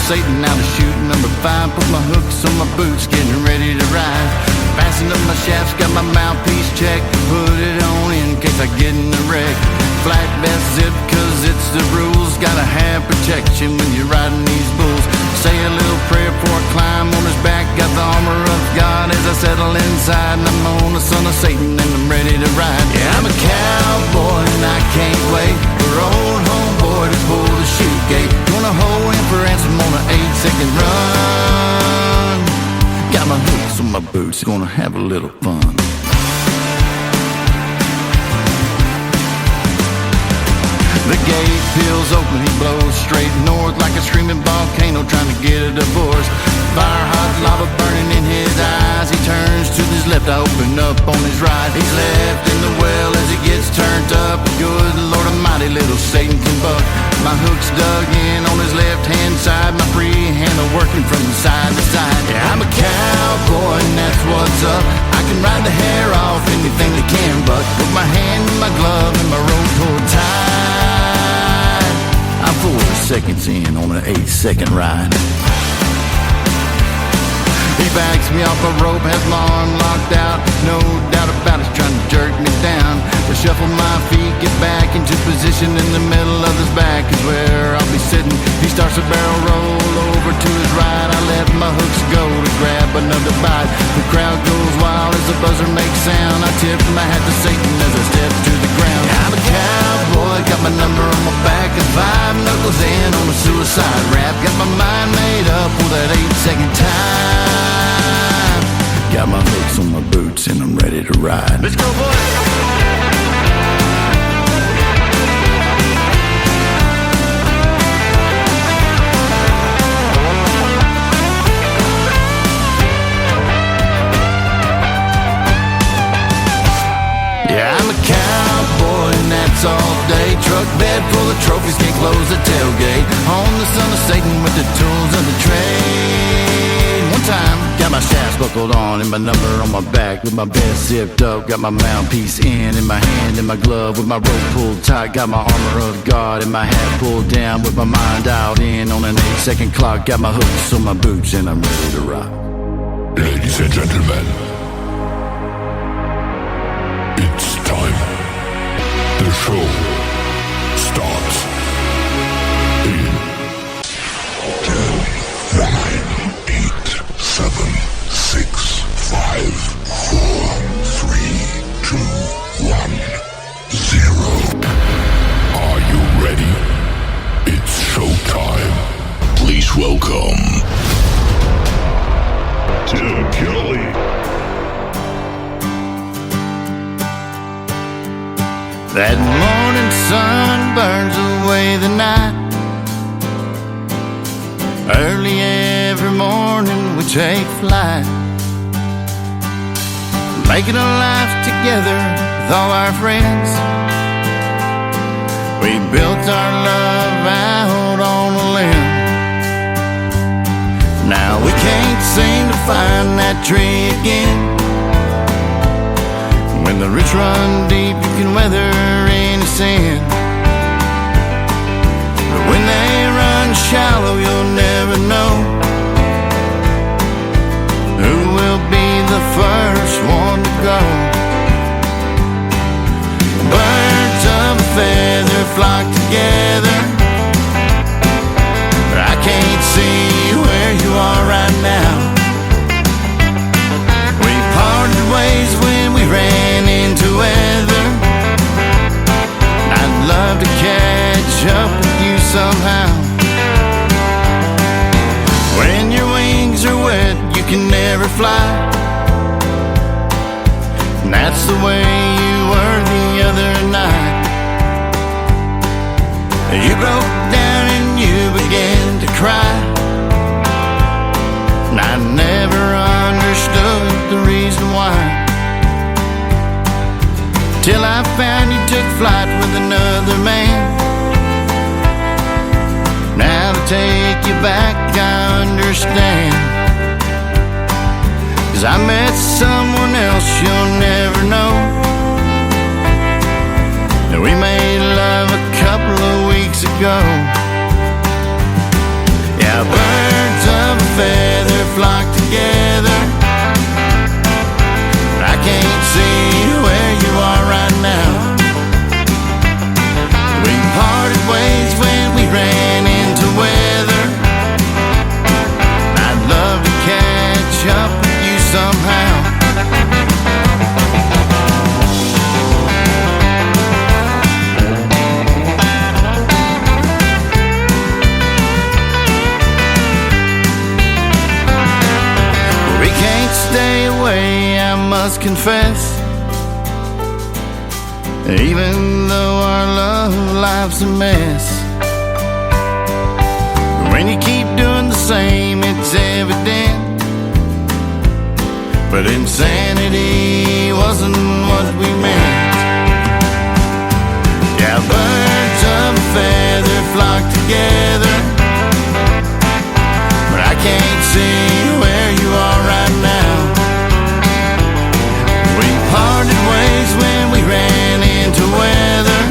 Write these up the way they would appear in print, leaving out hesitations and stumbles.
Satan out of shoot. Number 5, put my hooks on my boots, getting ready to ride. Fasten up my shafts, got my mouthpiece checked. Put it on in case I get in a wreck. Flat vest zip, cause it's the rules. Gotta have protection when you're riding these bulls. Say a little prayer before I climb on his back. Got the armor of God as I settle inside. And I'm on the son of Satan and I'm ready to ride. Yeah, I'm a cowboy and I can't wait for old homeboy to pull the chute gate. Gonna hold him for ransom on an 8-second run. Got my hooks on my boots, gonna have a little fun. The gate peels open, he blows straight north like a screaming volcano trying to get a divorce. Fire hot lava burning in his eyes. He turns to his left, I open up on his right. He's left in the well as he gets turned up. Good Lord Almighty, little Satan can buck. My hook's dug in on his left-hand side. My free handle working from side to side. Yeah, I'm a cowboy and that's what's up. I can ride the hair off anything that can buck. Put my hand in my glove and my rope pulled tight. I'm 4 seconds in on an 8-second ride. He backs me off a rope, has my arm locked out. No doubt about it, trying to jerk me down. To shuffle my feet, get back into position. In the middle of his back is where I'll be sitting. He starts a barrel roll over to his right. I let my hooks go to grab another bite. The crowd goes wild as the buzzer makes sound. I tip my hat to Satan as I step to the ground. I'm a cowboy, got my number on my back and 5 knuckles in on a suicide rap. Got my mind made up for that 8-second time. Got my hooks on my boots and I'm ready to ride. Let's go, boys! All day, truck bed full of trophies, can't close the tailgate. On the son of Satan with the tools of the trade. One time, got my shafts buckled on and my number on my back. With my vest zipped up, got my mouthpiece in my hand and my glove with my rope pulled tight. Got my armor of God and my hat pulled down with my mind dialed in on an 8-second clock. Got my hooks on my boots and I'm ready to rock. Ladies and gentlemen, it's time. The show starts in 10, 9, 8, 7, 6, 5, 4, 3, 2, 1, 0. Are you ready? It's showtime. Please welcome Tim Kelly. That morning sun burns away the night. Early every morning we take flight, making a life together with all our friends. We built our love out on a limb. Now we can't seem to find that tree again. When the rich run deep, you can weather any sin. But when they run shallow, you'll never know who will be the first one to go. Birds of a feather flock together. I can't see where you are right now. We parted ways when we ran into weather. I'd love to catch up with you somehow. When your wings are wet, you can never fly. And that's the way you were the other night. You broke down and you began to cry. And I never understood the reason why, till I found you took flight with another man. Now to take you back, I understand. 'Cause I met someone else you'll never know. And we made love a couple of weeks ago. Yeah, feather flock together. I can't see where you are right now. We parted ways when we ran into weather. I'd love to catch up with you somehow. We can't stay away, I must confess. Even though our love life's a mess, when you keep doing the same, it's evident. But insanity wasn't what we meant. Yeah, birds of a feather flock together, but I can't see where you are right now. We parted ways when we ran into weather,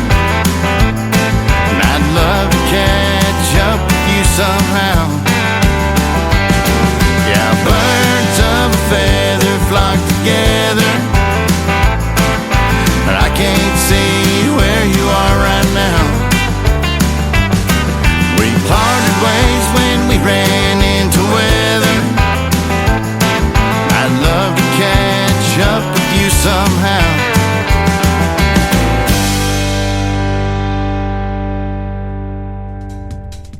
and I'd love to catch up with you somehow. Yeah, birds of a feather flock together, but I can't see where you are right now. We parted ways when we ran into weather. I'd love to catch up with you somehow.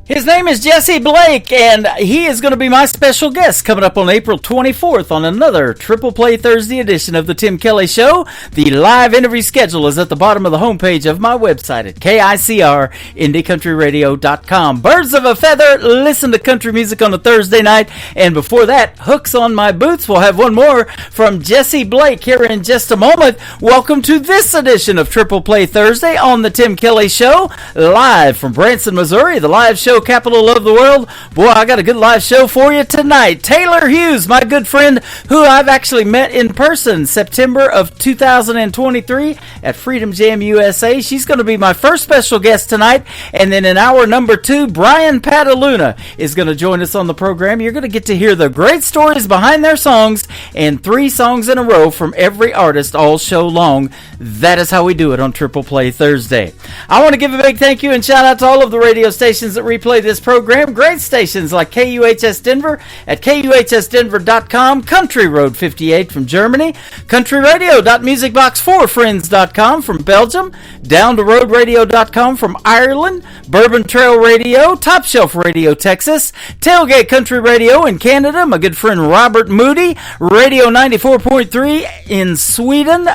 His name is Jesse Blake, and he is going to be my special guest coming up on April 24th on another Triple Play Thursday edition of The Tim Kelly Show. The live interview schedule is at the bottom of the homepage of my website at KICR-IndieCountryRadio.com. Birds of a Feather, listen to country music on a Thursday night, and before that, Hooks on My Boots. We'll have one more from Jesse Blake here in just a moment. Welcome to this edition of Triple Play Thursday on The Tim Kelly Show, live from Branson, Missouri, the live show capital of the world. Boy, I got a good live show for you tonight. Taylor Hughes, my good friend, who I've actually met in person September of 2023 at Freedom Jam USA. She's going to be my first special guest tonight. And then in hour number 2, Brian Pataluna is going to join us on the program. You're going to get to hear the great stories behind their songs and 3 songs in a row from every artist all show long. That is how we do it on Triple Play Thursday. I want to give a big thank you and shout out to all of the radio stations that replay this program. Great stations like KUHS Denver at KUHSdenver.com, Country Road 58 from Germany, countryradio.musicbox4friends.com from Belgium, down-to-road-radio.com from Ireland, Bourbon Trail Radio, Top Shelf Radio Texas, Tailgate Country Radio in Canada, my good friend Robert Moody, Radio 94.3 in Sweden,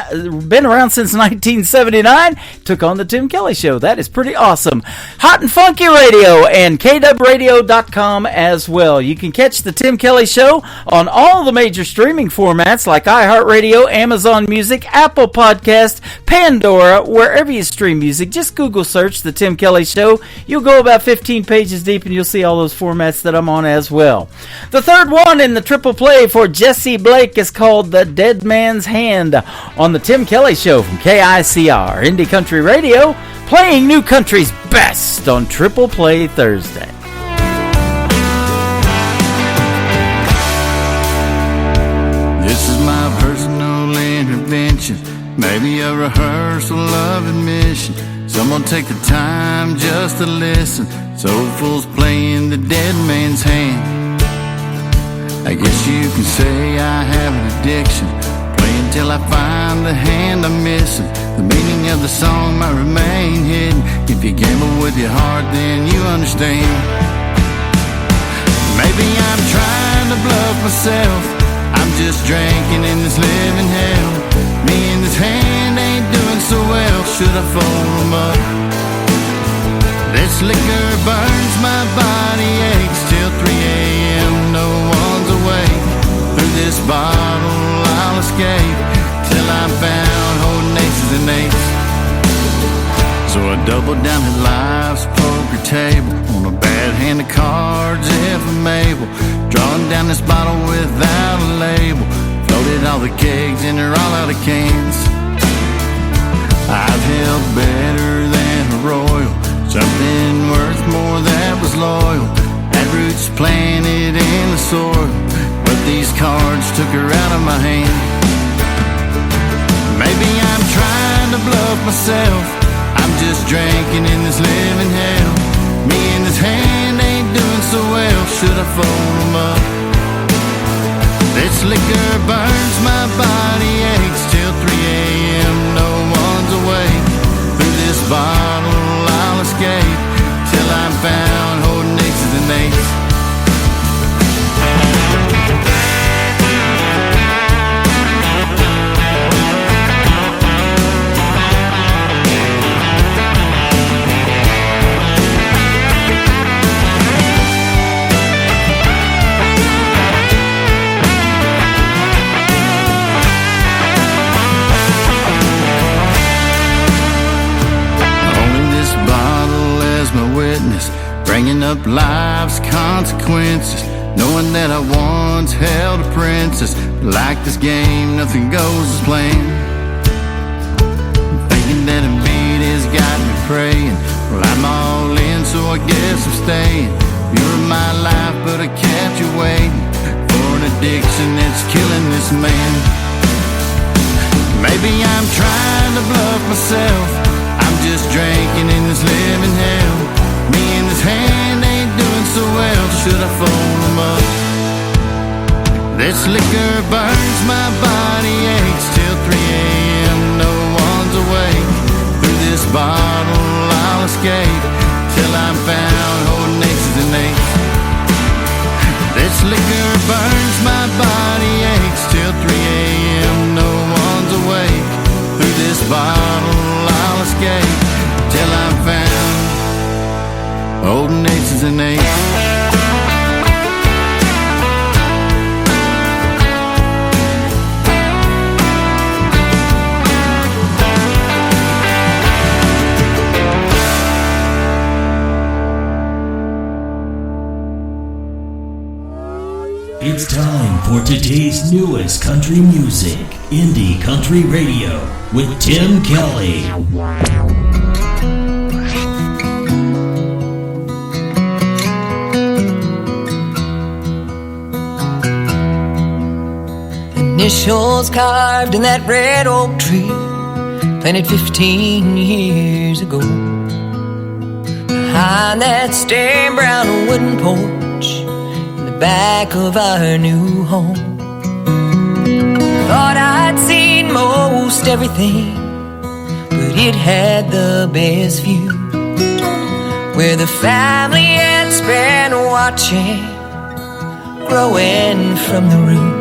been around since 1979, took on the Tim Kelly Show. That is pretty awesome. Hot and Funky Radio and KWradio.com as well. You can catch the Tim Kelly Show on all the major streaming formats like iHeartRadio, Amazon Music, Apple Podcast, Pandora, wherever you stream music. Just Google search the Tim Kelly Show. You'll go about 15 pages deep and you'll see all those formats that I'm on as well. The third one in the triple play for Jesse Blake is called The Dead Man's Hand on the Tim Kelly Show from KICR, Indie Country Radio, playing new country's best on Triple Play Thursday. This is my personal intervention, maybe a rehearsal of admission. Someone take the time just to listen. Soulful's playing the dead man's hand. I guess you can say I have an addiction. Play until I find the hand I'm missing. The meaning of the song might remain hidden. If you gamble with your heart, then you understand. Maybe I'm trying to bluff myself. I'm just drinking in this living hell. Me and this hand ain't doing so well. Should I fold them up? This liquor burns, my body aches till 3 a.m. No one's awake. Through this bottle I'll escape till I'm found holding aces and eights. So I double down at life's poker table on a bad hand of cards if I'm able. Drawing down this bottle without a label. Floated all the kegs and they're all out of cans. I've held better than a royal, something worth more that was loyal. Had roots planted in the soil, but these cards took her out of my hand. Maybe I'm trying to bluff myself, I'm just drinking in this living hell. Me and this hand ain't doing so well, should I fold them up? This liquor burns, my body aches till 3 a.m. No one's awake. Through this bottle I'll escape till I'm found holding aces and eights. Bringing up life's consequences, knowing that I once held a princess. Like this game, nothing goes as planned. Thinking that a beat has got me praying. Well, I'm all in, so I guess I'm staying. You're my life, but I kept you waiting for an addiction that's killing this man. Maybe I'm trying to bluff myself, I'm just drinking in this living hell. Me and this hand ain't doing so well, should I fold them up? This liquor burns, my body aches till 3 a.m. No one's awake. Through this bottle I'll escape till I'm found holding aces and eights. This liquor burns, my body aches till 3 a.m. No one's awake. Through this bottle I'll escape till I'm found holding aces and eights. It's time for today's newest country music, Indie Country Radio, with Tim Kelly. Initials carved in that red oak tree, planted 15 years ago. Behind that stained brown wooden porch, in the back of our new home. Thought I'd seen most everything, but it had the best view, where the family had spent watching, growing from the roots.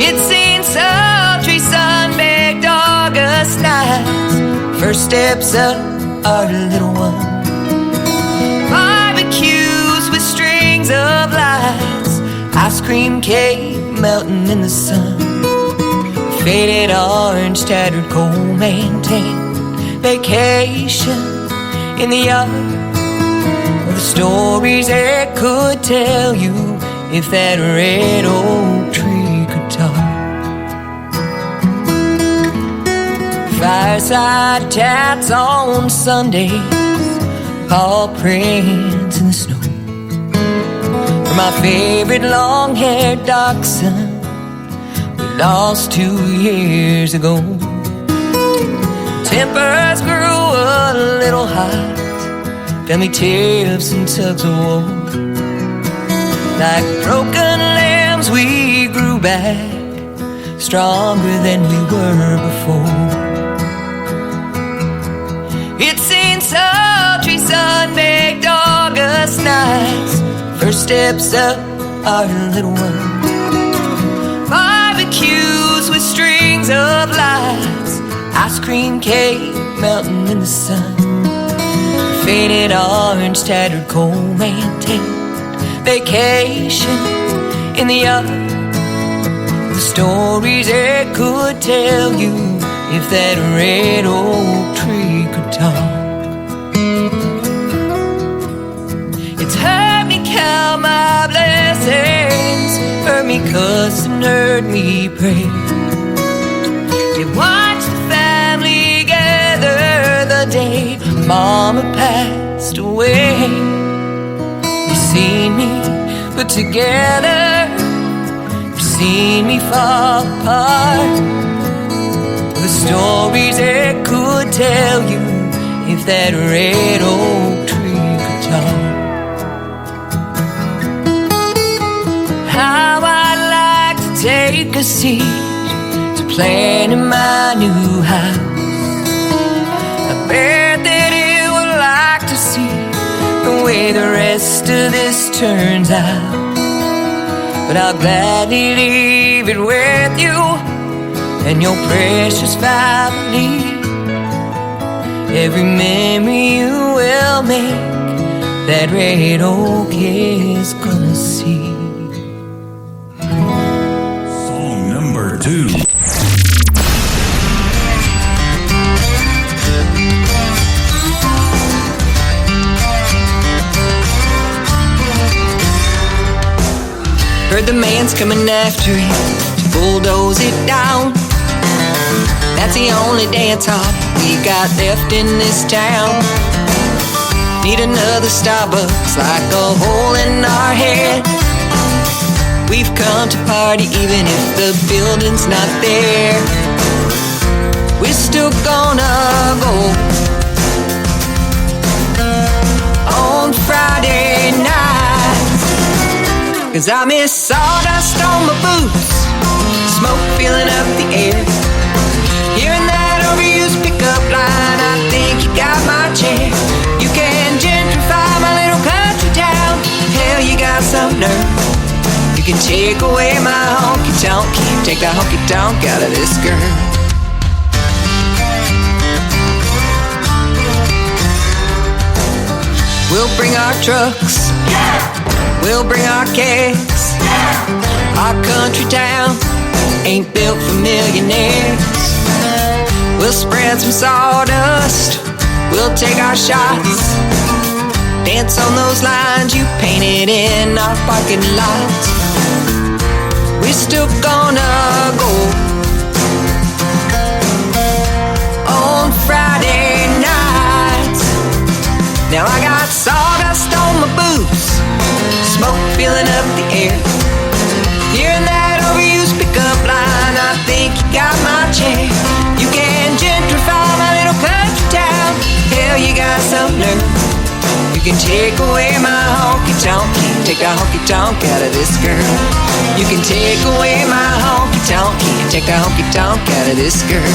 It's seen sultry sun-baked August nights, first steps up our little one. Barbecues with strings of lights, ice cream cake melting in the sun. Faded orange, tattered coal maintained vacation in the yard. The stories it could tell you if that red oak tree could talk. Fireside chats on Sundays, paw prints in the snow. For my favorite long-haired dachshund we lost 2 years ago. Tempers grew a little hot, family tiffs and tugs of war. Like broken lambs we grew back, stronger than we were before. It's seen sultry sun-baked August nights, first steps up our little one. Barbecues with strings of lights, ice cream cake melting in the sun. Faded orange, tattered coal maintained vacation in the yard. The stories it could tell you if that red oak tree could talk. It's heard me count my blessings, heard me cuss and heard me pray. It watched the family gather the day Mama passed away. You seen me put together, you've seen me fall apart. The stories it could tell you if that red oak tree could talk. How I'd like to take a seat to plan in my new house. I bet that it would like to see the way the rest of this turns out. But I'll gladly leave it with you and your precious family. Every memory you will make, that red oak is gonna see. Song number 2. Heard the man's coming after it to bulldoze it down. That's the only dance hall we got left in this town. Need another Starbucks like a hole in our head. We've come to party even if the building's not there. We're still gonna go on Friday nights, 'cause I miss sawdust on my boots, smoke filling up the air. Hearing that overused pickup line, I think you got my chair. You can gentrify my little country town. Hell, you got some nerve. You can take away my honky-tonk, can't take the honky-tonk out of this girl. We'll bring our trucks, we'll bring our kegs. Our country town ain't built for millionaires. We'll spread some sawdust, we'll take our shots, dance on those lines you painted in our parking lots. We're still gonna go on Friday nights. Now I got sawdust on my boots, smoke filling up the air. Hearing that overused pickup line, I think you got my chair. You can gentrify my little country town. Hell, you got some nerve. You can take away my honky-tonk, can't take the honky-tonk out of this girl. You can take away my honky-tonk, can't take the honky-tonk out of this girl.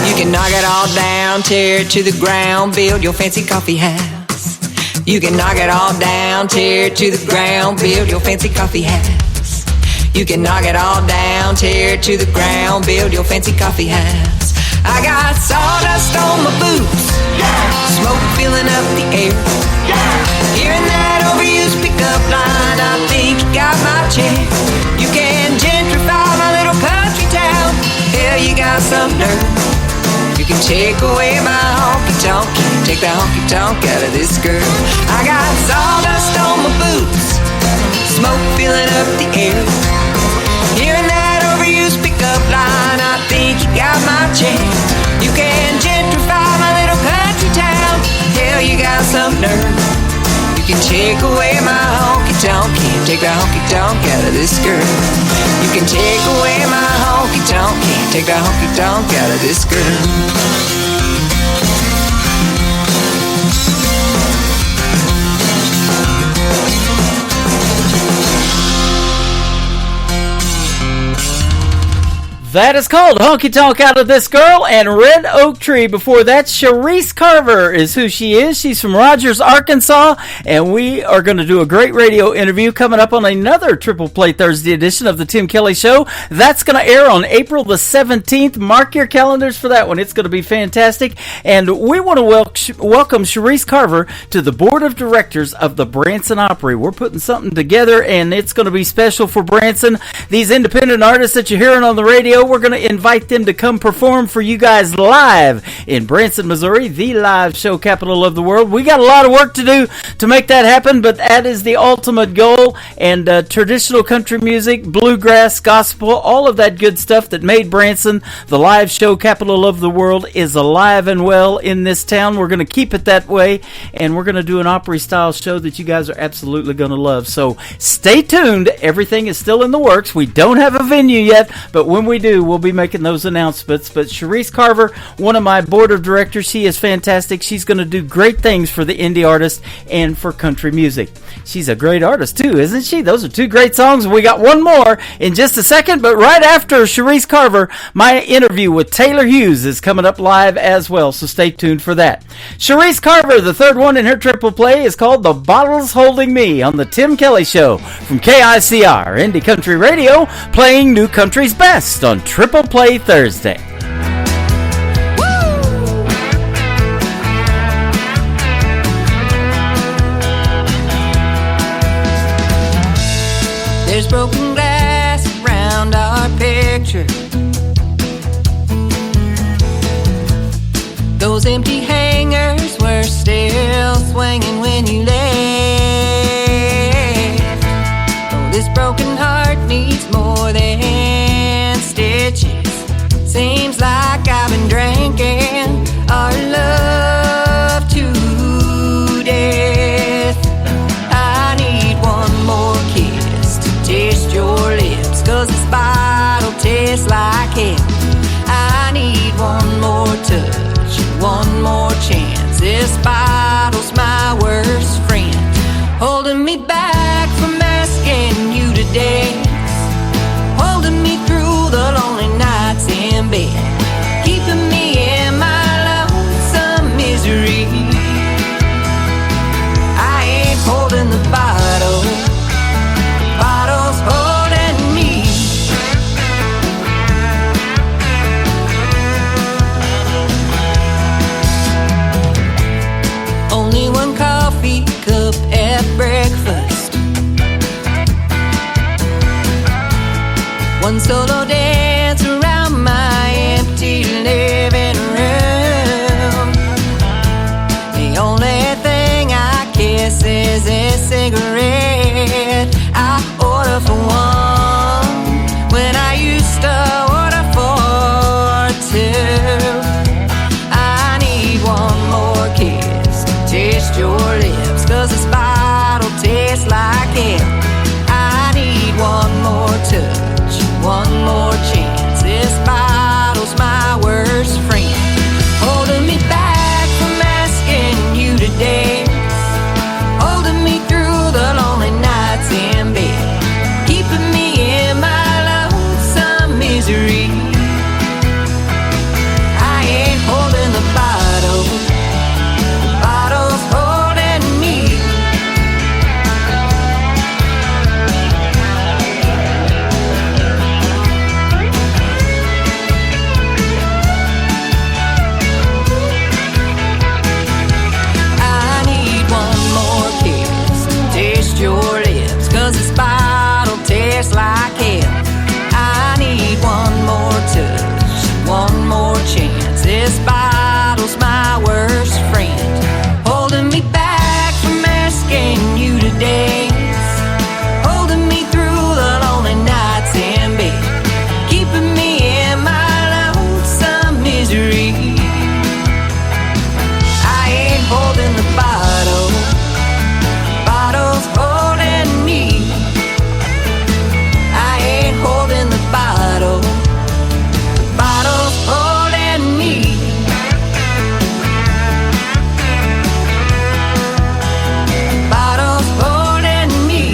You can knock it all down, tear it to the ground, build your fancy coffee house. You can knock it all down, tear it to the ground, build your fancy coffee house. You can knock it all down, tear it to the ground, build your fancy coffee house. I got sawdust on my boots, smoke filling up the air. Hearing that overused pickup line, I think you got my chair. You can gentrify my little country town. Hell, you got some nerve. You can take away my honky-tonk, can't take the honky-tonk out of this girl. I got sawdust on my boots, smoke filling up the air. Hearing that overused pickup line, I think you got my chair. You can gentrify my little country town. Hell, you got some nerve. You can take away my honky-tonk, can't take the honky-tonk out of this girl. You can take away my honky-tonk, can't take the honky-tonk out of this girl. That is called Honky Tonk Out of This Girl, and Red Oak Tree. Before that, Sharice Carver is who she is. She's from Rogers, Arkansas, and we are going to do a great radio interview coming up on another Triple Play Thursday edition of the Tim Kelly Show. That's going to air on April the 17th. Mark your calendars for that one. It's going to be fantastic. And we want to welcome Sharice Carver to the Board of Directors of the Branson Opry. We're putting something together, and it's going to be special for Branson. These independent artists that you're hearing on the radio, show, we're going to invite them to come perform for you guys live in Branson, Missouri, the live show capital of the world. We got a lot of work to do to make that happen, but that is the ultimate goal. And traditional country music, bluegrass, gospel, all of that good stuff that made Branson the live show capital of the world is alive and well in this town. We're going to keep it that way, and we're going to do an Opry-style show that you guys are absolutely going to love. So stay tuned. Everything is still in the works. We don't have a venue yet, but when we do, we'll be making those announcements. But Cherise Carver, one of my board of directors, she is fantastic. She's going to do great things for the indie artist and for country music. She's a great artist too, isn't she? Those are two great songs. We got one more in just a second, but right after Cherise Carver, my interview with Taylor Hughes is coming up live as well, so stay tuned for that. Cherise Carver, the third one in her triple play, is called The Bottle's Holding Me on the Tim Kelly Show from KICR, Indie Country Radio, playing New Country's best on Triple Play Thursday. There's broken glass around our picture. Those empty hangers were still swinging when you left. Oh, this broken heart needs more than stitches. Seems like I've been drinking our love to death. I need one more kiss to taste your lips, 'cause this bottle tastes like hell. I need one more touch, one more chance. This bottle's my worst friend, holding me back from asking you to dance, holding me through the lonely nights in bed, keeping me in my lonesome misery. I ain't holding the bottle, bottle's holding me. Only one coffee cup at breakfast, one solo dance around my empty living room. The only thing I kiss is a cigarette. I order for one when I used to order for two. I need one more kiss to taste your lips, 'cause this bottle tastes like hell. I need one more touch, one more chance. This bottle's my worst friend, holding me back from asking you to dance, holding me through the lonely nights in bed, keeping me in my lonesome misery. I ain't holding the bottle, the bottle's holding me. I need one more kiss to taste your lips, 'cause this bottle tastes like hell. I need one more touch, one more chance. This bottle's my worst friend, holding me back from asking you to dance, holding me through the lonely nights in bed, keeping me in my lonesome misery. I ain't holding the bottle, bottle's holding me. I ain't holding the bottle, the bottle's holding me. The bottle's holding me.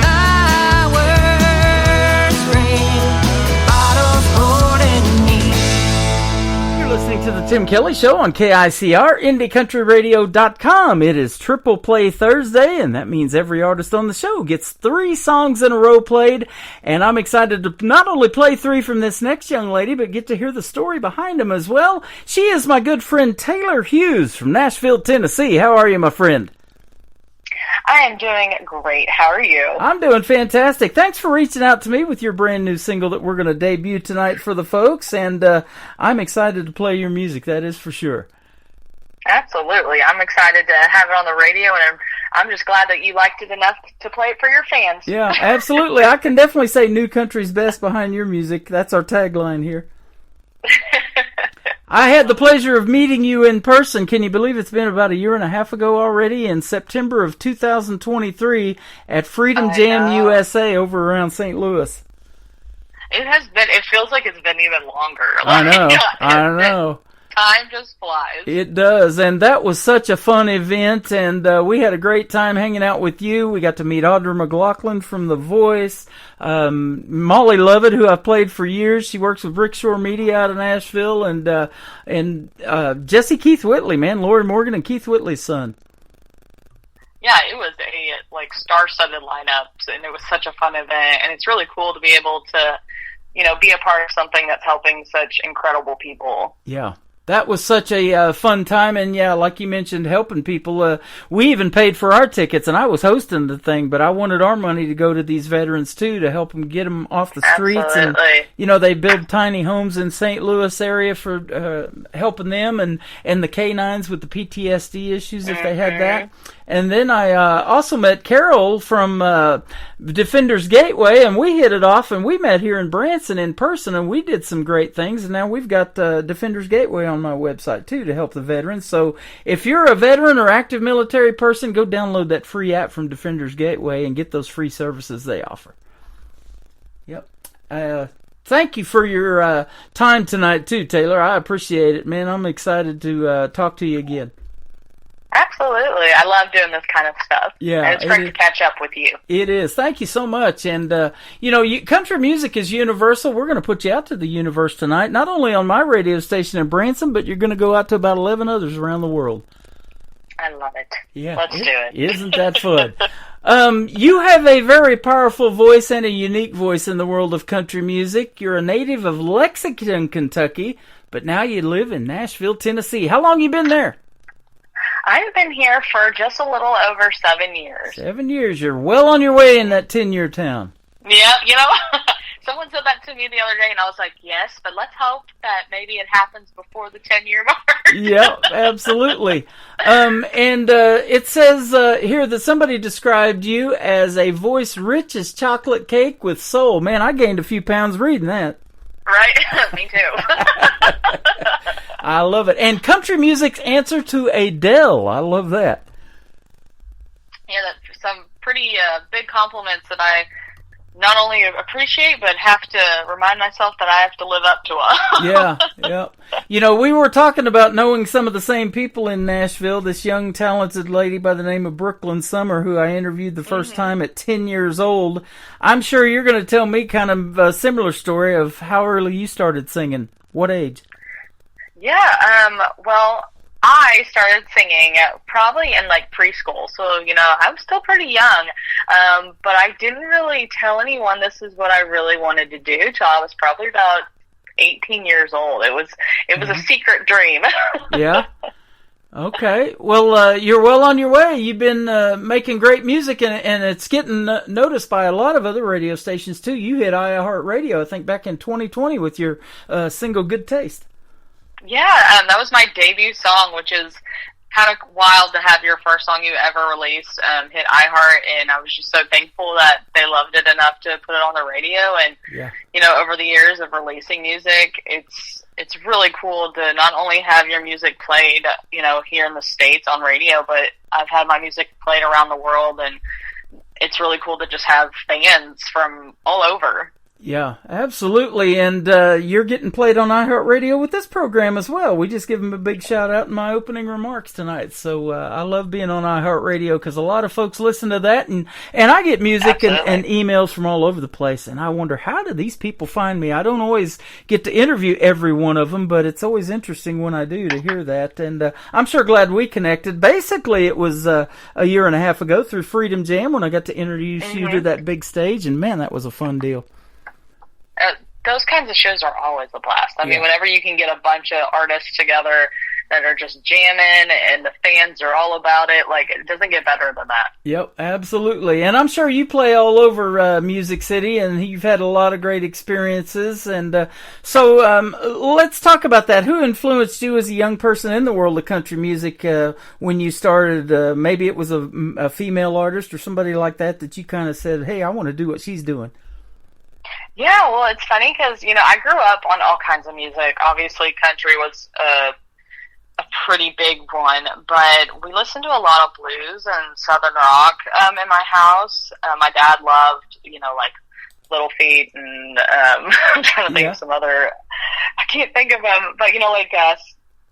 My worst friend, bottle's holding me. You're listening to the Tim Kelly Show on KICR, IndieCountryRadio.com. It is Triple Play Thursday, and that means every artist on the show gets 3 songs in a row played. And I'm excited to not only play 3 from this next young lady, but get to hear the story behind them as well. She is my good friend Taylor Hughes from Nashville, Tennessee. How are you, my friend? I am doing great. How are you? I'm doing fantastic. Thanks for reaching out to me with your brand new single that we're going to debut tonight for the folks, and I'm excited to play your music, that is for sure. Absolutely. I'm excited to have it on the radio, and I'm just glad that you liked it enough to play it for your fans. Yeah, absolutely. I can definitely say New Country's best behind your music. That's our tagline here. I had the pleasure of meeting you in person. Can you believe it's been about a year and a half ago already, in September of 2023 at Freedom Jam USA over around St. Louis. It feels like it's been even longer. I know. Time just flies. It does, and that was such a fun event, and we had a great time hanging out with you. We got to meet Audra McLaughlin from The Voice, Molly Lovett, who I've played for years. She works with Rickshaw Media out of Nashville, and Jesse Keith Whitley, man, Lori Morgan and Keith Whitley's son. Yeah, it was a star-studded lineup, and it was such a fun event, and it's really cool to be able to, be a part of something that's helping such incredible people. Yeah. That was such a fun time, and yeah, like you mentioned, helping people. We even paid for our tickets, and I was hosting the thing, but I wanted our money to go to these veterans, too, to help them get them off the streets. Absolutely. And, they build tiny homes in St. Louis area for helping them, and the K-9s with the PTSD issues, if they had that. And then I also met Carol from Defenders Gateway, and we hit it off, and we met here in Branson in person, and we did some great things, and now we've got Defenders Gateway on my website, too, to help the veterans. So if you're a veteran or active military person, go download that free app from Defenders Gateway and get those free services they offer. Yep. Thank you for your time tonight, too, Taylor. I appreciate it, man. I'm excited to talk to you again. Absolutely. I love doing this kind of stuff. Yeah. And it's great to catch up with you. It is. Thank you so much. And, country music is universal. We're going to put you out to the universe tonight, not only on my radio station in Branson, but you're going to go out to about 11 others around the world. I love it. Yeah. Let's do it. Isn't that fun? You have a very powerful voice and a unique voice in the world of country music. You're a native of Lexington, Kentucky, but now you live in Nashville, Tennessee. How long you been there? I've been here for just a little over 7 years. 7 years. You're well on your way in that 10-year town. Yeah, someone said that to me the other day, and I was like, yes, but let's hope that maybe it happens before the 10-year mark. Yeah, absolutely. And it says here that somebody described you as a voice rich as chocolate cake with soul. Man, I gained a few pounds reading that. Right? Me too. I love it. And country music's answer to Adele. I love that. Yeah, that's some pretty big compliments that I not only appreciate, but have to remind myself that I have to live up to. Yeah. We were talking about knowing some of the same people in Nashville. This young, talented lady by the name of Brooklyn Summer, who I interviewed the first time at 10 years old. I'm sure you're going to tell me kind of a similar story of how early you started singing. What age? Yeah, well, I started singing probably in preschool, so I was still pretty young, but I didn't really tell anyone this is what I really wanted to do till I was probably about 18 years old. It was a secret dream. Yeah. Okay. Well, you're well on your way. You've been making great music, and it's getting noticed by a lot of other radio stations too. You hit iHeartRadio, I think, back in 2020 with your single "Good Taste." Yeah, that was my debut song, which is kind of wild to have your first song you ever released hit iHeart, and I was just so thankful that they loved it enough to put it on the radio. And over the years of releasing music, it's really cool to not only have your music played, here in the States on radio, but I've had my music played around the world, and it's really cool to just have fans from all over. Yeah, absolutely. And you're getting played on iHeartRadio with this program as well. We just give them a big shout out in my opening remarks tonight. So I love being on iHeartRadio because a lot of folks listen to that. And I get music and emails from all over the place. And I wonder, how do these people find me? I don't always get to interview every one of them, but it's always interesting when I do to hear that. And I'm sure glad we connected. Basically, it was a year and a half ago through Freedom Jam when I got to introduce you to that big stage. And, man, that was a fun deal. Those kinds of shows are always a blast. I mean, whenever you can get a bunch of artists together that are just jamming, and the fans are all about it. Like, it doesn't get better than that. Yep, absolutely. And I'm sure you play all over Music City, and you've had a lot of great experiences. And so let's talk about that. Who influenced you as a young person in the world of country music when you started? Maybe it was a female artist or somebody like that you kind of said, hey, I want to do what she's doing. Yeah, well, it's funny because, I grew up on all kinds of music. Obviously, country was a pretty big one, but we listened to a lot of blues and southern rock in my house. My dad loved, like Little Feat, and I'm trying to think of some other, I can't think of them, but, like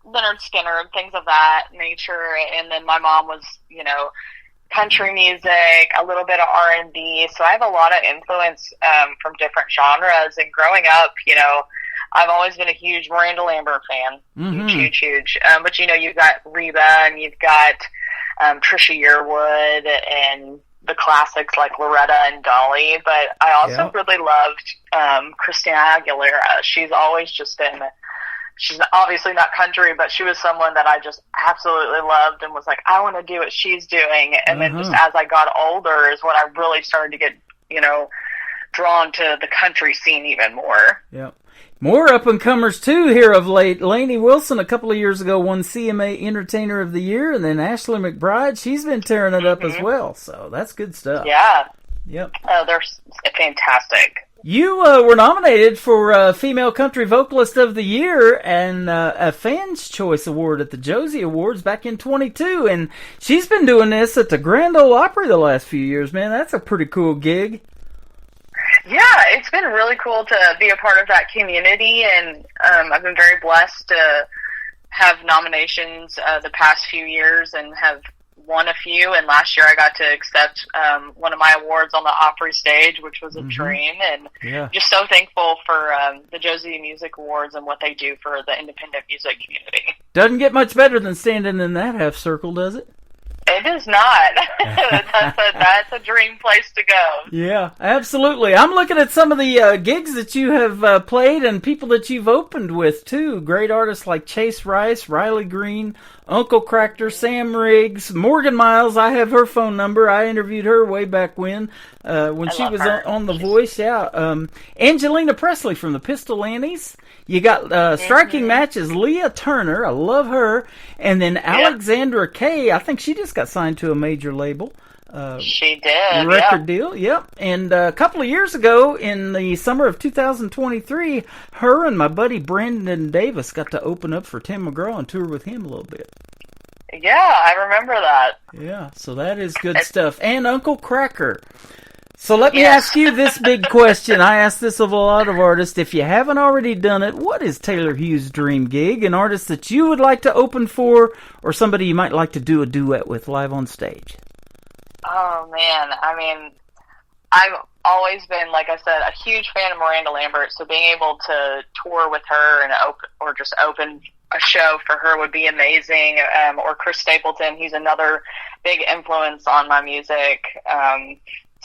Leonard Skinner and things of that nature. And then my mom was, country music, a little bit of R&B. So I have a lot of influence from different genres. And growing up, I've always been a huge Miranda Lambert fan. Mm-hmm. Huge. But, you've got Reba, and you've got Trisha Yearwood, and the classics like Loretta and Dolly. But I also really loved Christina Aguilera. She's always just been... She's obviously not country, but she was someone that I just absolutely loved and was like, I want to do what she's doing. And then just as I got older is when I really started to get, drawn to the country scene even more. Yeah. More up-and-comers, too, here of late. Lainey Wilson, a couple of years ago, won CMA Entertainer of the Year, and then Ashley McBride, she's been tearing it up as well. So that's good stuff. Yeah. Yep. They're fantastic. You were nominated for Female Country Vocalist of the Year and a Fans' Choice Award at the Josie Awards back in 22, and she's been doing this at the Grand Ole Opry the last few years, man. That's a pretty cool gig. Yeah, it's been really cool to be a part of that community, and I've been very blessed to have nominations the past few years and have won a few, and last year I got to accept one of my awards on the Opry stage, which was a dream, and just so thankful for the Josie Music Awards and what they do for the independent music community. Doesn't get much better than standing in that half circle, does it? It is not. That's a dream place to go. Yeah, absolutely. I'm looking at some of the gigs that you have played and people that you've opened with, too. Great artists like Chase Rice, Riley Green, Uncle Cracker, Sam Riggs, Morgan Miles. I have her phone number. I interviewed her way back when she was on The Voice. Yeah. Angelina Presley from the Pistol Annies. You got striking matches. Leah Turner, I love her, and then Alexandra Kay. I think she just got signed to a major label. She did. Record deal, yep. And a couple of years ago, in the summer of 2023, her and my buddy Brandon Davis got to open up for Tim McGraw and tour with him a little bit. Yeah, I remember that. Yeah, so that is good stuff. And Uncle Cracker. So let me ask you this big question. I ask this of a lot of artists. If you haven't already done it, what is Taylor Hughes' dream gig? An artist that you would like to open for, or somebody you might like to do a duet with live on stage? Oh, man. I mean, I've always been, like I said, a huge fan of Miranda Lambert, so being able to tour with her and open a show for her would be amazing. Or Chris Stapleton, he's another big influence on my music.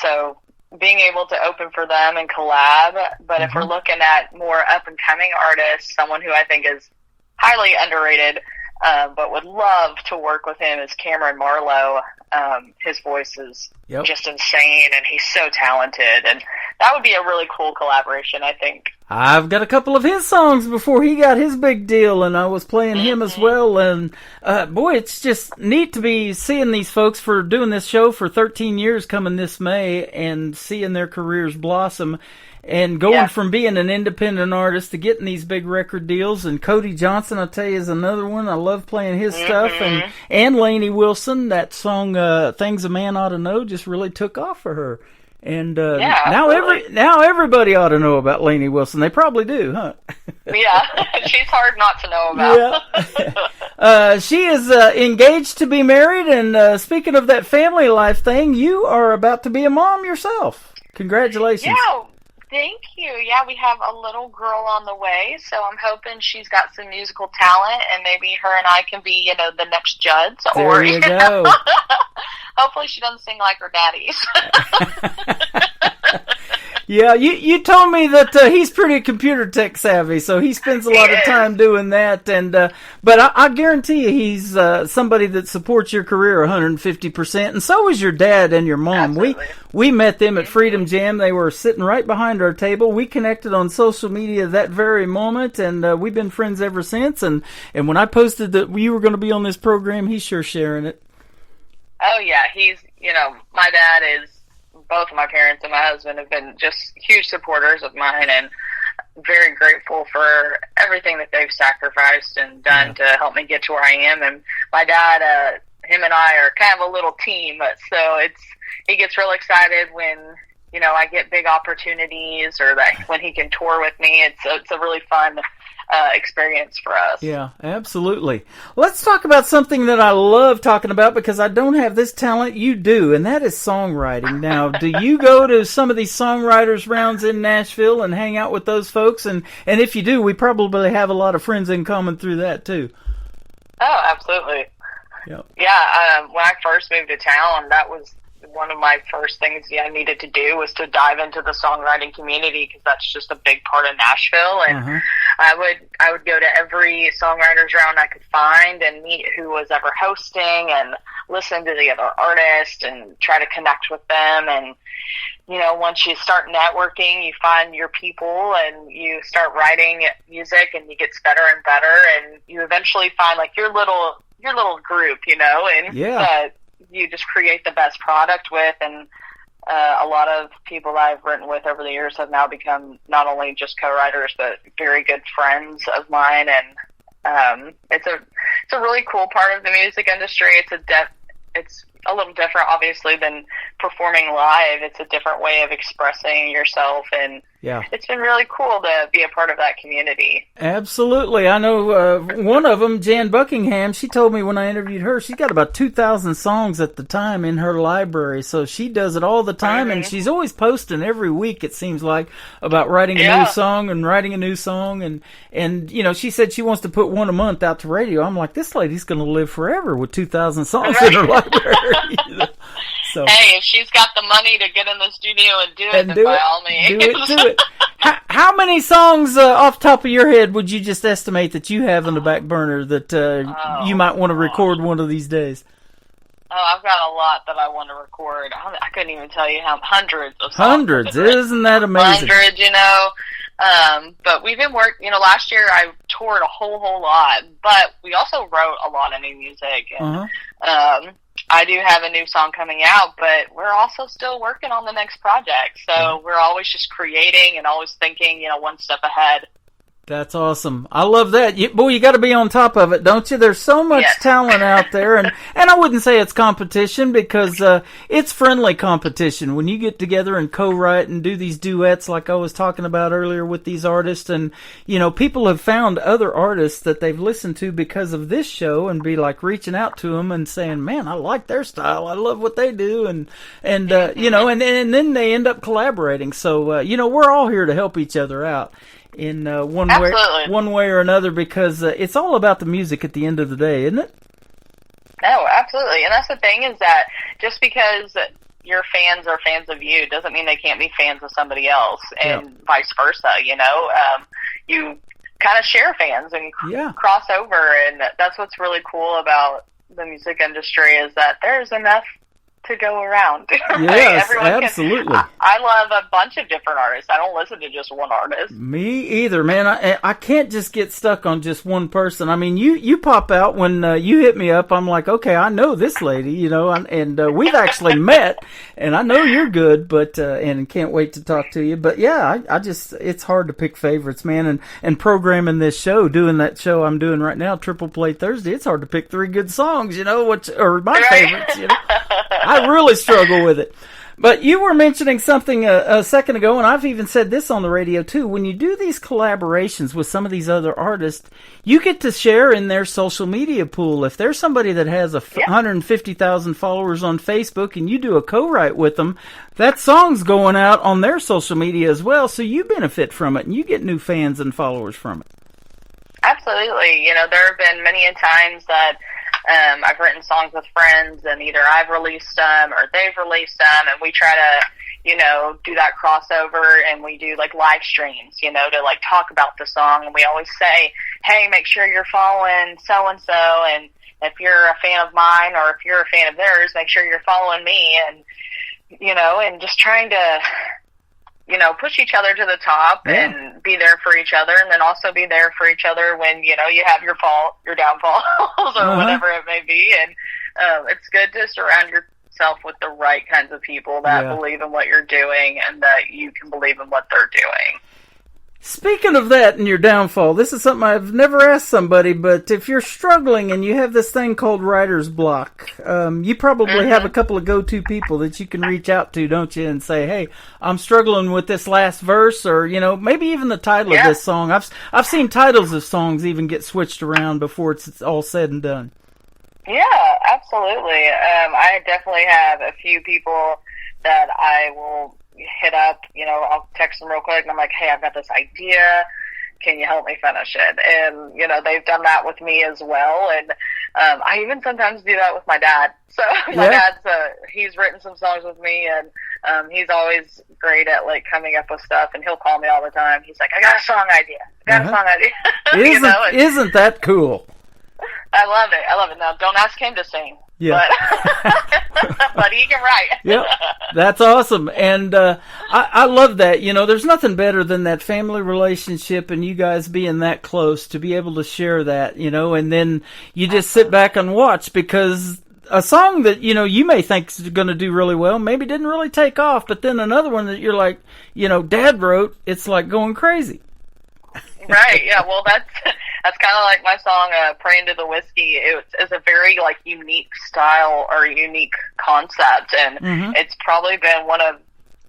So being able to open for them and collab. But if we're looking at more up-and-coming artists, someone who I think is highly underrated, but would love to work with him is Cameron Marlowe. His voice is just insane, and he's so talented, and that would be a really cool collaboration, I think. I've got a couple of his songs before he got his big deal, and I was playing him as well, and boy, it's just neat to be seeing these folks for doing this show for 13 years coming this May, and seeing their careers blossom. And going from being an independent artist to getting these big record deals. And Cody Johnson, I'll tell you, is another one. I love playing his stuff. And Lainey Wilson, that song, Things a Man Ought to Know, just really took off for her. And now everybody ought to know about Lainey Wilson. They probably do, huh? Yeah, she's hard not to know about. Yeah. She is engaged to be married. And speaking of that family life thing, you are about to be a mom yourself. Congratulations. Yeah. Thank you. Yeah, we have a little girl on the way, so I'm hoping she's got some musical talent, and maybe her and I can be, the next Judds. There you go. Hopefully she doesn't sing like her daddies. Yeah, you told me that he's pretty computer tech savvy, so he spends a lot of time doing that. And but I guarantee you, he's somebody that supports your career 150%, and so is your dad and your mom. Absolutely. We met them at Freedom Jam. They were sitting right behind our table. We connected on social media that very moment, and we've been friends ever since. And when I posted that you were going to be on this program, he's sure sharing it. Oh yeah, he's, my dad is, both of my parents and my husband have been just huge supporters of mine, and very grateful for everything that they've sacrificed and done to help me get to where I am. And my dad, him and I are kind of a little team, so he gets real excited when, I get big opportunities, or that when he can tour with me. It's a really fun experience for us. Yeah, absolutely. Let's talk about something that I love talking about, because I don't have this talent, you do, and that is songwriting. Now, do you go to some of these songwriters rounds in Nashville and hang out with those folks? And if you do, we probably have a lot of friends in common through that too. Oh, absolutely. Yep. Yeah, when I first moved to town, that was one of my first things I needed to do, was to dive into the songwriting community, because that's just a big part of Nashville. And I would go to every songwriters round I could find and meet who was ever hosting, and listen to the other artists and try to connect with them. And once you start networking, you find your people, and you start writing music, and it gets better and better, and you eventually find like your little group, and you just create the best product with. And a lot of people that I've written with over the years have now become not only just co-writers, but very good friends of mine. And it's a really cool part of the music industry. It's a little different, obviously, than performing live. It's a different way of expressing yourself, and it's been really cool to be a part of that community. Absolutely. I know one of them, Jan Buckingham, she told me when I interviewed her, she's got about 2,000 songs at the time in her library, so she does it all the time, and she's always posting every week, it seems like, about writing a new song and writing a new song, and she said she wants to put one a month out to radio. I'm like, this lady's going to live forever with 2,000 songs in her library. So, hey, if she's got the money to get in the studio and do it, then by all means. Do it. How many songs off the top of your head would you just estimate that you have on the back burner that you might want to record one of these days? Oh, I've got a lot that I want to record. I couldn't even tell you how hundreds of songs. Hundreds, isn't that amazing? Hundreds, but we've been working, last year I toured a whole lot, but we also wrote a lot of new music. And, I do have a new song coming out, but we're also still working on the next project. So we're always just creating and always thinking, one step ahead. That's awesome. I love that. You got to be on top of it, don't you? There's so much talent out there, and I wouldn't say it's competition, because it's friendly competition when you get together and co-write and do these duets like I was talking about earlier with these artists. And, people have found other artists that they've listened to because of this show, and be like reaching out to them and saying, man, I like their style. I love what they do. And then they end up collaborating. So, we're all here to help each other out in one way or another, because it's all about the music at the end of the day, isn't it? No, absolutely. And that's the thing, is that just because your fans are fans of you doesn't mean they can't be fans of somebody else, and vice versa. You kind of share fans and cross over, and that's what's really cool about the music industry, is that there's enough to go around. Yes, absolutely. I love a bunch of different artists. I don't listen to just one artist. Me either, man. I can't just get stuck on just one person. I mean, you pop out when you hit me up. I'm like, okay, I know this lady, and we've actually met, and I know you're good, but and can't wait to talk to you. But yeah, I just, it's hard to pick favorites, man. And programming this show, doing that show I'm doing right now, Triple Play Thursday, it's hard to pick 3 good songs, or my favorites, I really struggle with it. But you were mentioning something a second ago, and I've even said this on the radio too. When you do these collaborations with some of these other artists, you get to share in their social media pool. If there's somebody that has 150,000 followers on Facebook and you do a co-write with them, that song's going out on their social media as well, so you benefit from it and you get new fans and followers from it. Absolutely. There have been many times that I've written songs with friends, and either I've released them or they've released them, and we try to, you know, do that crossover, and we do like live streams, you know, to like talk about the song. And we always say, hey, make sure you're following so-and-so, and if you're a fan of mine or if you're a fan of theirs, make sure you're following me. And, you know, and just trying to, you know, push each other to the top and be there for each other, and then also be there for each other when, you know, you have your downfalls or whatever it may be. And it's good to surround yourself with the right kinds of people that believe in what you're doing and that you can believe in what they're doing. Speaking of that and your downfall, this is something I've never asked somebody, but if you're struggling and you have this thing called writer's block, you probably have a couple of go-to people that you can reach out to, don't you, and say, hey, I'm struggling with this last verse, or, you know, maybe even the title of this song. I've seen titles of songs even get switched around before it's all said and done. Yeah, absolutely. I definitely have a few people that I will hit up, you know, I'll text them real quick and I'm like, hey, I've got this idea, can you help me finish it? And, you know, they've done that with me as well. And I even sometimes do that with my dad. So my dad's he's written some songs with me, and he's always great at like coming up with stuff, and he'll call me all the time. He's like, I got a song idea. Isn't that cool? I love it. Now, don't ask him to sing. Yeah. But he can write. Yep. That's awesome. And I love that. You know, there's nothing better than that family relationship and you guys being that close to be able to share that, you know, and then you just sit back and watch, because a song that, you know, you may think is going to do really well, maybe didn't really take off, but then another one that you're like, you know, Dad wrote, it's like going crazy. Right, yeah, well, that's kind of like my song, Pray Into the Whiskey. It's a very, like, unique style or unique concept, and it's probably been one of,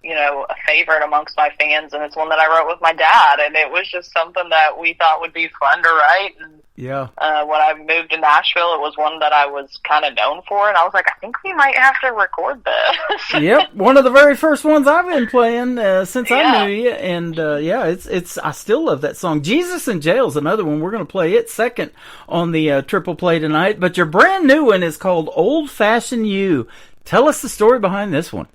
you know, a favorite amongst my fans, and it's one that I wrote with my dad, and it was just something that we thought would be fun to write. And when I moved to Nashville, it was one that I was kind of known for, and I was like, I think we might have to record this. Yep, one of the very first ones I've been playing since I knew you, and it's I still love that song. Jesus in Jail is another one. We're going to play it second on the triple play tonight, but your brand new one is called Old Fashioned You. Tell us the story behind this one.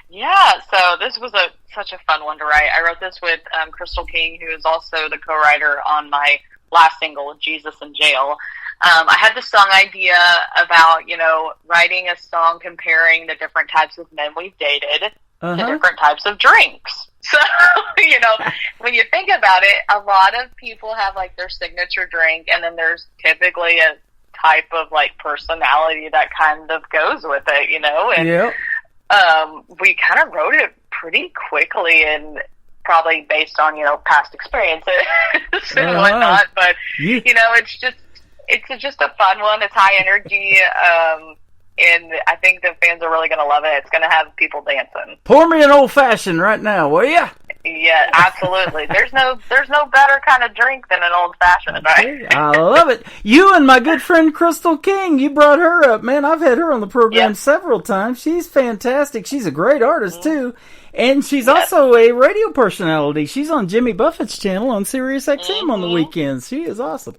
Yeah, so this was such a fun one to write. I wrote this with Crystal King, who is also the co-writer on my last single, Jesus in Jail. I had this song idea about, you know, writing a song comparing the different types of men we've dated to different types of drinks. So, you know, when you think about it, a lot of people have, like, their signature drink, and then there's typically a type of, like, personality that kind of goes with it, you know? And we kind of wrote it pretty quickly, and probably based on, you know, past experiences and whatnot. But, you know, it's just a fun one. It's high energy. And I think the fans are really going to love it. It's going to have people dancing. Pour me an old fashioned right now, will ya? Yeah, absolutely. There's no better kind of drink than an old fashioned, right? I love it. You and my good friend Crystal King, you brought her up. Man, I've had her on the program several times. She's fantastic. She's a great artist too. And she's also a radio personality. She's on Jimmy Buffett's channel on Sirius XM on the weekends. She is awesome.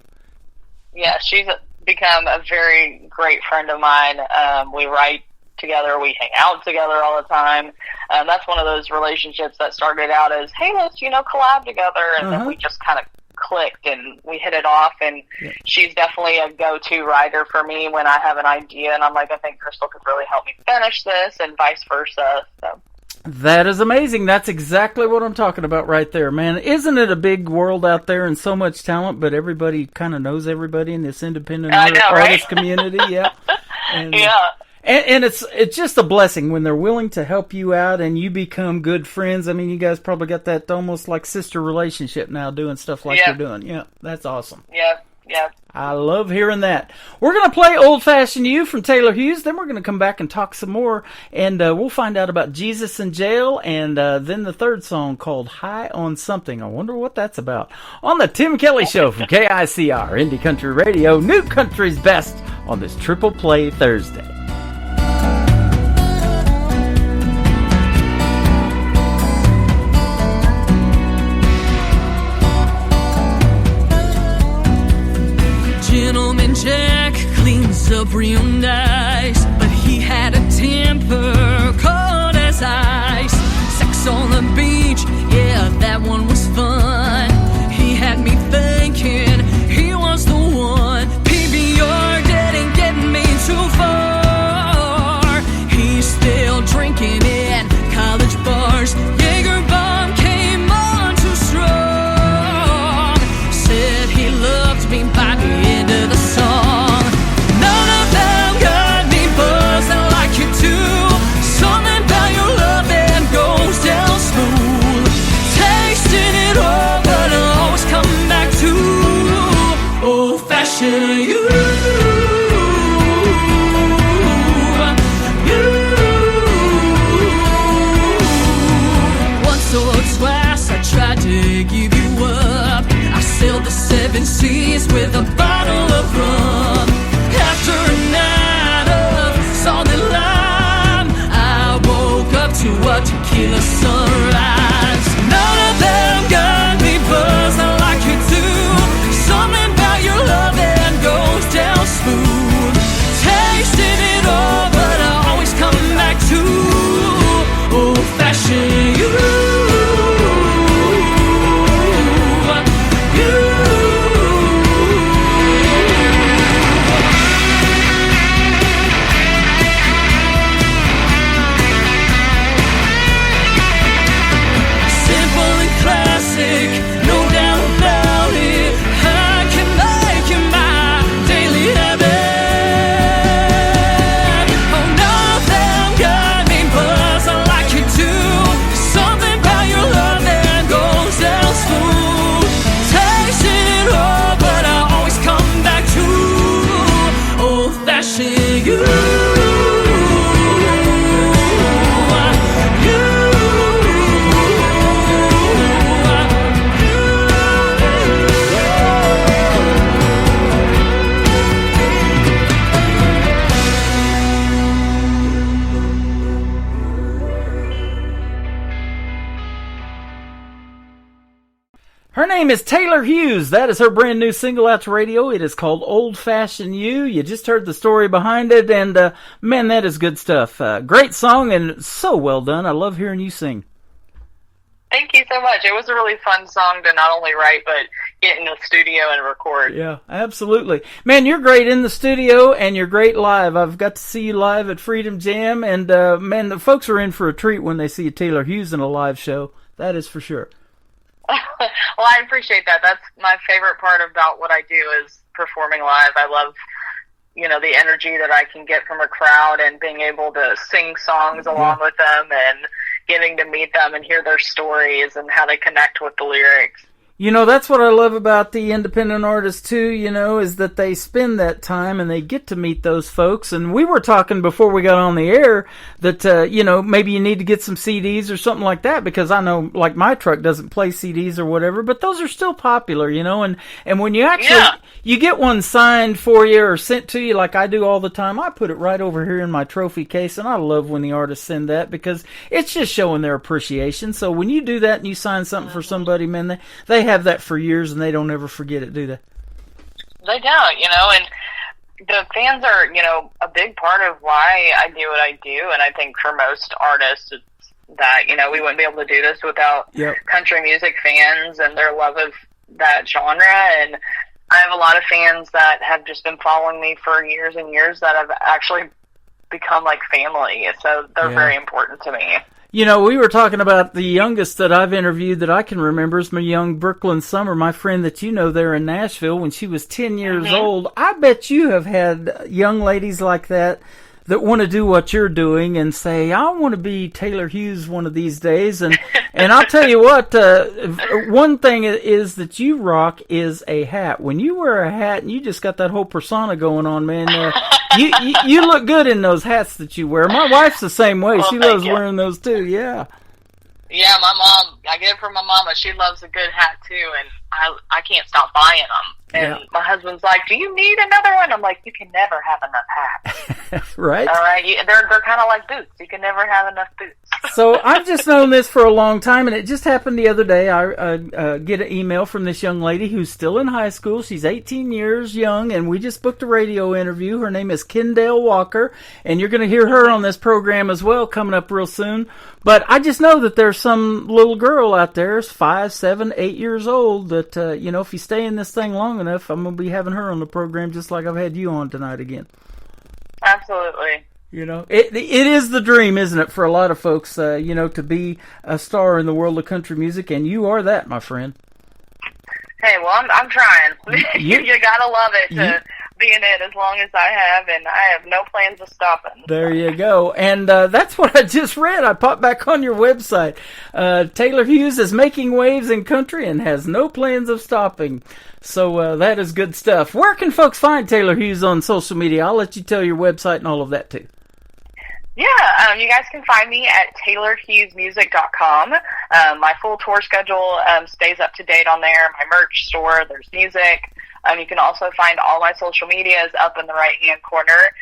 Yeah, she's become a very great friend of mine. We write together, we hang out together all the time. That's one of those relationships that started out as, hey, let's, you know, collab together, and then we just kind of clicked and we hit it off, and she's definitely a go-to writer for me when I have an idea, and I'm like, I think Crystal could really help me finish this, and vice versa. So that is amazing. That's exactly what I'm talking about right there, man. Isn't it a big world out there and so much talent, but everybody kind of knows everybody in this independent artist community? Yeah. And, and it's just a blessing when they're willing to help you out and you become good friends. I mean, you guys probably got that almost like sister relationship now, doing stuff like you're doing. Yeah, that's awesome. Yeah. I love hearing that. We're going to play Old Fashioned You from Taylor Hughes. Then we're going to come back and talk some more. And we'll find out about Jesus in Jail. And then the third song called High on Something. I wonder what that's about. On the Tim Kelly Show from KICR, Indie Country Radio. New Country's Best on this Triple Play Thursday. Gentleman Jack cleans up real nice, but he had a temper cold as was ice. Sex on the beach, yeah, that one was fun. He had me thinking he was the one. PBR didn't get me too far. He's still drinking in college bars. Jaeger bomb came on too strong. Said he loved me by the end of the song. None of them got me buzzed like you do. Something about your love that goes down smooth. Tasting it all, but I always come back to old-fashioned you. Once or twice I tried to give you up. I sailed the 7 seas with a bottle of rum. After a night of solid lime, I woke up to a tequila sunrise. None of them got me buzzed like you do. Something about your love that goes down smooth. Tasting it all, but I always come back to old-fashioned you. Simple and classic, no doubt about it. I can make you my daily habit. Oh, none of them got me buzzed like you do. Something about your love that goes down smooth. Tasting it all, but I always come back to old-fashioned you. Her name is Taylor Hughes. That is her brand new single out to radio. It is called Old Fashioned You. You just heard the story behind it, and man, that is good stuff. Great song and so well done. I love hearing you sing. Thank you so much. It was a really fun song to not only write, but get in the studio and record. Yeah, absolutely. Man, you're great in the studio, and you're great live. I've got to see you live at Freedom Jam, and man, the folks are in for a treat when they see Taylor Hughes in a live show. That is for sure. Well, I appreciate that. That's my favorite part about what I do is performing live. I love, the energy that I can get from a crowd and being able to sing songs along with them and getting to meet them and hear their stories and how they connect with the lyrics. That's what I love about the independent artists, too, is that they spend that time and they get to meet those folks. And we were talking before we got on the air that, maybe you need to get some CDs or something like that, because I know, like, my truck doesn't play CDs or whatever, but those are still popular, and when you actually, you get one signed for you or sent to you like I do all the time, I put it right over here in my trophy case, and I love when the artists send that because it's just showing their appreciation. So when you do that and you sign something for somebody, man, they have that for years and they don't ever forget it, do they? They don't, and the fans are, a big part of why I do what I do, and I think for most artists it's that, we wouldn't be able to do this without country music fans and their love of that genre, and I have a lot of fans that have just been following me for years and years that have actually become like family, so they're very important to me. We were talking about the youngest that I've interviewed that I can remember is my young Brooklyn Summer, my friend that there in Nashville when she was 10 years old. I bet you have had young ladies like that want to do what you're doing and say, I want to be Taylor Hughes one of these days. And I'll tell you what, one thing is that you rock is a hat. When you wear a hat and you just got that whole persona going on, man, you look good in those hats that you wear. My wife's the same way. She loves wearing those too, Yeah, my mom, I get it from my mama. She loves a good hat too, and I can't stop buying them. And my husband's like, do you need another one? I'm like, you can never have enough hats. Right? All right? They're kind of like boots. You can never have enough boots. So I've just known this for a long time, and it just happened the other day. I get an email from this young lady who's still in high school. She's 18 years young, and we just booked a radio interview. Her name is Kendall Walker, and you're going to hear her on this program as well coming up real soon. But I just know that there's some little girl out there, 5, 7, 8 years old, that, if you stay in this thing long enough, I'm going to be having her on the program just like I've had you on tonight again. Absolutely. It is the dream, isn't it, for a lot of folks, to be a star in the world of country music, and you are that, my friend. Hey, well, I'm trying. You gotta love it to be in it as long as I have, and I have no plans of stopping. There you go. And that's what I just read. I popped back on your website. Taylor Hughes is making waves in country and has no plans of stopping. So that is good stuff. Where can folks find Taylor Hughes on social media? I'll let you tell your website and all of that, too. Yeah, you guys can find me at TaylorHughesMusic.com. My full tour schedule stays up to date on there. My merch store, there's music. You can also find all my social medias up in the right-hand corner.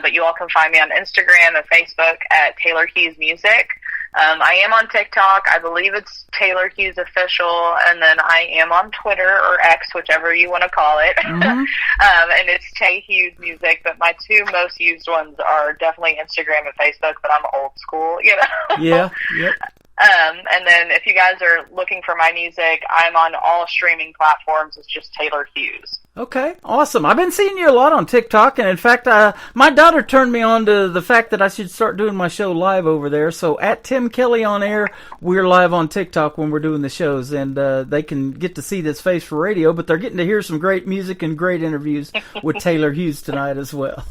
But you all can find me on Instagram and Facebook at Taylor Hughes Music. I am on TikTok. I believe it's Taylor Hughes Official, and then I am on Twitter or X, whichever you want to call it. Mm-hmm. And it's Tay Hughes Music, but my two most used ones are definitely Instagram and Facebook, but I'm old school, Yeah, yep. And then if you guys are looking for my music, I'm on all streaming platforms. It's just Taylor Hughes. Okay, awesome. I've been seeing you a lot on TikTok, and in fact, my daughter turned me on to the fact that I should start doing my show live over there. So at Tim Kelly on Air, we're live on TikTok when we're doing the shows, and they can get to see this face for radio, but they're getting to hear some great music and great interviews with Taylor Hughes tonight as well.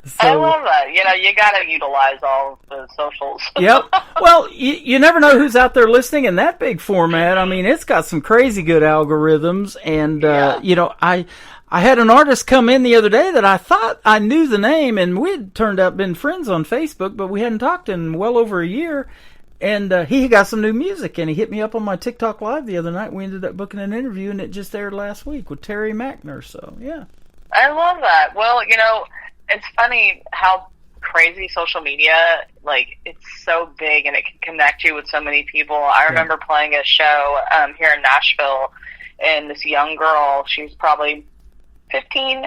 So, I love that. You got to utilize all the socials. Yep. Well, you never know who's out there listening in that big format. I mean, it's got some crazy good algorithms. And, I had an artist come in the other day that I thought I knew the name, and we'd turned out been friends on Facebook, but we hadn't talked in well over a year. And he got some new music, and he hit me up on my TikTok Live the other night. We ended up booking an interview, and it just aired last week with Terry Mackner. So, yeah. I love that. Well, it's funny how crazy social media, it's so big and it can connect you with so many people. I remember playing a show here in Nashville, and this young girl, she was probably 15,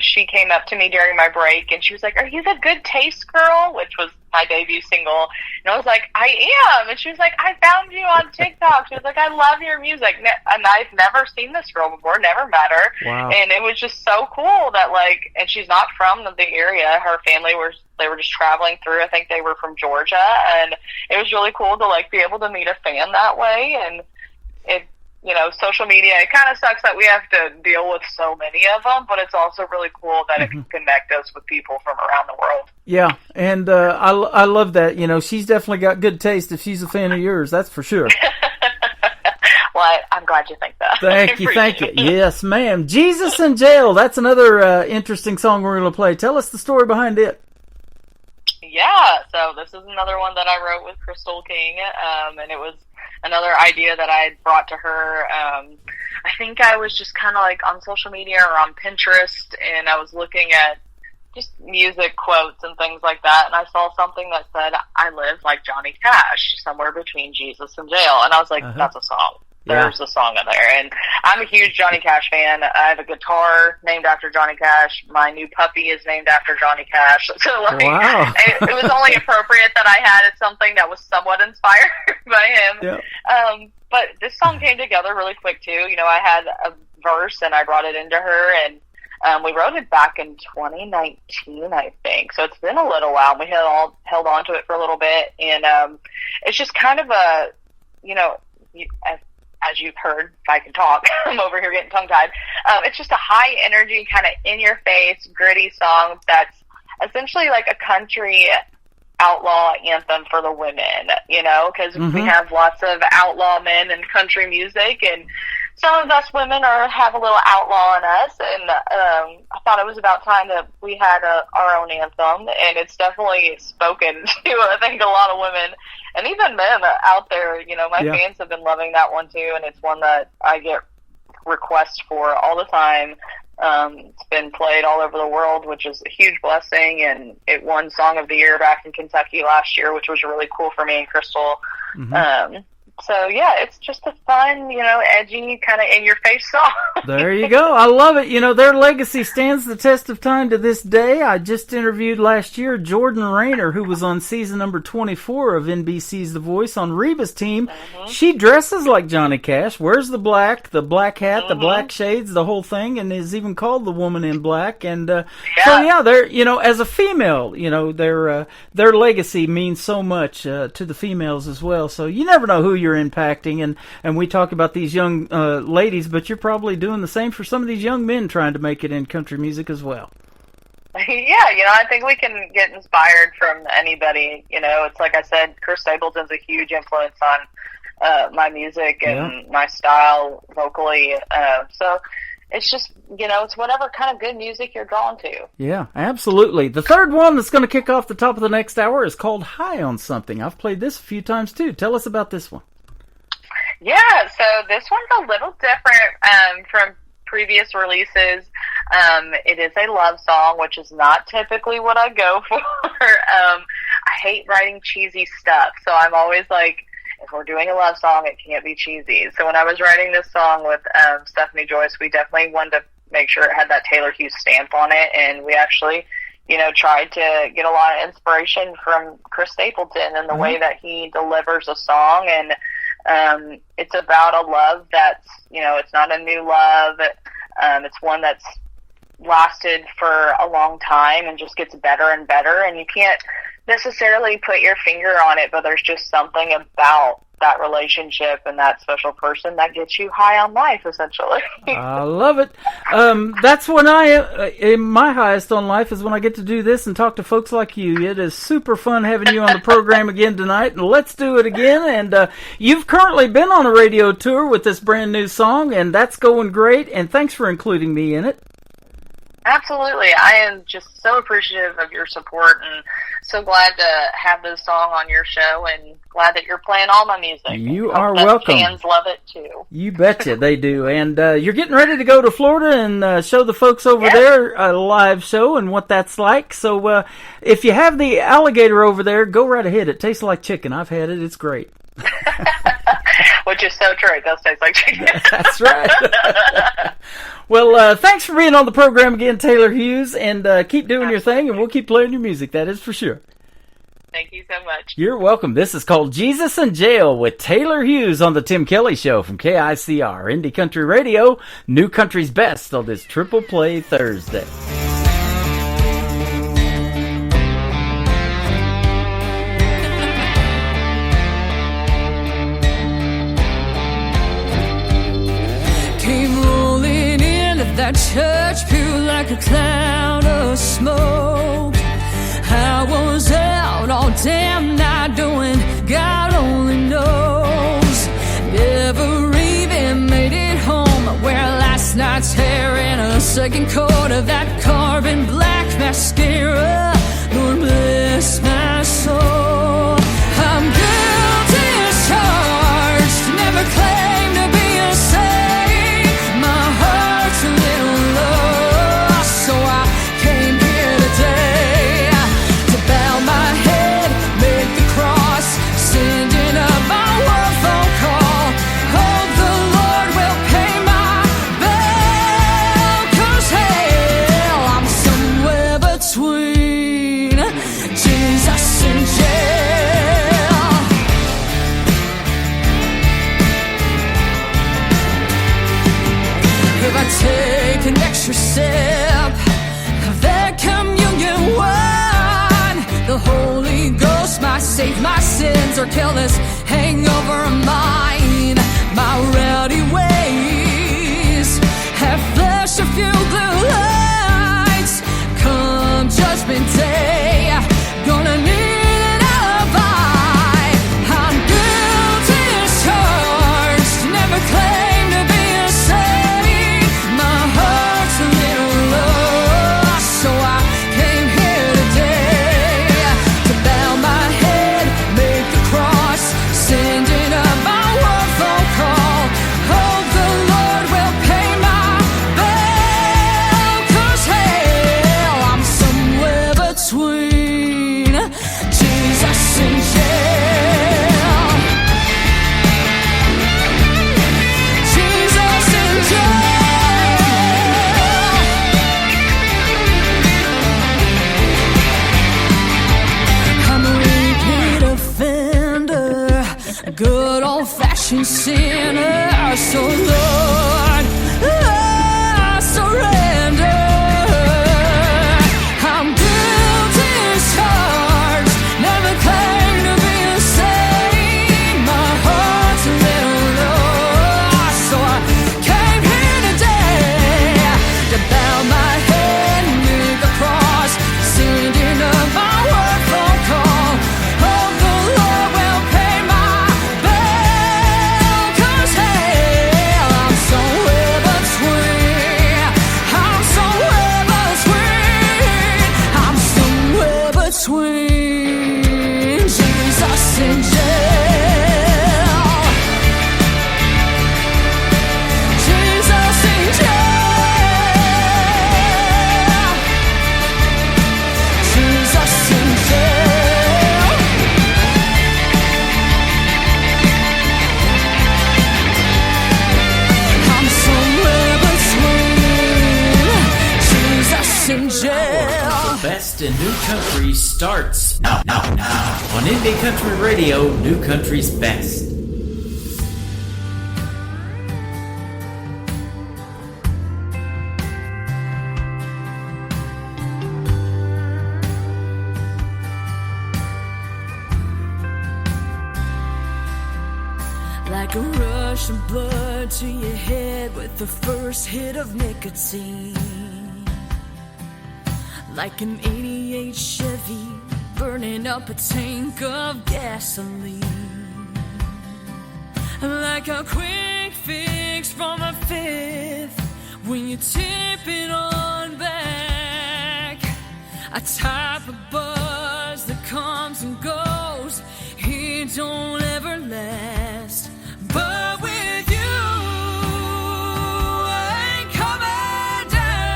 she came up to me during my break, and she was like, "Are you the Good Taste girl?" which was my debut single. And I was like, "I am." And she was like, "I found you on TikTok." She was like, "I love your music." And I've never seen this girl before, never met her. Wow. And it was just so cool that, and she's not from the area. Her family they were just traveling through. I think they were from Georgia. And it was really cool to, be able to meet a fan that way. And it, social media, it kind of sucks that we have to deal with so many of them, but it's also really cool that it can connect us with people from around the world. Yeah, and I love that. She's definitely got good taste if she's a fan of yours, that's for sure. Well, I'm glad you think that. Thank you. Yes, ma'am. Jesus in Jail, that's another interesting song we're going to play. Tell us the story behind it. Yeah, so this is another one that I wrote with Crystal King, and it was another idea that I had brought to her. I think I was just kind of on social media or on Pinterest, and I was looking at just music quotes and things like that, and I saw something that said, "I live like Johnny Cash, somewhere between Jesus and jail," and I was like, that's a song. There's a song in there. And I'm a huge Johnny Cash fan. I have a guitar named after Johnny Cash. My new puppy is named after Johnny Cash. So, wow. it was only appropriate that I had something that was somewhat inspired by him. Yep. But this song came together really quick, too. I had a verse, and I brought it into her, and we wrote it back in 2019, I think. So it's been a little while. We held on to it for a little bit, and it's just kind of a, as you've heard, if I can talk, I'm over here getting tongue-tied. It's just a high-energy, kind of in-your-face, gritty song that's essentially like a country outlaw anthem for the women, because we have lots of outlaw men in country music, and some of us women have a little outlaw in us, and I thought it was about time that we had our own anthem, and it's definitely spoken to, I think, a lot of women, and even men out there. My fans have been loving that one too, and it's one that I get requests for all the time. It's been played all over the world, which is a huge blessing, and it won Song of the Year back in Kentucky last year, which was really cool for me and Crystal. So, yeah, it's just a fun, edgy, kind of in-your-face song. There you go. I love it. Their legacy stands the test of time to this day. I just interviewed last year Jordan Rayner, who was on season number 24 of NBC's The Voice on Reba's team. She dresses like Johnny Cash, wears the black hat, the black shades, the whole thing, and is even called the Woman in Black. And so, yeah, they're, as a female, their legacy means so much to the females as well. So you never know who you're impacting, and we talk about these young ladies, but you're probably doing the same for some of these young men trying to make it in country music as well. Yeah, I think we can get inspired from anybody. It's like I said, Chris Stapleton's a huge influence on my music and my style vocally. So it's just, it's whatever kind of good music you're drawn to. Yeah, absolutely. The third one that's going to kick off the top of the next hour is called High on Something. I've played this a few times too. Tell us about this one. Yeah, so this one's a little different from previous releases. It is a love song, which is not typically what I go for. I hate writing cheesy stuff, so I'm always like, if we're doing a love song, it can't be cheesy. So when I was writing this song with Stephanie Joyce, we definitely wanted to make sure it had that Taylor Hughes stamp on it, and we actually, tried to get a lot of inspiration from Chris Stapleton and the way that he delivers a song. And it's about a love that's, it's not a new love. It's one that's lasted for a long time and just gets better and better. And you can't necessarily put your finger on it, but there's just something about that relationship and that special person that gets you high on life, essentially. I love it. That's when my highest on life is when I get to do this and talk to folks like you. It is super fun having you on the program again tonight, and let's do it again. And you've currently been on a radio tour with this brand new song, and that's going great, and thanks for including me in it. Absolutely. I am just so appreciative of your support and so glad to have this song on your show and glad that you're playing all my music. You are welcome. Fans love it too. You betcha they do. And you're getting ready to go to Florida and show the folks over there a live show and what that's like. So if you have the alligator over there, go right ahead. It tastes like chicken. I've had it. It's great. Which is so true. It does taste like chicken. That's right. Well, thanks for being on the program again, Taylor Hughes, and keep doing your thing, and we'll keep playing your music. That is for sure. Thank you so much. You're welcome. This is called Jesus in Jail with Taylor Hughes on the Tim Kelly Show from KICR, Indie Country Radio, New Country's Best on this Triple Play Thursday. That church pew like a cloud of smoke. I was out all damn night doing God only knows. Never even made it home. Wear last night's hair in a second coat of that carbon black mascara. Lord bless my soul. I'm guilty as charged. Never claimed to be a saint. My heart's a little lost, so I came here today to bow my head, make the cross, sending up my one phone call. Hope the Lord will pay my bill, 'cause hell, I'm somewhere between Jesus and jail. If I take an extra sip of that communion wine, the Holy Ghost might save my sins or kill this hangover of mine. My rowdy ways have flashed a few blue lights. Come judgment day, gonna need an alibi. I'm guilty as charged, never claimed to be a saint. My heart's a little lost, so I came here today to bow my head, make the cross, sending up my one phone call. wretched sinner. So Lord, I surrender. I'm guilty as charged, never claimed to be a saint. My heart's a little lost, so I came here today to bow my head and make a cross, sending up my word phone call. Hope the Lord will pay my bill, 'cause hey, I'm somewhere between. I'm somewhere between. I'm somewhere between Jesus and jail. Jesus in jail. Jesus in jail. I'm somewhere between Jesus in jail. The best in new country starts now on Indie Country Radio, New Country's Best. Like a rush of blood to your head with the first hit of nicotine. Like an 88 Chevy burning up a tank of gasoline. Like a quick fix from a fifth when you tip it on back. A type of buzz that comes and goes, it don't ever last. But with you, I ain't coming down.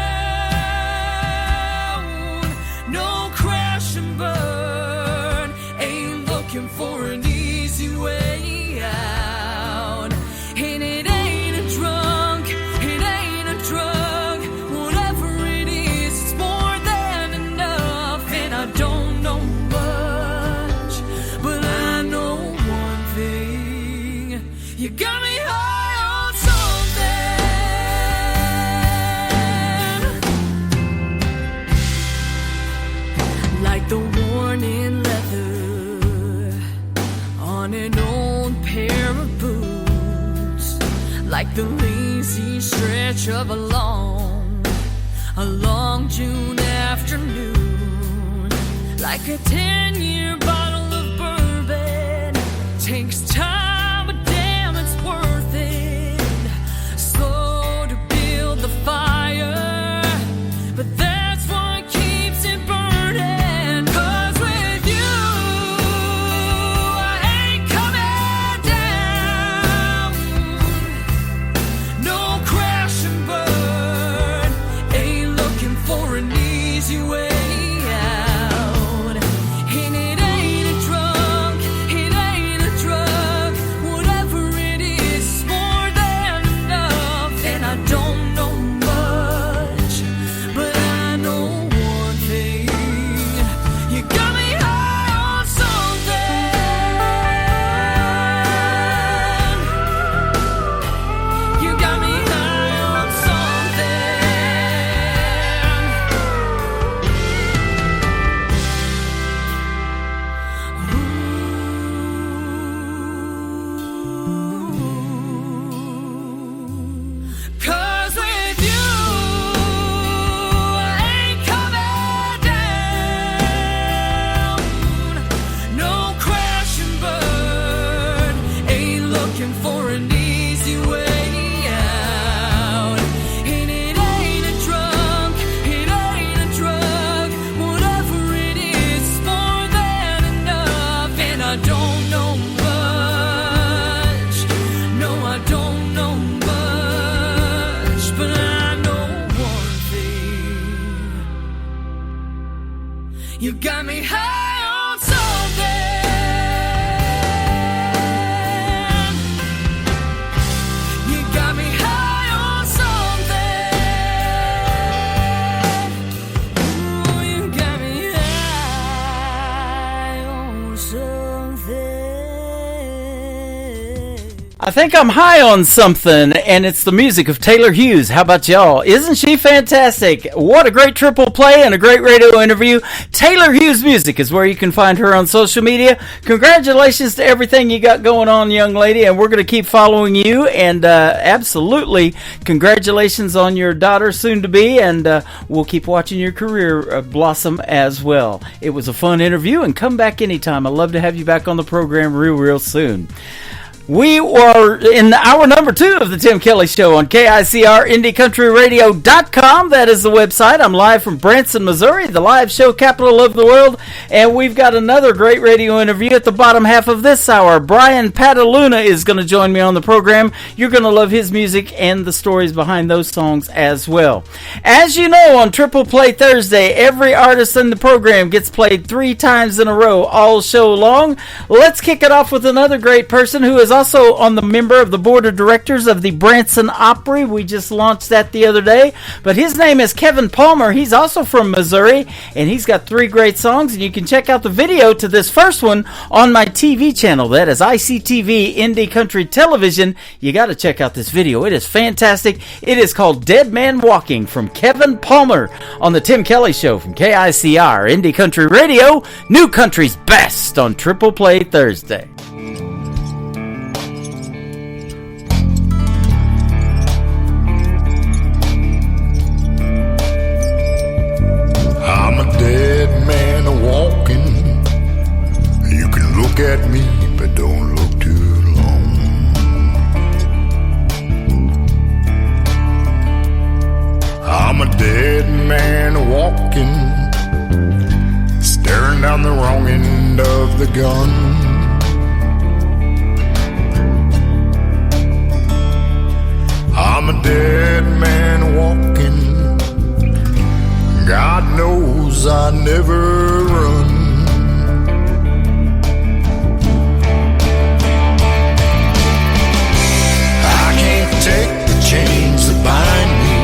No crash and burn, ain't looking for an easy way out. And it ain't a drunk, it ain't a drug. Whatever it is, it's more than enough. And I don't know much, but I know one thing. You got me high on something. Like the worn-in leather on an old pair of boots. Like the lazy stretch of a long June afternoon. Like a 10-year bottle of bourbon. Takes time, but damn, it's worth it. Slow to build the fire, but that's what keeps it burning. 'Cause with you, I ain't coming down. No crash and burn, ain't looking for an easy way out. And it ain't a drunk, it ain't a drug. Whatever it is, it's more than enough. And I don't know much, but I know one thing. You got me high on something. You got me high on something. 'Cause with you, I ain't coming down. No crash and burn, ain't looking for an easy way out. And it ain't a drunk, it ain't a drug. Whatever it is, it's more than enough. And I don't know much, no, I don't know much, but I know one thing. You got me high on something. You got me high on something. Ooh, you got me high on something. I think I'm high on something, and it's the music of Taylor Hughes. How about y'all? Isn't she fantastic? What a great triple play and a great radio interview. Taylor Hughes Music is where you can find her on social media. Congratulations to everything you got going on, young lady, and we're going to keep following you. And absolutely, congratulations on your daughter soon-to-be, and we'll keep watching your career blossom as well. It was a fun interview, and come back anytime. I'd love to have you back on the program real soon. We were in hour number 2 of the Tim Kelly Show on KICR IndieCountryRadio.com. That is the website. I'm live from Branson, Missouri, the live show capital of the world. And we've got another great radio interview at the bottom half of this hour. Brian Pataluna is going to join me on the program. You're going to love his music and the stories behind those songs as well. As you know, on Triple Play Thursday, every artist in the program gets played 3 times in a row all show long. Let's kick it off with another great person who is also on the member of the board of directors of the Branson Opry. We just launched that the other day. But his name is Kevin Palmer. He's also from Missouri, and he's got 3 great songs. And you can check out the video to this first one on my TV channel. That is ICTV Indie Country Television. You got to check out this video. It is fantastic. It is called Dead Man Walking from Kevin Palmer on the Tim Kelly Show from KICR Indie Country Radio, New Country's best on Triple Play Thursday. I'm a dead man walking. You can look at me, but don't look too long. I'm a dead man walking, staring down the wrong end of the gun. I'm a dead man walking. God knows I never run. I can't take the chains that bind me.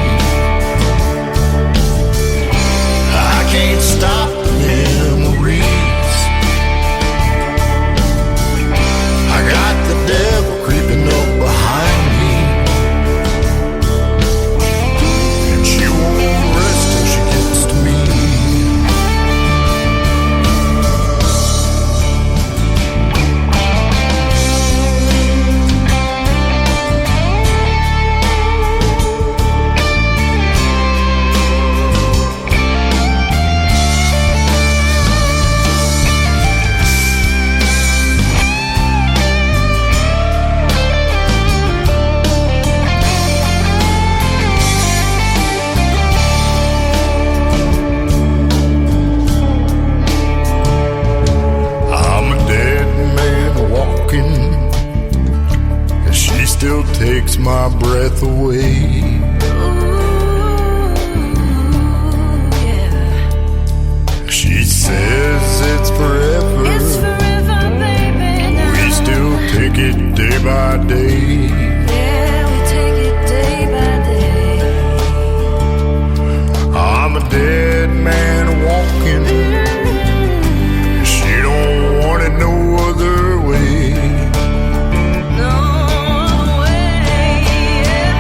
I can't stop the memories. I got the devil creeping up behind me, and she won't rest till she gets to me. I'm a dead man walking, and she still takes my breath away. She says it's forever. It's forever, baby. Now. We still take it day by day. Yeah, we take it day by day. I'm a dead man walking. She don't want it no other way. No way. Yeah.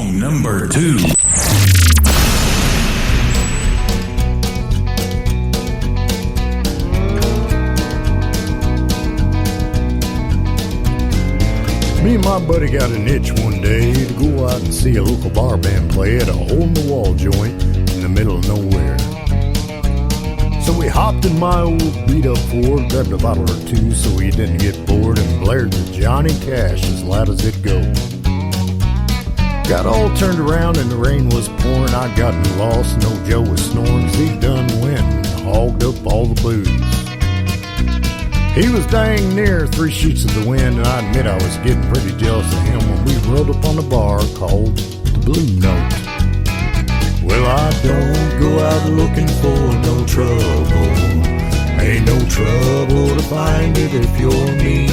Song number 2. Me and my buddy got an itch one day to go out and see a local bar band play at a hole-in-the-wall joint in the middle of nowhere. So we hopped in my old beat-up Ford, grabbed a bottle or two so we didn't get bored, and blared the Johnny Cash as loud as it goes. Got all turned around and the rain was pouring. I'd gotten lost and old Joe was snoring 'cause he done went and hogged up all the booze. He was dang near 3 sheets of the wind, and I admit I was getting pretty jealous of him when we rolled up on a bar called the Blue Note. Well, I don't go out looking for no trouble. Ain't no trouble to find it if you're me.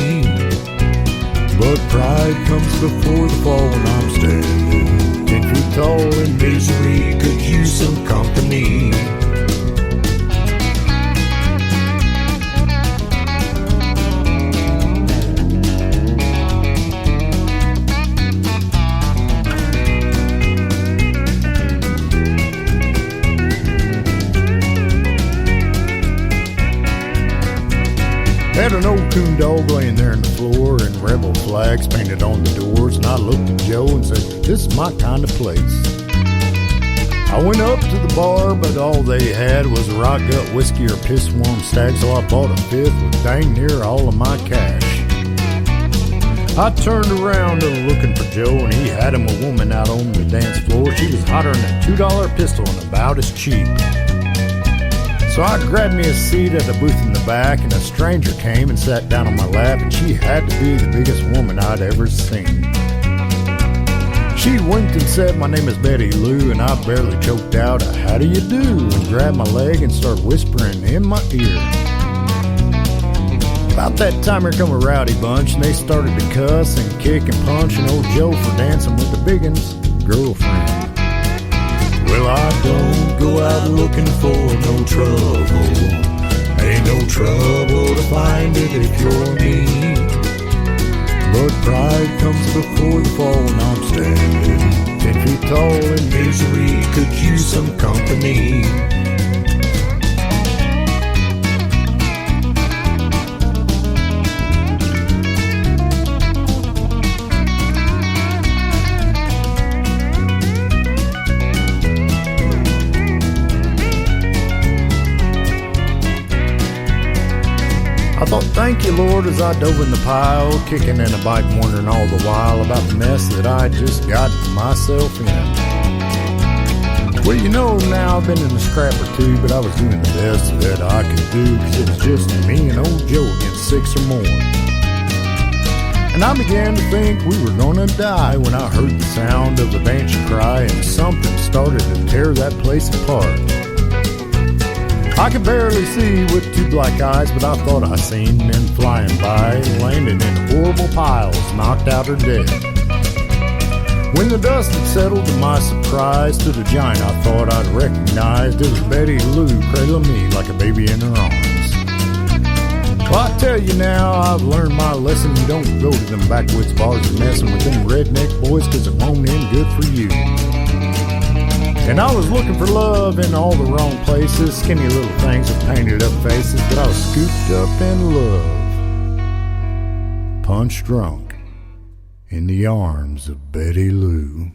But pride comes before the fall when I'm standing 10 feet tall and misery could use some company. Had an old coon dog laying there on the floor and rebel flags painted on the doors, and I looked at Joe and said, this is my kind of place. I went up to the bar, but all they had was a rot gut whiskey or piss warm stag, so I bought a fifth with dang near all of my cash. I turned around looking for Joe, and he had him a woman out on the dance floor. She was hotter than a $2 pistol and about as cheap. So I grabbed me a seat at the booth in the back, and a stranger came and sat down on my lap, and she had to be the biggest woman I'd ever seen. She winked and said, my name is Betty Lou, and I barely choked out a how do you do, and grabbed my leg and started whispering in my ear. About that time here come a rowdy bunch, and they started to cuss and kick and punch, and old Joe for dancing with the biggin's girlfriend. Well, I don't go out looking for no trouble. Ain't no trouble to find it if you're me. But pride comes before the fall when I'm standing 10 feet tall and misery could use some company. I thought, thank you, Lord, as I dove in the pile, kicking and a bike, wondering all the while about the mess that I just got myself in. Well, you know, now I've been in a scrap or two, but I was doing the best that I could do, 'cause it was just me and old Joe against 6 or more. And I began to think we were gonna die when I heard the sound of the banshee cry, and something started to tear that place apart. I could barely see with 2 black eyes, but I thought I seen men flying by, landing in horrible piles, knocked out or dead. When the dust had settled, to my surprise, to the giant I thought I'd recognized, it was Betty Lou cradling me like a baby in her arms. Well, I tell you now, I've learned my lesson. You don't go to them backwoods bars and messing with them redneck boys, 'cause it won't end good for you. And I was looking for love in all the wrong places, skinny little things with painted up faces, but I was scooped up in love, punch drunk in the arms of Betty Lou.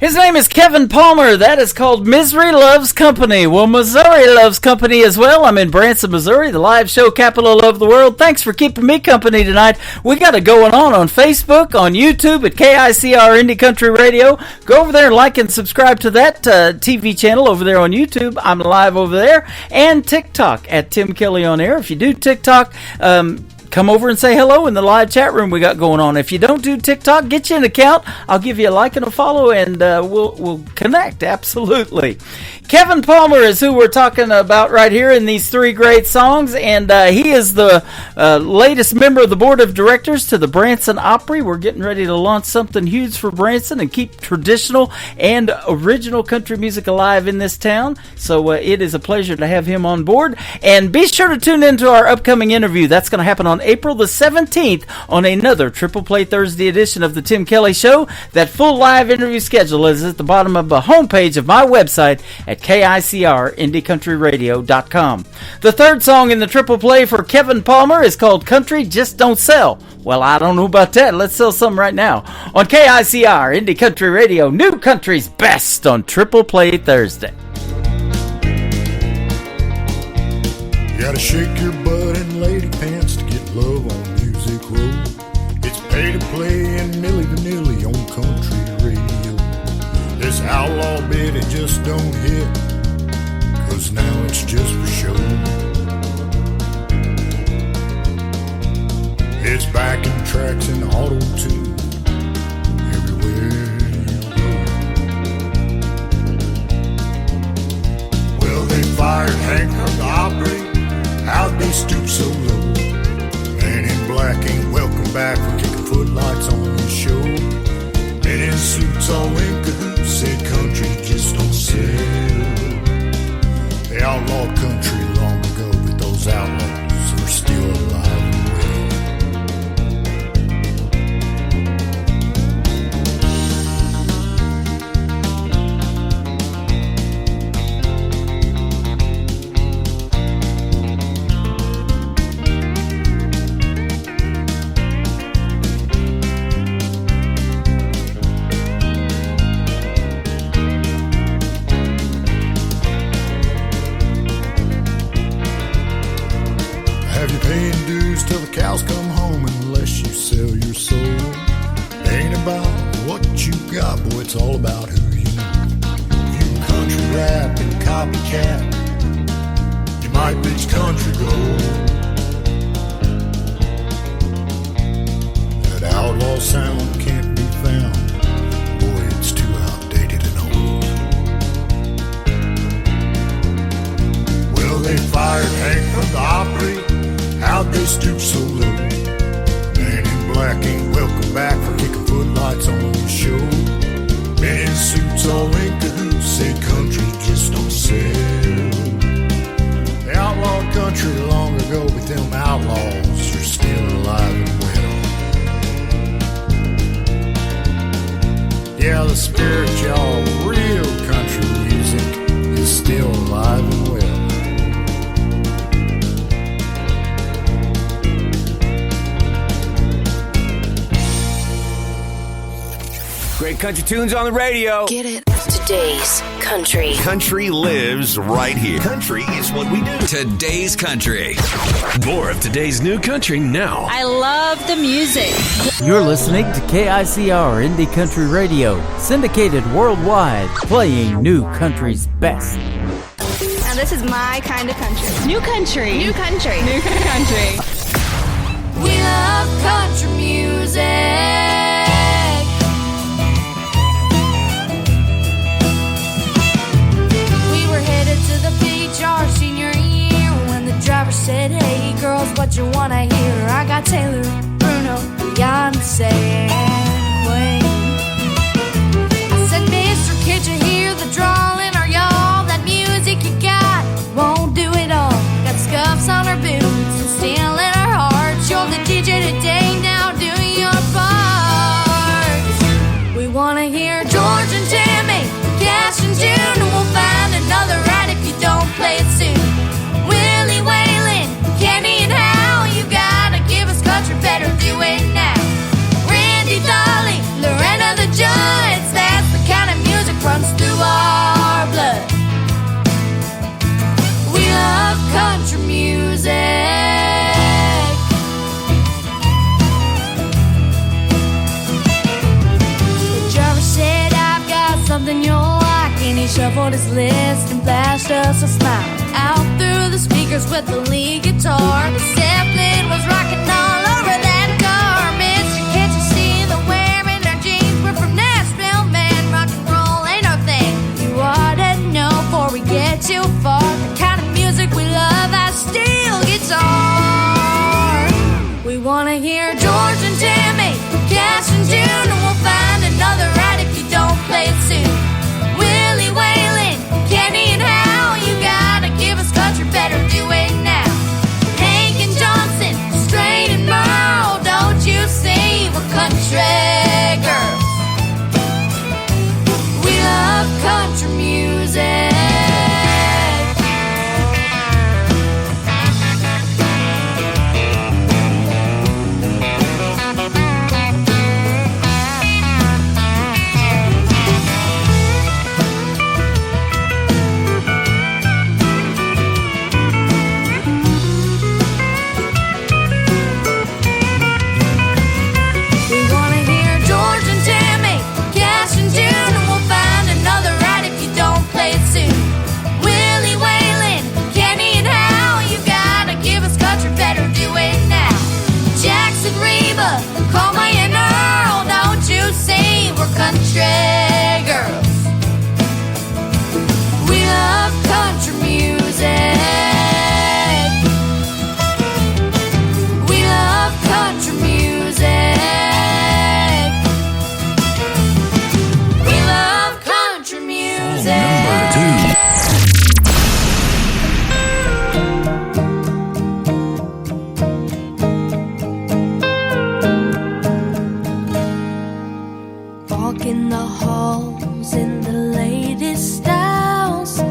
His name is Kevin Palmer. That is called Misery Loves Company. Well, Missouri loves company as well. I'm in Branson, Missouri, the live show capital of the world. Thanks for keeping me company tonight. We got it going on Facebook, on YouTube at KICR Indie Country Radio. Go over there and like and subscribe to that TV channel over there on YouTube. I'm live over there. And TikTok at Tim Kelly on Air. If you do TikTok, come over and say hello in the live chat room we got going on. If you don't do TikTok, get you an account. I'll give you a like and a follow, and we'll connect. Absolutely. Kevin Palmer is who we're talking about right here in these three great songs, and he is the latest member of the board of directors to the Branson Opry. We're getting ready to launch something huge for Branson and keep traditional and original country music alive in this town. So it is a pleasure to have him on board. And be sure to tune into our upcoming interview. That's going to happen on April the 17th on another Triple Play Thursday edition of the Tim Kelly Show. That full live interview schedule is at the bottom of the homepage of my website at KICRIndieCountryRadio.com. The third song in the Triple Play for Kevin Palmer is called Country Just Don't Sell. Well, I don't know about that. Let's sell some right now. On KICR, Indie Country Radio, New Country's Best on Triple Play Thursday. You gotta shake your butt in lady pants to get love on Music Row. It's pay to play and Milli Vanilli on country radio. This outlaw bit, it just don't hit, 'cause now it's just for show. It's backing tracks and auto-tune everywhere you go. Well, they fired Hank from the Opry. How'd they stoop so low? Man in black ain't welcome back for kicking footlights on his show. Men in suits all in cahoots said country just don't sell. They outlawed country long ago, but those outlaws are still alive and well. Till the cows come home unless you sell your soul. It ain't about what you got, boy, it's all about who you know. If you country rap and copycat, you might reach country gold. That outlaw sound can't be found, boy, it's too outdated and old. Well, they fired Hank from the Opry. How'd they stoop so low? Man in black ain't welcome back for kicking footlights on the show. Men in suits all in cahoots said country just don't sell. They outlawed country long ago, but them outlaws are still alive and well. Yeah, the spiritual, real country music is still alive and well. Great country tunes on the radio. Get it? Today's country. Country lives right here. Country is what we do. Today's country. More of today's new country now. I love the music. You're listening to KICR Indie Country Radio, syndicated worldwide, playing New Country's best. Now this is my kind of country. New country. New country. New country. We love country music. Our senior year, when the driver said, "Hey girls, what you wanna hear?" I got Taylor, Bruno, Beyonce, and Wayne. I said, "Mr. Can't you hear the drawling? Or y'all, that music you got won't do it all. Got scuffs on our boots and steel in our hearts. You're the DJ today, now do your part. We wanna hear George and Tammy, Cash and June, and we'll find another right if you don't play it soon. Willie Whalen, Kenny and Hal, you gotta give us country, better do it now. Randy Dolly, Loretta the Judds, that's the kind of music runs through our blood. We love country music. The driver said, "I've got something you'll like," and he shuffled his list and flashed us a smile out through the speaker. speakers with the lead guitar. The Zeppelin was rocking all over that car. Mister, can't you see the wearing our jeans? We're from Nashville, man. Rock and roll ain't our thing. You ought to know before we get too far. The kind of music we love, that steel guitar. We wanna hear George and Tammy, Cash and June, and we'll find another right if you don't play it soon. Willie Whalen, Kenny and Hal, you gotta give us country, better do it now. Hank and Johnson, Strain and Merle, don't you see we're country girls? We love country music. Country girls, we love country music. We love country music. We love country music. In the halls in the latest styles,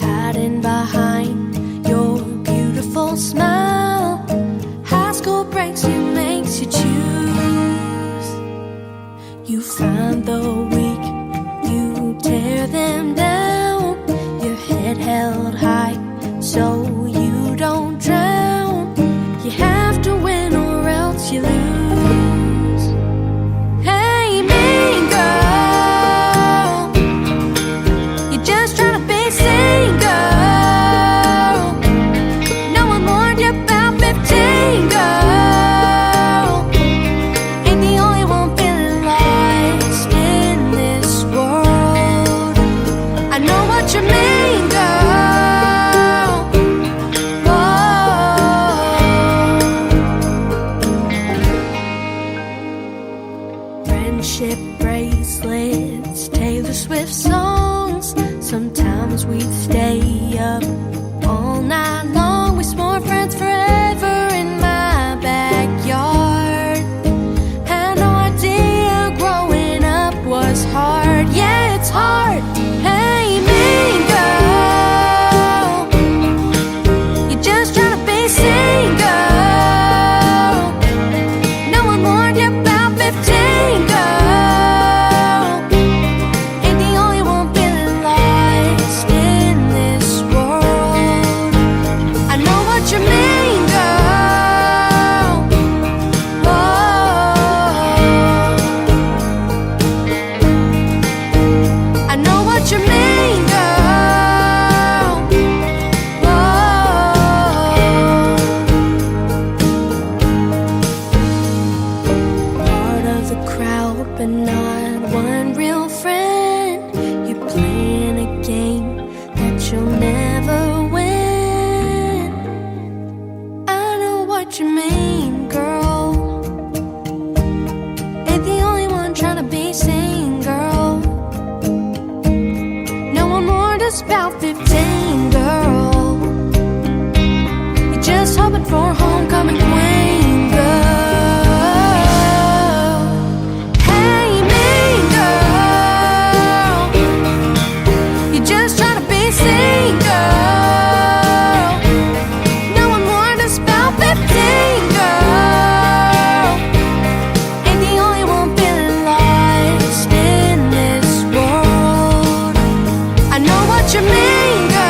hiding behind your beautiful smile. High school breaks you, makes you choose. You find the weak, you tear them down. Your head held high so you don't drown. You have to win or else you lose. Bracelets, Taylor Swift songs. Sometimes we'd stay up all night long. We swore friends forever in my backyard. Had no idea growing up was hard. Yeah, it's hard. Hey, mean girl, you're just trying to be single. No one warned you about 15, girl. About 15, girl. You're just hoping for a homecoming queen, girl. Hey, mean girl, you're just trying to be seen, girl. No one warned us about 15, girl. Ain't the only one feeling lost in this world. I know what you mean, girl.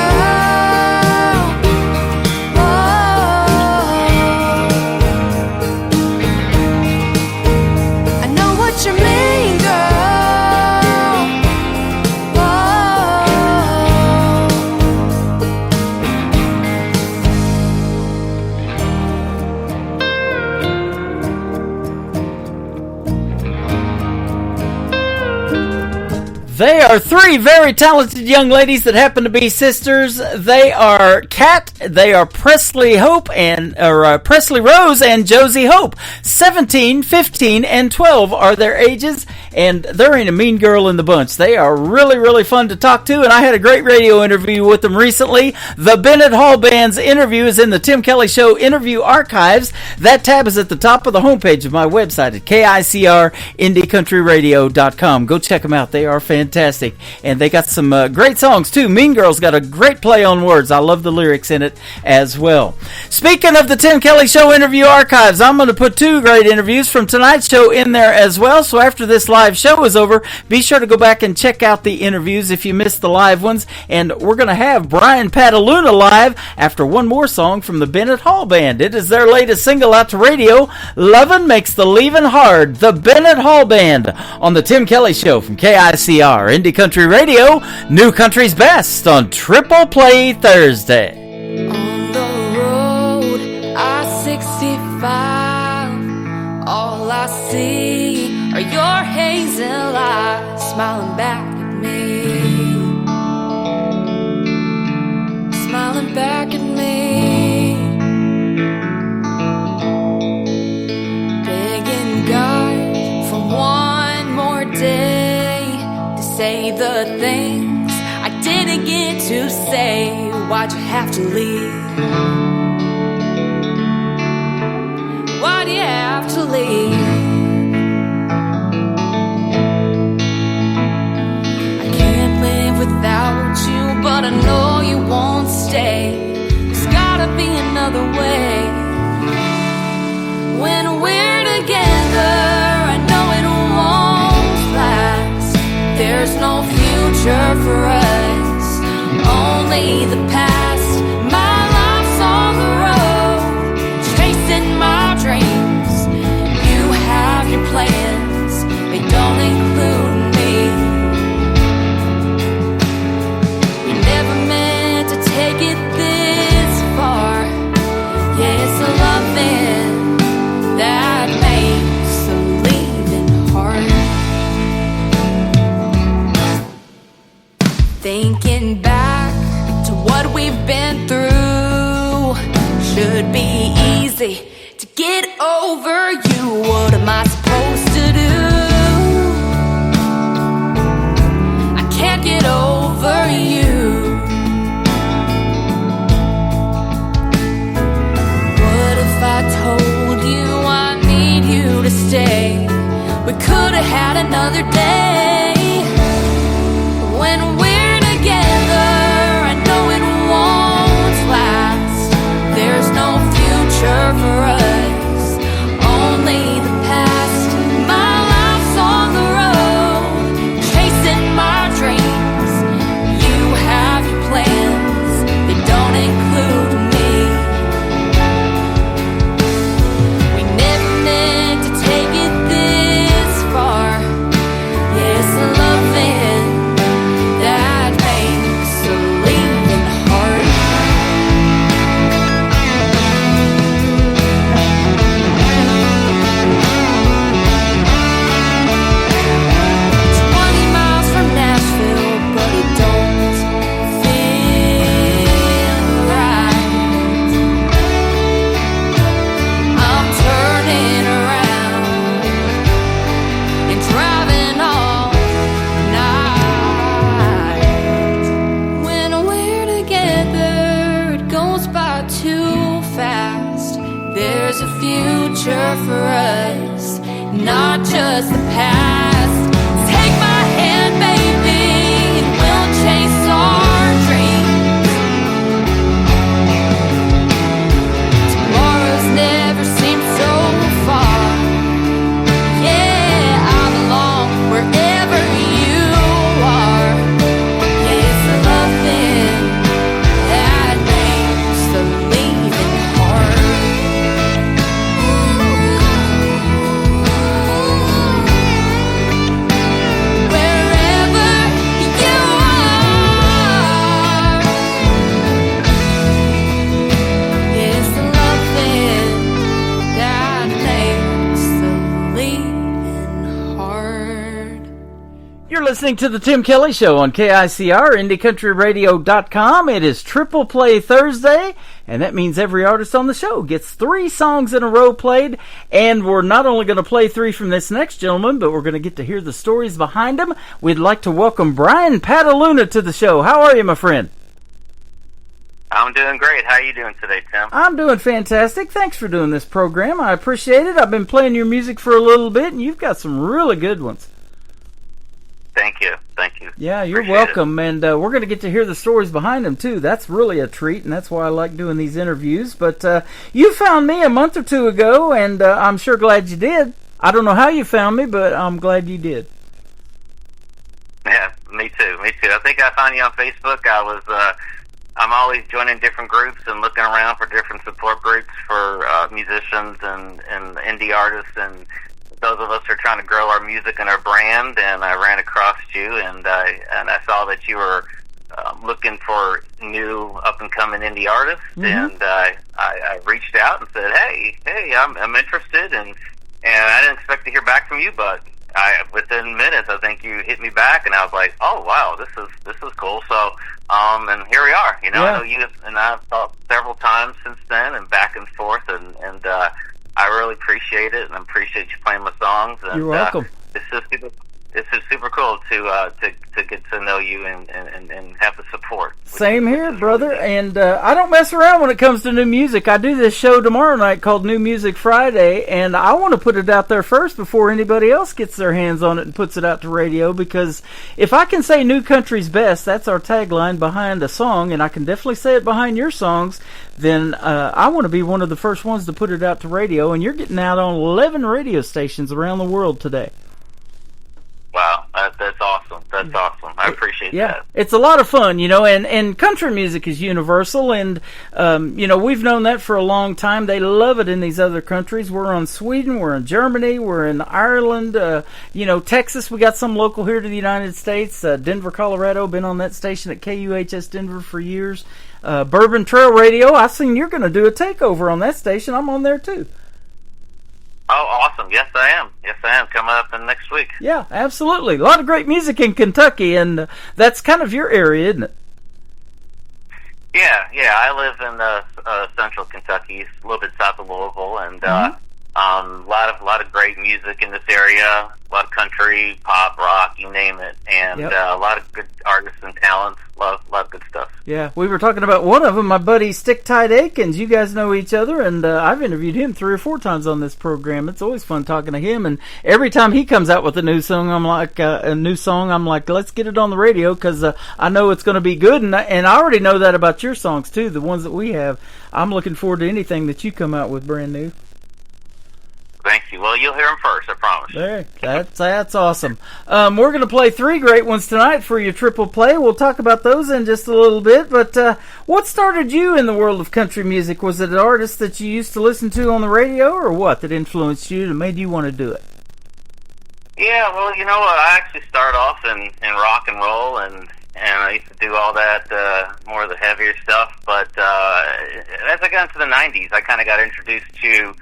They are three very talented young ladies that happen to be sisters. They are Kat, they are Presley Hope, Presley Rose and Josie Hope. 17, 15, and 12 are their ages, and there ain't a mean girl in the bunch. They are really, really fun to talk to, and I had a great radio interview with them recently. The Bennett Hall Band's interview is in the Tim Kelly Show interview archives. That tab is at the top of the homepage of my website at KICRIndieCountryRadio.com. Go check them out. They are fantastic, and they got some great songs too. Mean Girl's got a great play on words. I love the lyrics in it as well. Speaking of the Tim Kelly Show interview archives, I'm going to put two great interviews from tonight's show in there as well. So after this live show is over, be sure to go back and check out the interviews if you missed the live ones. And we're going to have Brian Pataluna live after one more song from the Bennett Hall Band. It is their latest single out to radio. Lovin' Makes the Leavin' Hard. The Bennett Hall Band on the Tim Kelly Show from KICR Indie Country Radio, New Country's Best on Triple Play Thursday. On the road, I-65, all I see are your hazel eyes smiling back at me, smiling back at me, begging God for one more day to say the things I didn't get to say. Why'd you have to leave? Why'd you have to leave? I can't live without you, but I know you won't stay. There's gotta be another way. When we're together, I know it won't last. There's no future for us, only the past. My life's on the road, chasing my dreams. You have your plans, they don't include me. We never meant to take it this far. Yeah, it's a loving that makes the leaving hard. Thinking back to what we've been through, should be easy to get over you. What am I supposed to do? I can't get over you. What if I told you I need you to stay? We could have had another day. When we're together, I know it won't last. There's no future for us, only the past. My life's on the road, chasing my dreams. You have your plans, they don't include me. We never meant to take it this far. Yes, loving that makes the leaving hard. 20 miles from Nashville, but it don't feel right. I'm turning around and driving all night. When we're together, it goes by too fast. There's a future for us, not just the past. Take my hand, baby, and we'll chase our dreams. Tomorrow's never seemed so far. Yeah, I belong wherever you are. Yeah, it's the loving that makes the leaving hard. You're listening to the Tim Kelly Show on KICR, IndieCountryRadio.com. It is Triple Play Thursday, and that means every artist on the show gets 3 songs in a row played. And we're not only going to play 3 from this next gentleman, but we're going to get to hear the stories behind them. We'd like to welcome Brian Pataluna to the show. How are you, my friend? I'm doing great. How are you doing today, Tim? I'm doing fantastic. Thanks for doing this program. I appreciate it. I've been playing your music for a little bit, and you've got some really good ones. Thank you. Thank you. Yeah, you're Appreciate welcome. And we're going to get to hear the stories behind them, too. That's really a treat, and that's why I like doing these interviews. But you found me a month or 2 ago, and I'm sure glad you did. I don't know how you found me, but I'm glad you did. Yeah, me too. Me too. I think I found you on Facebook. I'm always joining different groups and looking around for different support groups for musicians and indie artists and those of us who are trying to grow our music and our brand. And I ran across you, and I saw that you were looking for new up and coming indie artists. Mm-hmm. And I reached out and said, "Hey, I'm interested." And I didn't expect to hear back from you, but within minutes, I think you hit me back, and I was like, "Oh wow, this is cool." So, and here we are. You know, Yeah. I know you and I've talked several times since then, and back and forth, and I really appreciate it, and I appreciate you playing my songs. And, You're welcome. This is super cool to get to know you and have the support. Same here, brother. And I don't mess around when it comes to new music. I do this show tomorrow night called New Music Friday, and I want to put it out there first before anybody else gets their hands on it and puts it out to radio, because if I can say new country's best, that's our tagline behind a song, and I can definitely say it behind your songs, then I want to be one of the first ones to put it out to radio, and you're getting out on 11 radio stations around the world today. Wow, that's awesome. That's awesome. I appreciate that. It's a lot of fun, you know, and country music is universal, and, you know, we've known that for a long time. They love it in these other countries. We're on Sweden, we're in Germany, we're in Ireland, you know, Texas. We got some local here to the United States, Denver, Colorado, been on that station at KUHS Denver for years. Bourbon Trail Radio, I've seen you're going to do a takeover on that station. I'm on there, too. Oh, awesome. Yes, I am. Coming up in next week. Yeah, absolutely. A lot of great music in Kentucky, and that's kind of your area, isn't it? Yeah. I live in central Kentucky, a little bit south of Louisville, and a lot of great music in this area. A lot of country, pop, rock, you name it, and a lot of good artists and talents. A lot of good stuff. Yeah, we were talking about one of them, my buddy Stick Tight Akins. You guys know each other, and I've interviewed him 3 or 4 times on this program. It's always fun talking to him, and every time he comes out with a new song, I'm like, let's get it on the radio, because I know it's going to be good, and I already know that about your songs too, the ones that we have. I'm looking forward to anything that you come out with brand new. Thank you. Well, you'll hear them first, I promise. There, that's awesome. We're going to play 3 great ones tonight for your triple play. We'll talk about those in just a little bit. But what started you in the world of country music? Was it an artist that you used to listen to on the radio, or what that influenced you and made you want to do it? Yeah, well, you know what? I actually started off in rock and roll, and I used to do all that, more of the heavier stuff. But as I got into the 90s, I kind of got introduced to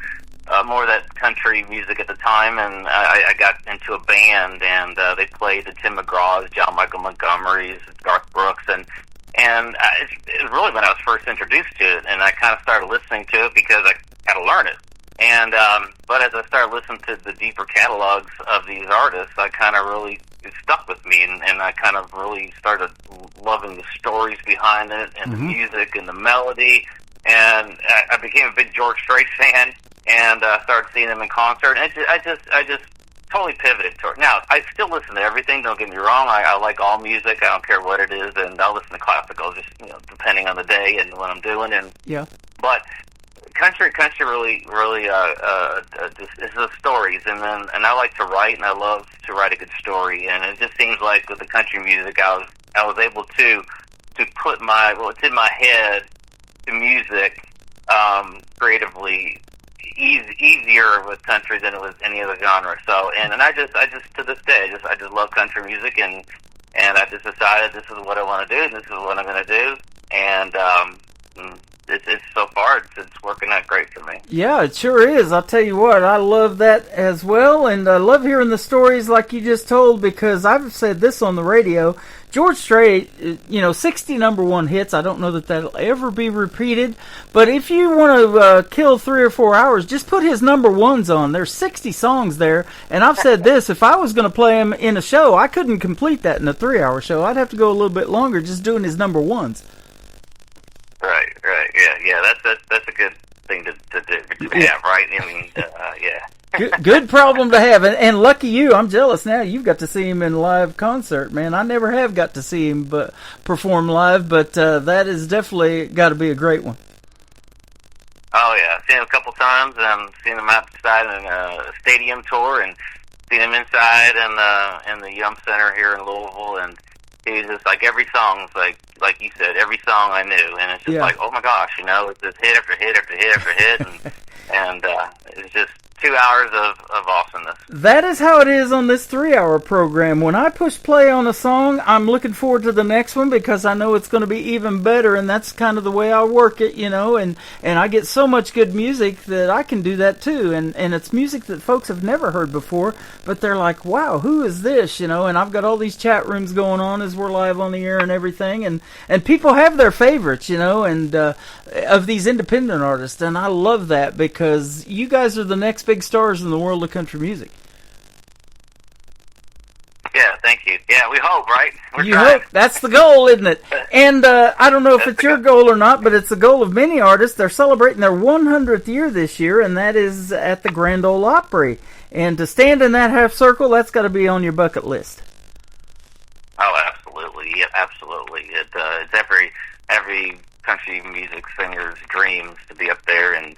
more of that country music at the time, and I got into a band, and they played the Tim McGraw's, John Michael Montgomery's, Garth Brooks, and it was really when I was first introduced to it, and I kind of started listening to it because I had to learn it. And but as I started listening to the deeper catalogs of these artists, I kind of really, it stuck with me, and I kind of really started loving the stories behind it, and the music, and the melody, and I became a big George Strait fan, and started seeing them in concert, and I just totally pivoted toward. Now, I still listen to everything, don't get me wrong, I like all music, I don't care what it is, and I'll listen to classical, just, you know, depending on the day and what I'm doing, and but country really just is the stories, and I like to write, and I love to write a good story, and it just seems like with the country music, I was able to put what's in my head to music creatively easier with country than it was any other genre. So and I just to this day I just love country music, and I just decided this is what I want to do, and this is what I'm going to do, and it's so far it's working out great for me. Yeah, it sure is. I'll tell you what, I love that as well, and I love hearing the stories like you just told, because I've said this on the radio. George Strait, 60 number one hits. I don't know that that'll ever be repeated, but if you want to kill 3 or 4 hours, just put his number ones on. There's 60 songs there, and I've said this, if I was going to play him in a show, I couldn't complete that in a 3-hour show. I'd have to go a little bit longer just doing his number ones. Right, yeah. That's a good thing to have, right? I mean, yeah. Good problem to have, and lucky you. I'm jealous now. You've got to see him in live concert, man. I never have got to see him perform live, but that is definitely got to be a great one. Oh yeah, I've seen him a couple times. Seen him outside in a stadium tour, and seen him inside in the Yum Center here in Louisville, and he was just like every song's like you said, every song I knew, and it's just like, oh my gosh, it's just hit after hit after hit after hit, and it's just 2 hours of awesomeness. That is how it is on this 3-hour program. When I push play on a song, I'm looking forward to the next one because I know it's going to be even better, and that's kind of the way I work it, and I get so much good music that I can do that too, and it's music that folks have never heard before, but they're like, wow, who is this, and I've got all these chat rooms going on as we're live on the air and everything, and people have their favorites, and of these independent artists, and I love that because you guys are the next big stars in the world of country music. Yeah, thank you. Yeah, we hope, right? We're you trying. hope. That's the goal, isn't it? And I don't know if it's your goal or not, but it's the goal of many artists. They're celebrating their 100th year this year, and that is at the Grand Ole Opry. And to stand in that half circle, that's got to be on your bucket list. Oh, absolutely. Yeah, absolutely. It's every country music singer's dreams to be up there and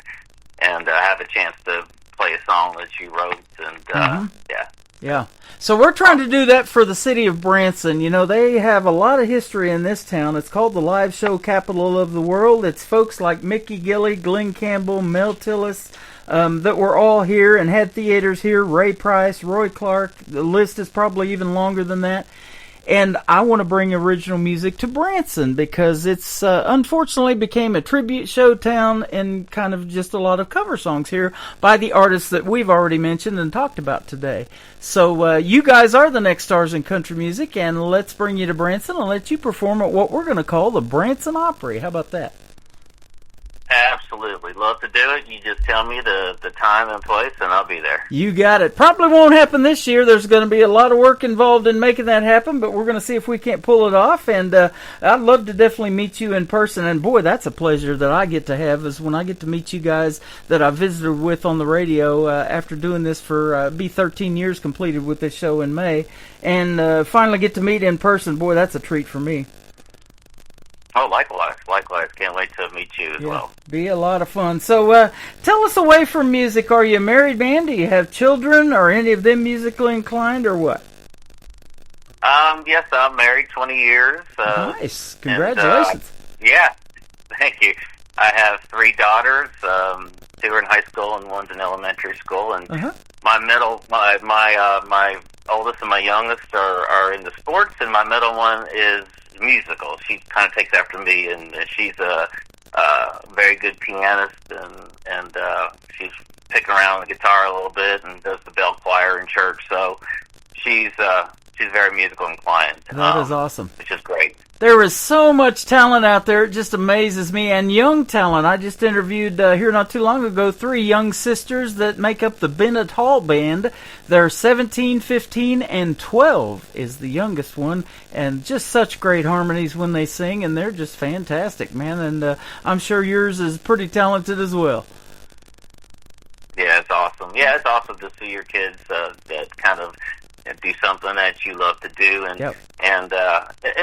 have a chance to play a song that you wrote, and Yeah. So we're trying to do that for the city of Branson. They have a lot of history in this town. It's called the live show capital of the world. It's folks like Mickey Gilley, Glenn Campbell, Mel Tillis, that were all here and had theaters here. Ray Price, Roy Clark. The list is probably even longer than that. And I want to bring original music to Branson because it's unfortunately became a tribute show town and kind of just a lot of cover songs here by the artists that we've already mentioned and talked about today. So you guys are the next stars in country music, and let's bring you to Branson and let you perform at what we're going to call the Branson Opry. How about that? Absolutely. Love to do it. You just tell me the time and place, and I'll be there. You got it. Probably won't happen this year. There's going to be a lot of work involved in making that happen, but we're going to see if we can't pull it off, and I'd love to definitely meet you in person, and boy, that's a pleasure that I get to have, is when I get to meet you guys that I visited with on the radio after doing this for, be 13 years completed with this show in May, and finally get to meet in person. Boy, that's a treat for me. Oh, likewise. Can't wait to meet you as well. Be a lot of fun. So, tell us, away from music, are you a married man? Do you have children? Are any of them musically inclined, or what? Yes, I'm married 20 years. Nice. Congratulations. Yeah, thank you. I have 3 daughters. 2 are in high school and 1's in elementary school. And my oldest and my youngest are into sports, and my middle one is musical. She kind of takes after me, and she's a very good pianist, and she's picking around the guitar a little bit and does the bell choir in church. So she's very musical inclined. That is awesome. Which is great. There is so much talent out there. It just amazes me. And young talent. I just interviewed here not too long ago 3 young sisters that make up the Bennett Hall Band. They're 17, 15, and 12 is the youngest one. And just such great harmonies when they sing. And they're just fantastic, man. And I'm sure yours is pretty talented as well. Yeah, it's awesome. Yeah, it's awesome to see your kids that kind of do something that you love to do, and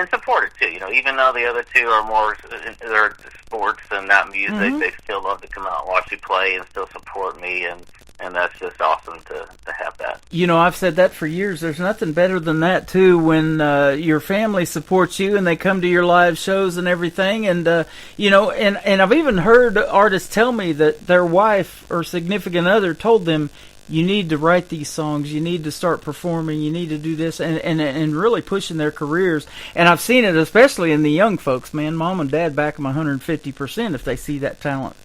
support it too. Even though the other 2 are more they're sports and not music, they still love to come out and watch me play and still support me, and that's just awesome to have that. I've said that for years. There's nothing better than that too, when your family supports you and they come to your live shows and everything, and and I've even heard artists tell me that their wife or significant other told them, you need to write these songs, you need to start performing, you need to do this, and really pushing their careers. And I've seen it especially in the young folks, man. Mom and Dad back them 150% if they see that talent.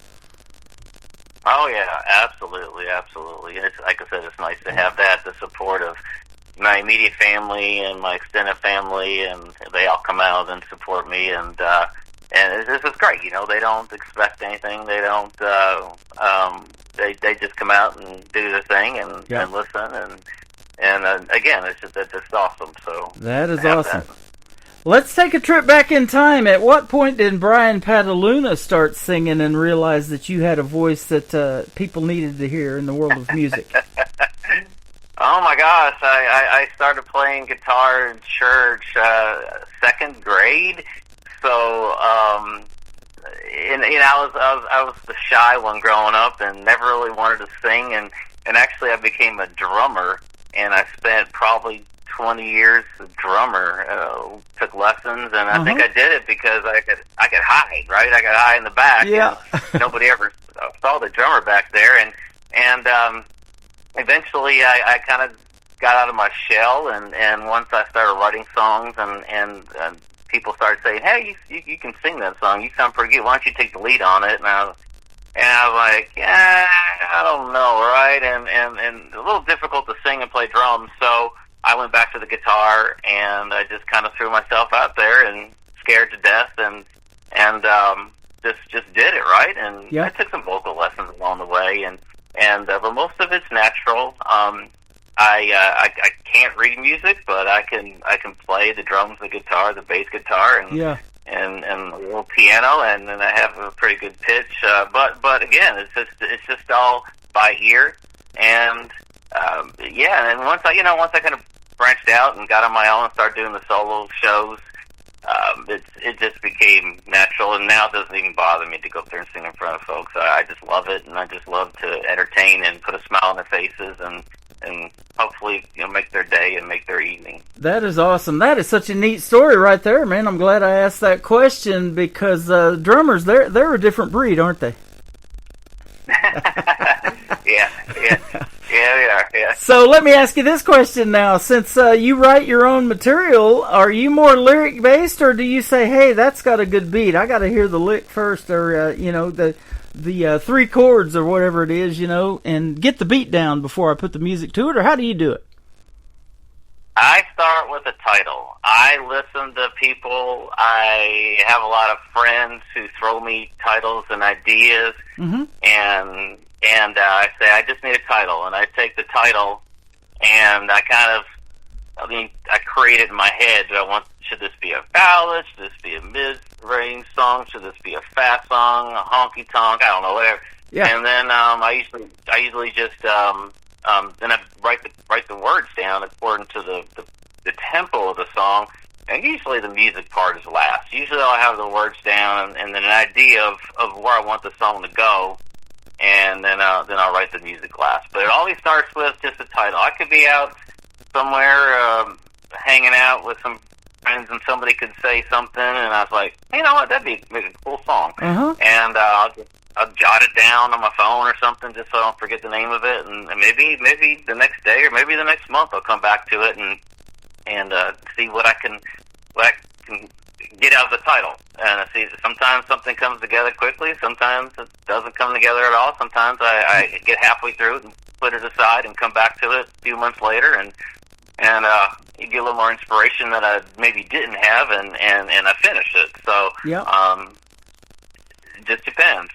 Oh yeah, absolutely. It's, like I said, it's nice to have that, the support of my immediate family and my extended family, and they all come out and support me, and this is great. You know, they don't expect anything. They don't. They just come out and do their thing and listen, and again, it's just awesome. So that is awesome. Let's take a trip back in time. At what point did Brian Pataluna start singing and realize that you had a voice that people needed to hear in the world of music? Oh my gosh, I started playing guitar in church, 2nd grade. So, I was the shy one growing up and never really wanted to sing, and actually I became a drummer, and I spent probably 20 years a drummer, took lessons, and I think I did it because I could hide, right? I could hide in the back. Yeah. And nobody ever saw the drummer back there, and eventually I kind of got out of my shell, and once I started writing songs, and people started saying, hey, you can sing that song, you sound pretty good, why don't you take the lead on it? And I was like, yeah, I don't know, right? And a little difficult to sing and play drums, so I went back to the guitar, and I just kind of threw myself out there and scared to death, and just did it, right? And I took some vocal lessons along the way, but most of it's natural. I can't read music, but I can play the drums, the guitar, the bass guitar, and a little piano, and then I have a pretty good pitch. But again, it's just all by ear, and and once I kind of branched out and got on my own and started doing the solo shows, it just became natural, and now it doesn't even bother me to go up there and sing in front of folks. I just love it, and I just love to entertain and put a smile on their faces, and hopefully, make their day and make their evening. That is awesome. That is such a neat story right there, man. I'm glad I asked that question, because drummers, they're a different breed, aren't they? Yeah, they are. Yeah. So let me ask you this question now. Since you write your own material, are you more lyric based, or do you say, "Hey, that's got a good beat. I got to hear the lick first, or the 3 chords or whatever it is, and get the beat down before I put the music to it," or how do you do it? I start with a title. I listen to people. I have a lot of friends who throw me titles and ideas, and I say, I just need a title, and I take the title, and I create it in my head. Should this be a ballad? Should this be a mid-range song? Should this be a fast song, a honky-tonk? I don't know, whatever. Yeah. And then I usually just then I write the words down according to the tempo of the song, and usually the music part is last. Usually I'll have the words down and then an idea of where I want the song to go, and then I'll write the music last. But it always starts with just a title. I could be out somewhere hanging out with some friends, and somebody could say something, and I was like, you know what, that'd make a cool song. And I'll jot it down on my phone or something, just so I don't forget the name of it, and maybe the next day or maybe the next month I'll come back to it and see what I can get out of the title. And I see sometimes something comes together quickly, sometimes it doesn't come together at all. Sometimes I get halfway through it and put it aside and come back to it a few months later, and you get a little more inspiration that I maybe didn't have, and I finish it. So it just depends.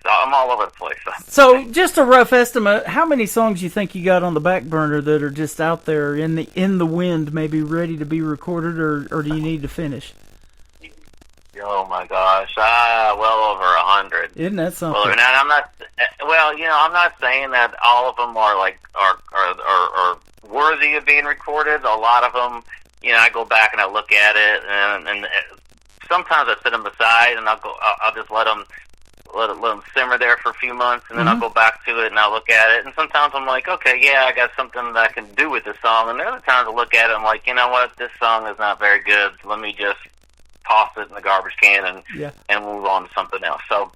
I'm all over the place. So just a rough estimate, how many songs you think you got on the back burner that are just out there in the wind, maybe ready to be recorded, or do you need to finish? Oh my gosh, well over 100. Isn't that something? Well, and I'm not. Well, I'm not saying that all of them are worthy of being recorded. A lot of them, I go back and I look at it, and sometimes I set them aside, and I'll just let them simmer there for a few months, and then I'll go back to it and I'll look at it. And sometimes I'm like, okay, yeah, I got something that I can do with this song. And the other times I look at it, I'm like, you know what, this song is not very good. Let me just toss it in the garbage can and move on to something else. So,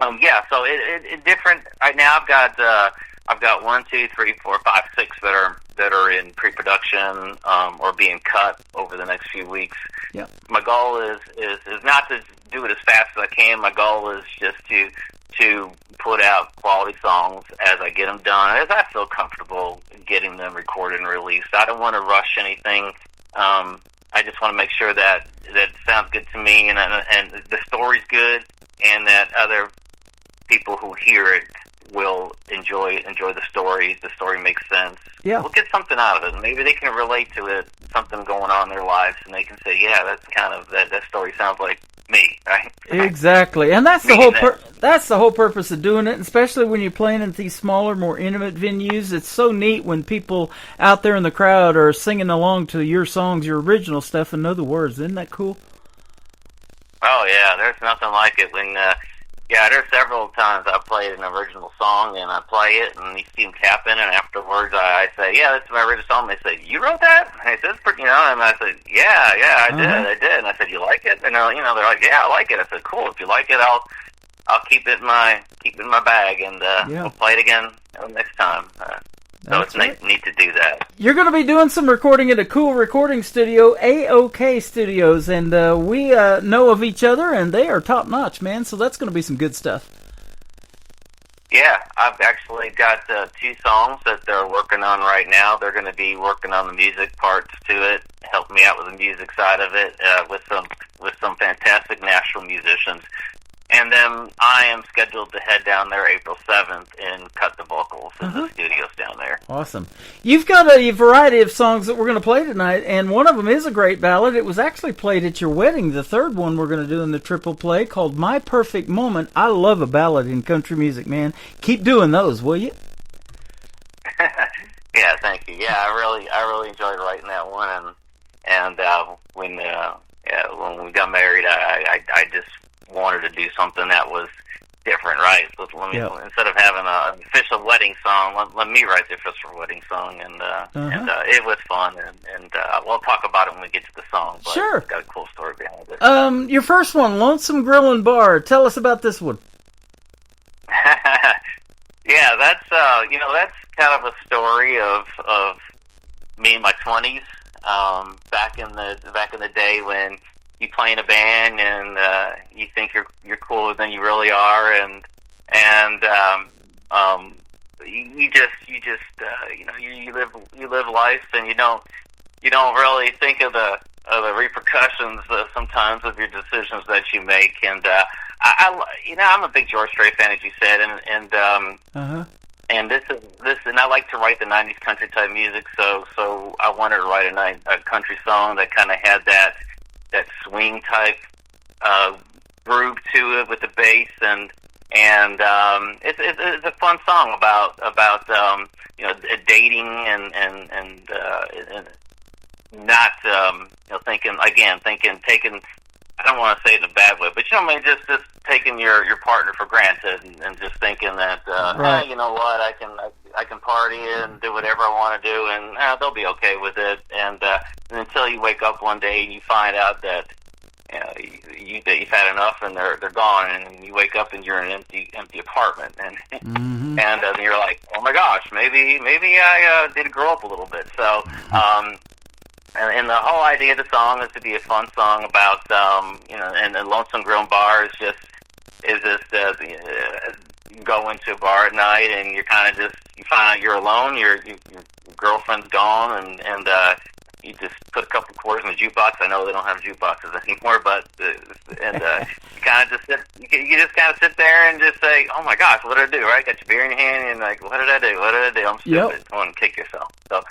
so it different. Right now I've got I've got 1, 2, 3, 4, 5, 6 that are in pre-production or being cut over the next few weeks. Yep. My goal is not to do it as fast as I can. My goal is just to put out quality songs as I get them done, as I feel comfortable getting them recorded and released. I don't want to rush anything. I just want to make sure that it sounds good to me and the story's good, and that other people who hear it will enjoy the story. The story makes sense. Yeah. We'll get something out of it. Maybe they can relate to it, something going on in their lives, and they can say, yeah, that's kind of, that story sounds like me, right? Exactly. And that's the whole that's the whole purpose of doing it, and especially when you're playing at these smaller, more intimate venues. It's so neat when people out there in the crowd are singing along to your songs, your original stuff, and know the words. Isn't that cool? Oh, yeah. There's nothing like it when... there's several times I played an original song, and I play it, and you see them tapping, and afterwards I say, yeah, that's my original song. And they say, you wrote that? And they said, it's pretty, and I said, yeah, I did. And I said, you like it? And they're like, yeah, I like it. I said, cool. If you like it, I'll keep it in my bag, and we'll play it again next time. So it's neat to do that. You're going to be doing some recording at a cool recording studio, AOK Studios, and we know of each other, and they are top-notch, man, so that's going to be some good stuff. Yeah, I've actually got 2 songs that they're working on right now. They're going to be working on the music parts to it, help me out with the music side of it, with some fantastic Nashville musicians. And then I am scheduled to head down there April 7th and cut the vocals in the studios down there. Awesome. You've got a variety of songs that we're going to play tonight, and one of them is a great ballad. It was actually played at your wedding, the third one we're going to do in the triple play, called My Perfect Moment. I love a ballad in country music, man. Keep doing those, will you? Yeah, thank you. Yeah, I really enjoyed writing that one, and when we got married, I just wanted to do something that was different, right? So instead of having an official wedding song, let me write the official wedding song, and it was fun, and we'll talk about it when we get to the song. But sure. It's got a cool story behind it. Your first one, Lonesome Grill and Bar. Tell us about this one. Yeah, that's that's kind of a story of me in my 20s, back in the day when you play in a band and you think you're cooler than you really are, and you live life, and you don't really think of the repercussions sometimes of your decisions that you make. And I'm a big George Strait fan, as you said, and this, and I like to write the '90s country type music, so I wanted to write a country song that kind of had that swing type groove to it with the bass, and it's a fun song about dating and not taking. I don't want to say it in a bad way, but just taking your partner for granted, and just thinking that right. You know what, I can party and do whatever I want to do, and they'll be okay with it. And until you wake up one day and you find out that you've had enough, and they're gone, and you wake up and you're in an empty apartment, and and then you're like, oh my gosh, maybe I did grow up a little bit. So. And the whole idea of the song is to be a fun song about, and the Lonesome Grill and Bar is just you go into a bar at night, and you kind of you find out you're alone, your girlfriend's gone, and you just put a couple quarters in the jukebox. I know they don't have jukeboxes anymore, but you kind of just sit there and just say, oh my gosh, what did I do, right? Got your beer in your hand, and like, what did I do? I'm stupid. Yep. I want to kick yourself. So,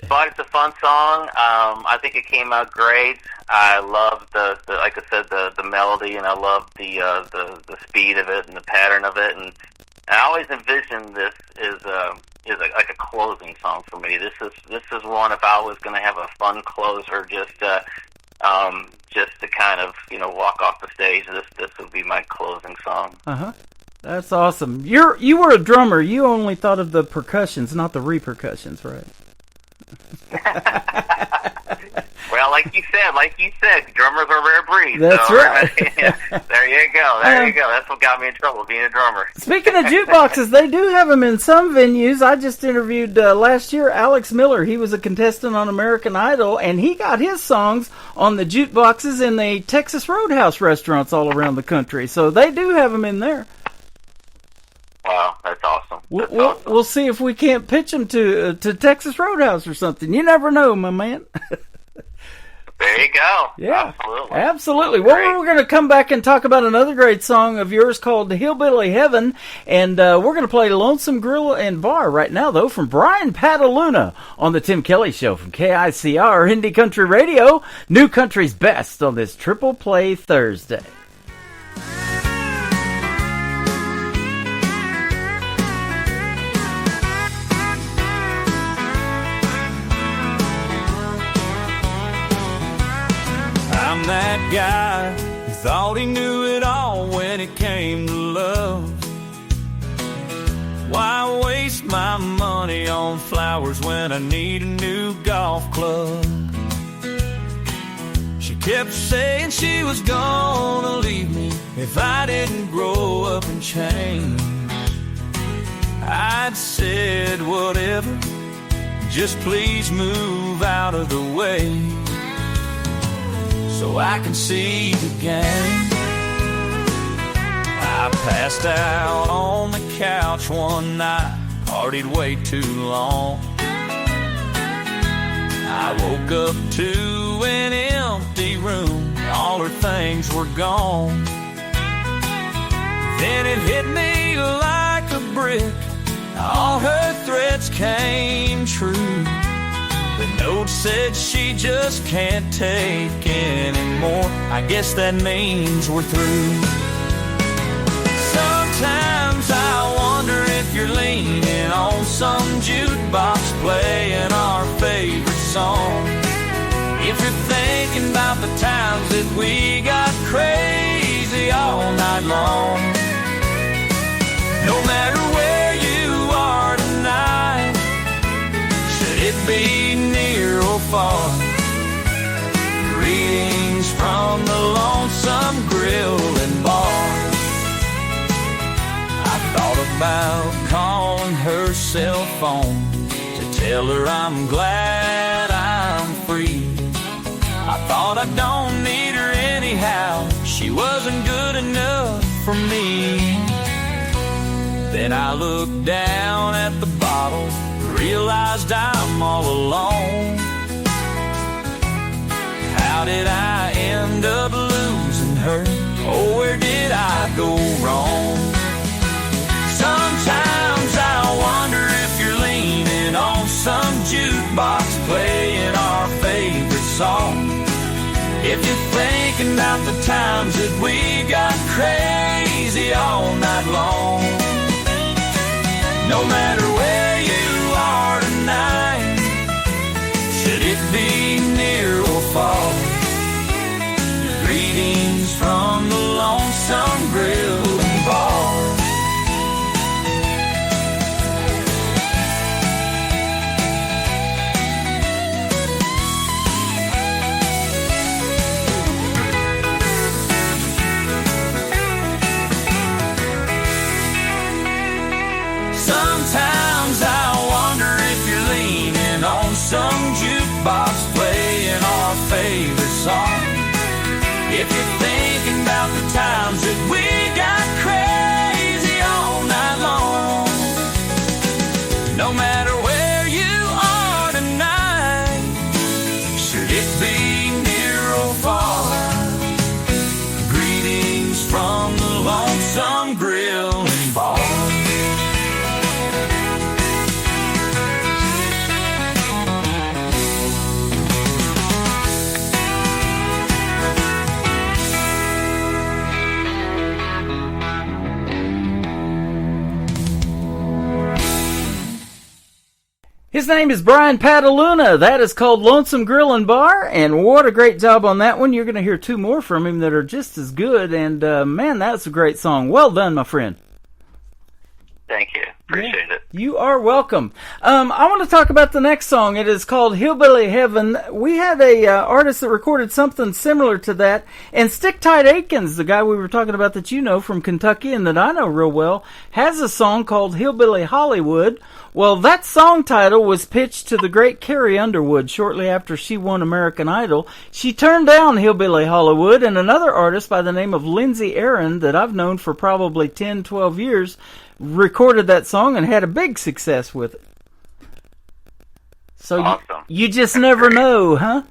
but it's a fun song. I think it came out great. I love the like I said, the melody, and I love the speed of it and the pattern of it, and I always envisioned this is like a closing song for me. This is one, if I was going to have a fun closer, just to kind of walk off the stage, this would be my closing song. That's awesome. You were a drummer. You only thought of the percussions, not the repercussions, right? Well, like you said, drummers are a rare breed. That's so, right. There you go. That's what got me in trouble, being a drummer. Speaking of jukeboxes, they do have them in some venues. I just interviewed last year Alex Miller. He was a contestant on American Idol, and he got his songs on the jukeboxes in the Texas Roadhouse restaurants all around the country. So they do have them in there. Wow, that's awesome. We'll see if we can't pitch them to Texas Roadhouse or something. You never know, my man. There you go. Yeah, absolutely. Well, we're going to come back and talk about another great song of yours called Hillbilly Heaven, and we're going to play Lonesome Grill and Bar right now, though, from Brian Pataluna on the Tim Kelly Show from KICR Indie Country Radio, New Country's Best on this Triple Play Thursday. I'm that guy who thought he knew it all when it came to love. Why waste my money on flowers when I need a new golf club? She kept saying she was gonna leave me if I didn't grow up and change. I'd said whatever, just please move out of the way, so I can see the game. I passed out on the couch one night, partied way too long. I woke up to an empty room, all her things were gone. Then it hit me like a brick, all her threats came true. The note said she just can't take anymore. I guess that means we're through. Sometimes I wonder if you're leaning on some jukebox playing our favorite song. If you're thinking about the times that we got crazy all night long. No matter where you are tonight, should it be near or far, greetings from the Lonesome Grill and Bar. I thought about calling her cell phone to tell her I'm glad I'm free. I thought I don't need her anyhow, she wasn't good enough for me. Then I looked down at the bottle, realized I'm all alone. How did I end up losing her? Oh, where did I go wrong? Sometimes I wonder if you're leaning on some jukebox playing our favorite song. If you're thinking about the times that we got crazy all night long. No matter where you are tonight, should it be near or far, greetings from the Lonesome Grill and Bar. Sometimes I wonder if you're leaning on some jukebox playing our favorite song. If you're thinking about the times that we got crazy all night long. No matter where you are tonight, should it be near or far, greetings from the Lonesome Grill and Bar. His name is Brian Pataluna. That is called Lonesome Grill and Bar, and what a great job on that one. You're going to hear two more from him that are just as good, and man, that's a great song. Well done, my friend. Thank you. Appreciate it. You are welcome. I want to talk about the next song. It is called Hillbilly Heaven. We had a artist that recorded something similar to that, and Stick Tight Aikens, the guy we were talking about that you know from Kentucky and that I know real well, has a song called Hillbilly Hollywood. Well, that song title was pitched to the great Carrie Underwood shortly after she won American Idol. She turned down Hillbilly Hollywood, and another artist by the name of Lindsay Aaron that I've known for probably 10, 12 years recorded that song and had a big success with it. So awesome. you just never know, huh?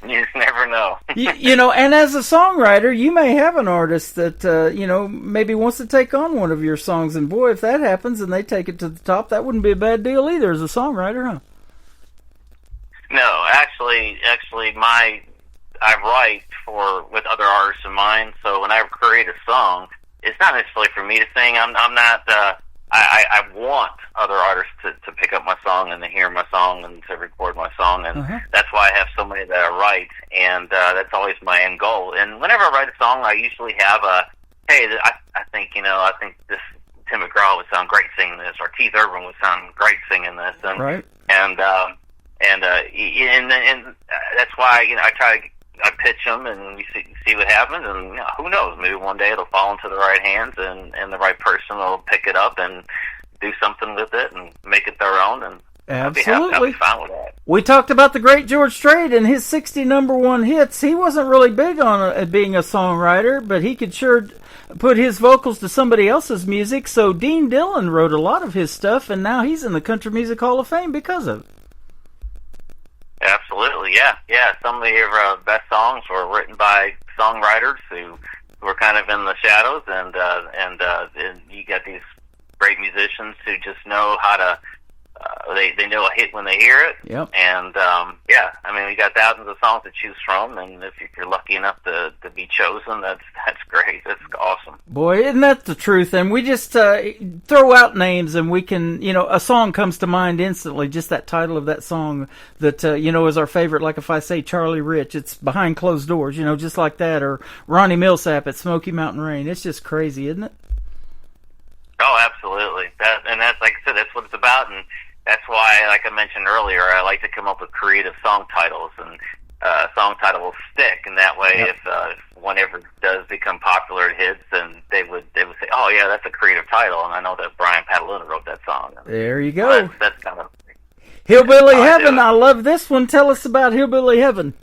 You just never know. you know, and as a songwriter, you may have an artist that, you know, maybe wants to take on one of your songs. And boy, if that happens and they take it to the top, that wouldn't be a bad deal either as a songwriter, huh? No, actually, I write with other artists in mind. So when I create a song, it's not necessarily for me to sing. I'm not. I want other artists to pick up my song and to hear my song and to record my song, and that's why I have so many that I write, and that's always my end goal. And whenever I write a song, I usually have I think this Tim McGraw would sound great singing this, or Keith Urban would sound great singing this, and right. and that's why I pitch them and we see what happens, and who knows, maybe one day it'll fall into the right hands and the right person will pick it up and do something with it and make it their own, and absolutely. I'll be fine with that. We talked about the great George Strait and his 60 number one hits. He wasn't really big on being a songwriter, but he could sure put his vocals to somebody else's music, so Dean Dillon wrote a lot of his stuff, and now he's in the Country Music Hall of Fame because of it. Absolutely, yeah. Some of your best songs were written by songwriters who were kind of in the shadows, and you got these great musicians who just know how to. They know a hit when they hear it. Yep. And we got thousands of songs to choose from, and if you're lucky enough to be chosen, that's great. That's awesome. Boy, isn't that the truth? And we just throw out names, and we can, a song comes to mind instantly. Just that title of that song that is our favorite. Like if I say Charlie Rich, it's Behind Closed Doors. Just like that, or Ronnie Millsap at Smoky Mountain Rain. It's just crazy, isn't it? Oh, absolutely. That's like I said, that's what it's about, and that's why, like I mentioned earlier, I like to come up with creative song titles, and song title will stick, and that way, if one ever does become popular, it hits, then they would say, "Oh yeah, that's a creative title," and I know that Brian Pataluna wrote that song. There you go. That's kind of Hillbilly Heaven. I love this one. Tell us about Hillbilly Heaven.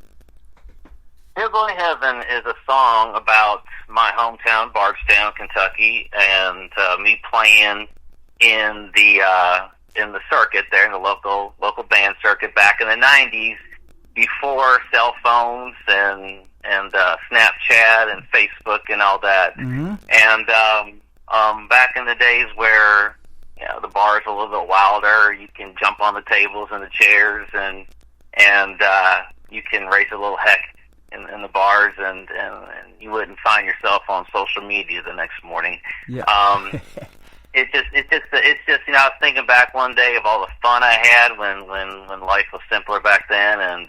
Hillbilly Heaven is a song about my hometown, Bardstown, Kentucky, and me playing in the circuit there, in the local band circuit back in the 90s, before cell phones and Snapchat and Facebook and all that. Mm-hmm. And back in the days where the bars are a little bit wilder, you can jump on the tables and the chairs, and you can raise a little heck in the bars, and you wouldn't find yourself on social media the next morning. Yeah. It's just I was thinking back one day of all the fun I had when life was simpler back then, and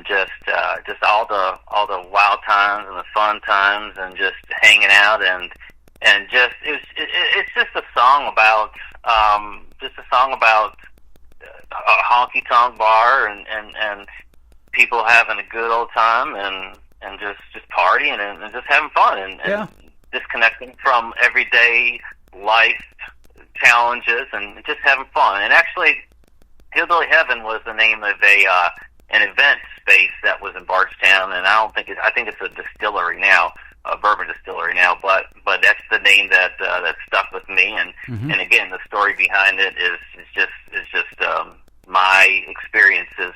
just all the wild times and the fun times, and just hanging out, and just it's just a song about a honky tonk bar and people having a good old time and just partying and just having fun and disconnecting from everyday life challenges and just having fun. And actually, Hillbilly Heaven was the name of an event space that was in Bardstown, and I think it's a distillery now, a bourbon distillery now, but that's the name that stuck with me. And and again, the story behind it is just my experiences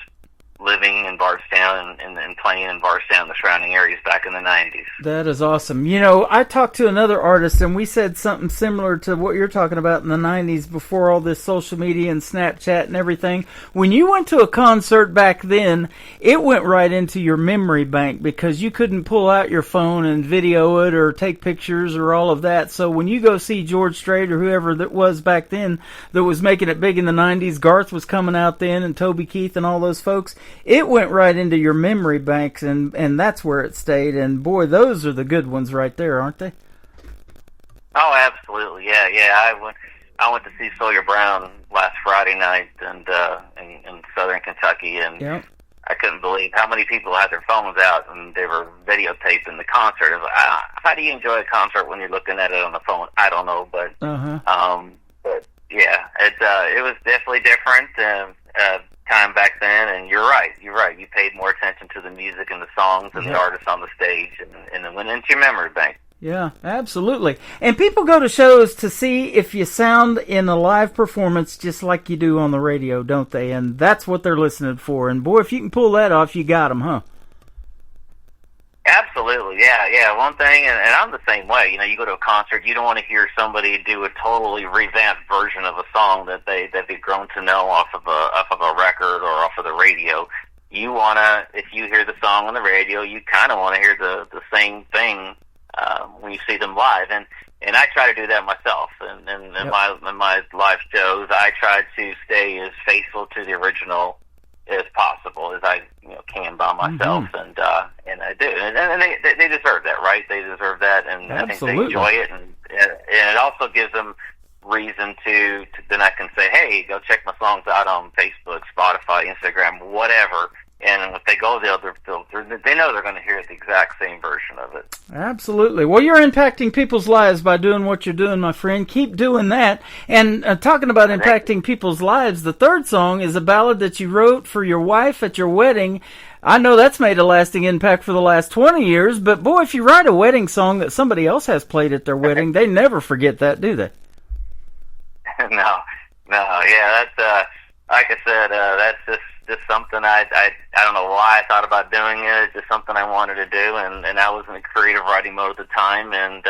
living in Bardstown and playing in Bardstown and the surrounding areas back in the 90s. That is awesome. I talked to another artist, and we said something similar to what you're talking about in the 90s, before all this social media and Snapchat and everything. When you went to a concert back then, it went right into your memory bank, because you couldn't pull out your phone and video it or take pictures or all of that. So when you go see George Strait or whoever that was back then that was making it big in the 90s, Garth was coming out then, and Toby Keith and all those folks, it went right into your memory banks, and that's where it stayed. And boy, those are the good ones right there, aren't they? Oh, absolutely. Yeah. I went to see Sawyer Brown last Friday night and in southern Kentucky, and I couldn't believe how many people had their phones out and they were videotaping the concert. It was like, how do you enjoy a concert when you're looking at it on the phone? I don't know, but but yeah, it was definitely different time back then. And you're right. You paid more attention to the music and the songs and the artists on the stage, and it went into your memory bank. Yeah, absolutely. And people go to shows to see if you sound in a live performance just like you do on the radio, don't they? And that's what they're listening for. And boy, if you can pull that off, you got them, huh? Absolutely, yeah. One thing, and I'm the same way. You know, you go to a concert, you don't want to hear somebody do a totally revamped version of a song that they've grown to know off of a record or off of the radio. You wanna, if you hear the song on the radio, you kind of want to hear the same thing when you see them live, and I try to do that myself. And in my live shows, I try to stay as faithful to the original as possible as I can by myself, and I do, and they deserve that, right? They deserve that, and I think they enjoy it, and it also gives them reason to then I can say, hey, go check my songs out on Facebook, Spotify, Instagram, whatever. And if they go there, they know they're going to hear the exact same version of it. Absolutely. Well, you're impacting people's lives by doing what you're doing, my friend. Keep doing that. And talking about impacting people's lives, the third song is a ballad that you wrote for your wife at your wedding. I know that's made a lasting impact for the last 20 years, but boy, if you write a wedding song that somebody else has played at their wedding, they never forget that, do they? No, yeah, that's, like I said, that's just something I don't know why I thought about doing it. It's just something I wanted to do, and I was in a creative writing mode at the time, and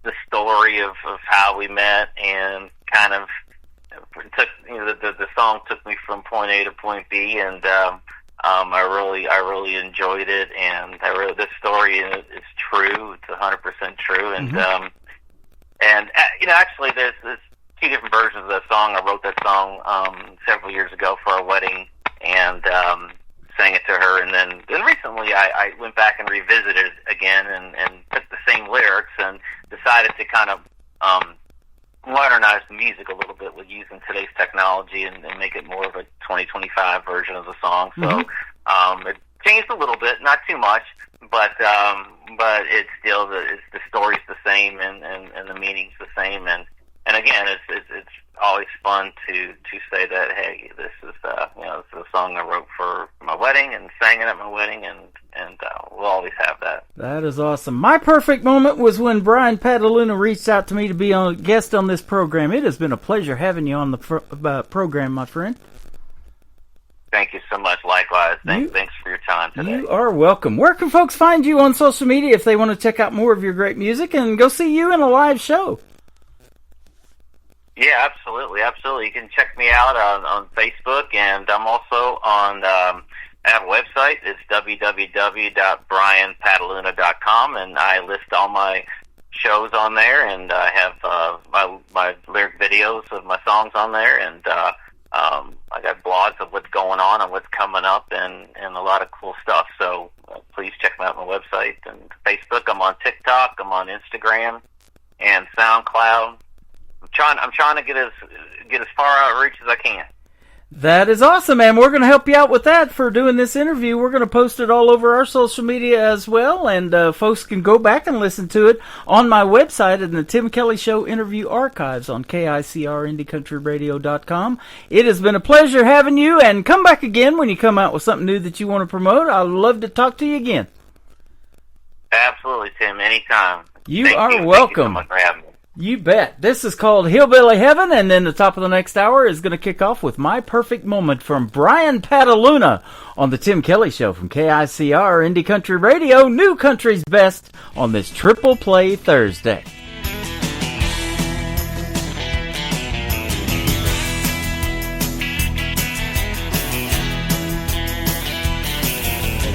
the story of how we met and kind of took the song took me from point A to point B, and I really enjoyed it, and this story is true. It's 100% true, and actually there's two different versions of that song. I wrote that song several years ago for our wedding, and sang it to her, and then recently I went back and revisited it again and took the same lyrics and decided to kind of modernize the music a little bit with using today's technology and make it more of a 2025 version of the song. So it changed a little bit, not too much, but it's still the story's the same, and the meaning's the same, and again, it's always fun to say that, hey, this is this is a song I wrote for my wedding and sang it at my wedding, and we'll always have that. That is awesome. My perfect moment was when Brian Pataluna reached out to me to be a guest on this program. It has been a pleasure having you on the program, my friend. Thank you so much. Likewise. Thanks for your time today. You are welcome. Where can folks find you on social media if they want to check out more of your great music and go see you in a live show? Yeah, absolutely. You can check me out on Facebook, and I'm also on, I have a website. It's www.brianpataluna.com, and I list all my shows on there, and I have my lyric videos of my songs on there, and I got blogs of what's going on and what's coming up, and a lot of cool stuff. So please check me out on my website and Facebook. I'm on TikTok. I'm on Instagram and SoundCloud. I'm trying to get as far outreach as I can. That is awesome, man. We're going to help you out with that for doing this interview. We're going to post it all over our social media as well, and folks can go back and listen to it on my website in the Tim Kelly Show interview archives on KICRIndieCountryRadio.com. It has been a pleasure having you, and come back again when you come out with something new that you want to promote. I'd love to talk to you again. Absolutely, Tim. Anytime. You are welcome. Thank you so much for having me. You bet. This is called Hillbilly Heaven, and then the top of the next hour is going to kick off with My Perfect Moment from Brian Pataluna on the Tim Kelly Show from KICR Indie Country Radio, New Country's Best, on this Triple Play Thursday.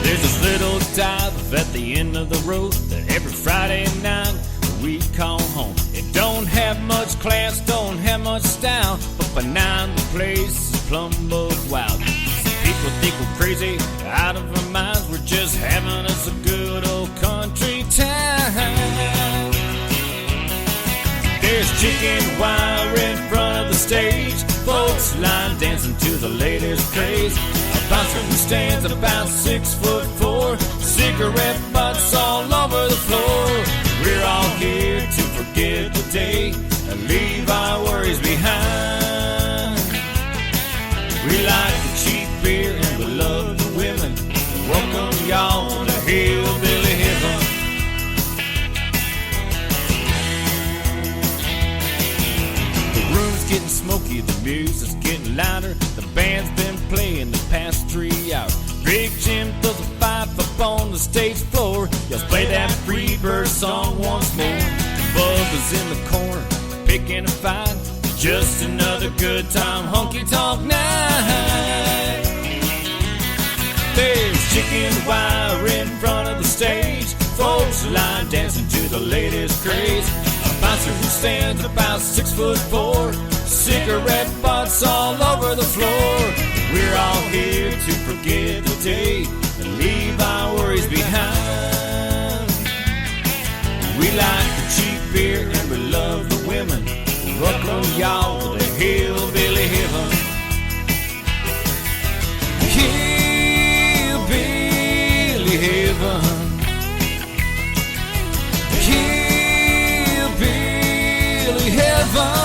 There's this little dive at the end of the road that every Friday night we call home. It don't have much class, don't have much style, but by 9 the place is plumb bug wild. People People think we're crazy, out of our minds. We're just having us a good old country time. There's chicken wire in front of the stage, folks line dancing to the latest craze. A bouncer who stands about 6'4", cigarette butts all over the floor. We're all here to forget the day and leave our worries behind. We like the cheap beer and we love the women. Welcome y'all to hillbilly heaven. The room's getting smoky, the music's getting louder. The band's been playing the past 3 hours. Big Jim throws a five up on the stage floor. Yells, play that Freebird song once more. Bubba's in the corner, picking a fight. Just another good time honky-tonk night. There's chicken wire in front of the stage, folks line dancing to the latest craze. A bouncer who stands about 6'4", cigarette butts all over the floor. We're all here to forget the day and leave our worries behind. We like the cheap beer and we love the women. Welcome y'all to the hillbilly heaven. Hillbilly heaven. Hillbilly heaven.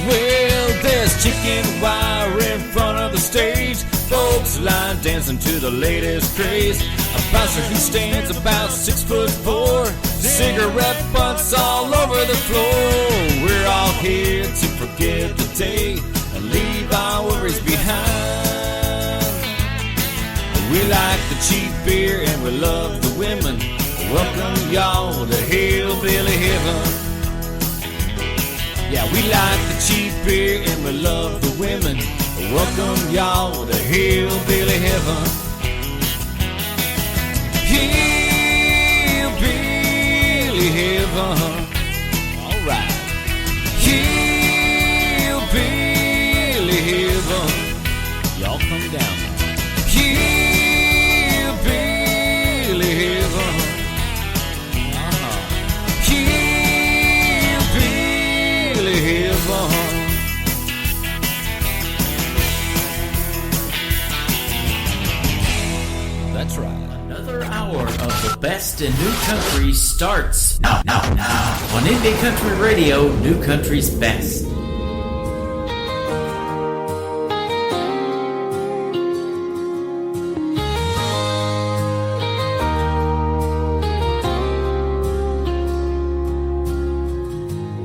Well, there's chicken wire in front of the stage, folks line dancing to the latest craze. A bouncer who stands about 6'4", cigarette butts all over the floor. We're all here to forget the day and leave our worries behind. We like the cheap beer and we love the women. Welcome y'all to hillbilly heaven. Yeah, we like the cheap beer and we love the women. Welcome y'all to hillbilly heaven. Hillbilly heaven. All right. Hillbilly heaven. Y'all come down. Hillbilly heaven. That's right. Another hour of the best in new country starts now on Indie Country Radio, New Country's best.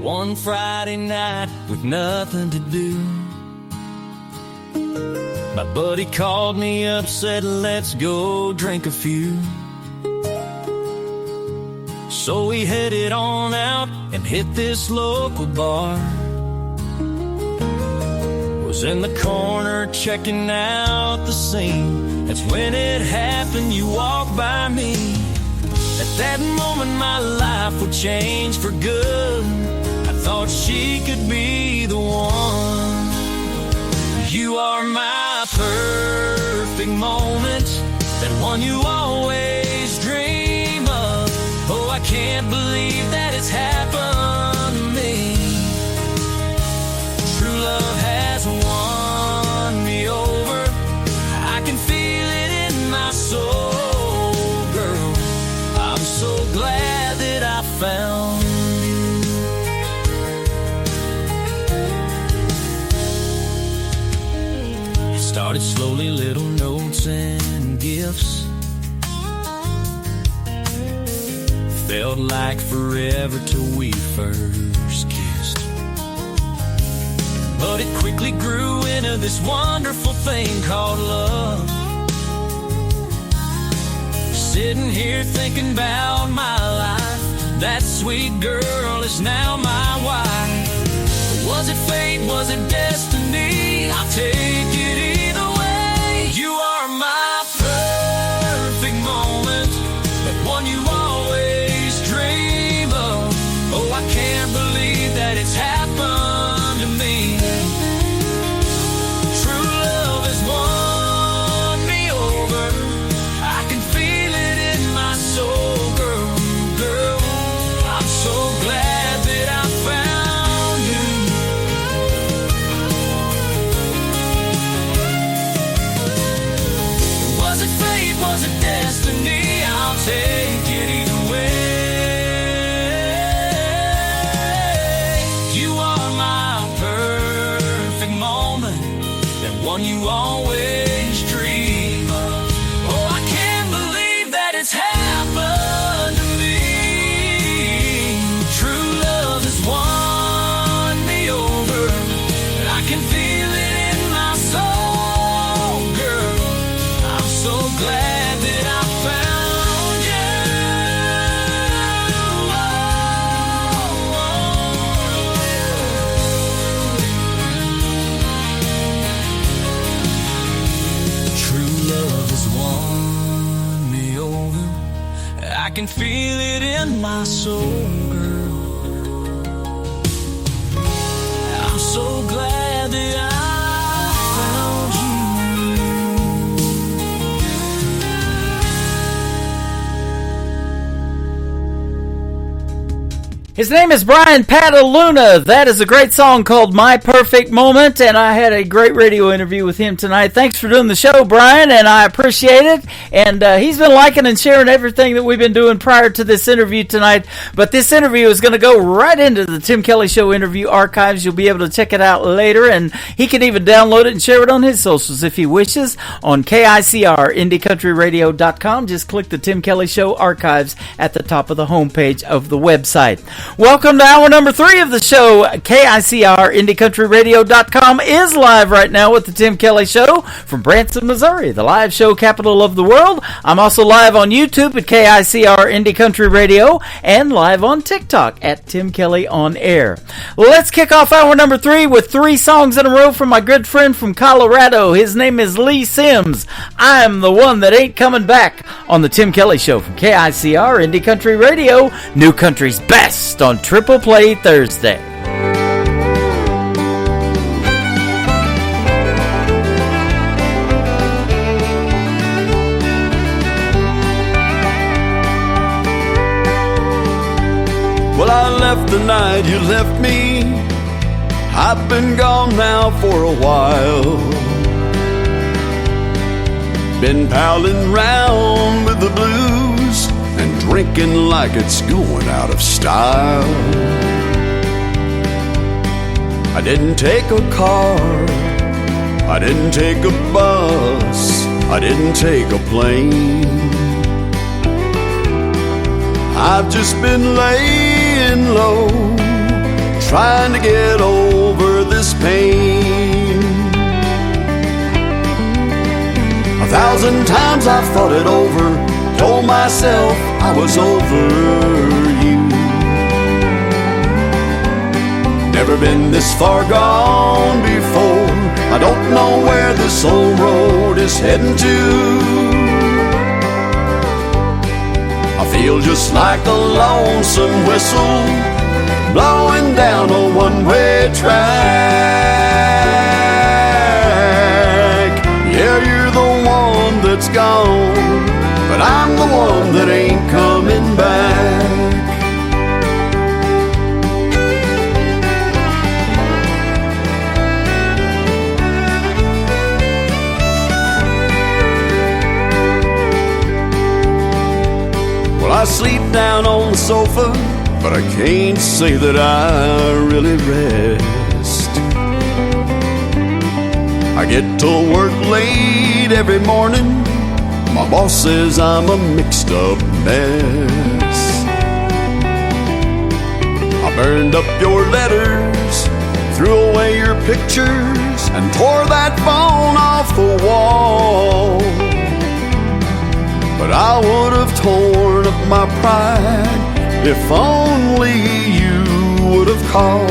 One Friday night with nothing to do, my buddy called me up, said let's go drink a few. So we headed on out and hit this local bar. Was in the corner checking out the scene. That's when it happened, you walked by me. At that moment my life would change for good. I thought she could be the one. You are my perfect moment, that one you always dream of. Oh, I can't believe that it's happened to me. True love has won me over. I can feel it in my soul, girl. I'm so glad that I found you. It started slowly, little notes and gifts. Felt like forever till we first kissed. But it quickly grew into this wonderful thing called love. Sitting here thinking about my life, that sweet girl is now my wife. Was it fate, was it destiny? I'll take it either way. was a destiny, I'll take it either way. You are my perfect moment, that one you always dream of. Oh, I can't believe that it's happened to me. True love has won me over. I can feel it in my soul, girl. I'm so glad that I found you. True love has won me over. I can feel it in my soul, girl. I'm so glad that I found you. His name is Brian Pataluna. That is a great song called My Perfect Moment, and I had a great radio interview with him tonight. Thanks for doing the show, Brian, and I appreciate it. And he's been liking and sharing everything that we've been doing prior to this interview tonight. But this interview is going to go right into the Tim Kelly Show interview archives. You'll be able to check it out later, and he can even download it and share it on his socials if he wishes on KICR, IndieCountryRadio.com. Just click the Tim Kelly Show archives at the top of the homepage of the website. Welcome to hour number 3 of the show. KICR, IndieCountryRadio.com is live right now with the Tim Kelly Show from Branson, Missouri, the live show capital of the world. I'm also live on YouTube at KICR Indie Country Radio and live on TikTok at Tim Kelly On Air. Let's kick off hour number 3 with 3 songs in a row from my good friend from Colorado. His name is Lee Sims. I'm the one that ain't coming back on the Tim Kelly Show from KICR Indie Country Radio, New Country's best on Triple Play Thursday. Well, I left the night you left me. I've been gone now for a while. Been palling round with the blues and drinking like it's going out of style. I didn't take a car, I didn't take a bus, I didn't take a plane. I've just been laying low, trying to get over this pain. 1,000 times I've thought it over, told myself I was over you. Never been this far gone before. I don't know where this old road is heading to. I feel just like a lonesome whistle blowing down a one-way track. Yeah, you're the one that's gone, but I'm the one that ain't coming back. Well, I sleep down on the sofa, but I can't say that I really rest. I get to work late every morning. My boss says I'm a mixed up mess. I burned up your letters, threw away your pictures, and tore that phone off the wall. But I would have torn up my pride if only you would have called.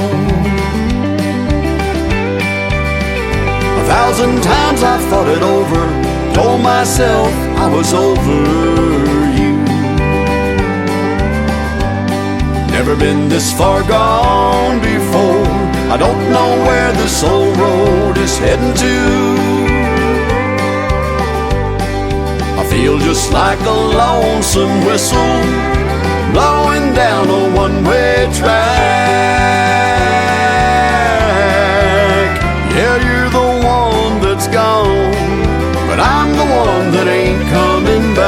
1,000 times I've thought it over, told myself I was over you. Never been this far gone before. I don't know where this old road is heading to. I feel just like a lonesome whistle blowing down a one-way track. Yeah, you're the one that's gone, but I'm the one that ain't coming back.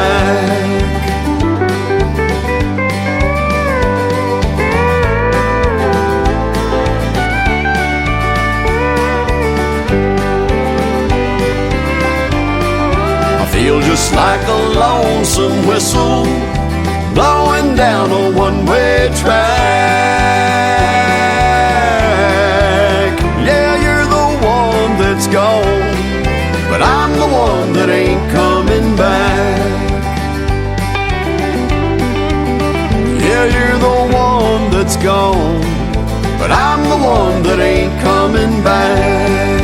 just like a lonesome whistle blowing down a one-way track. Yeah, you're the one that's gone, but I'm the one that ain't coming back. Yeah, you're the one that's gone, but I'm the one that ain't coming back.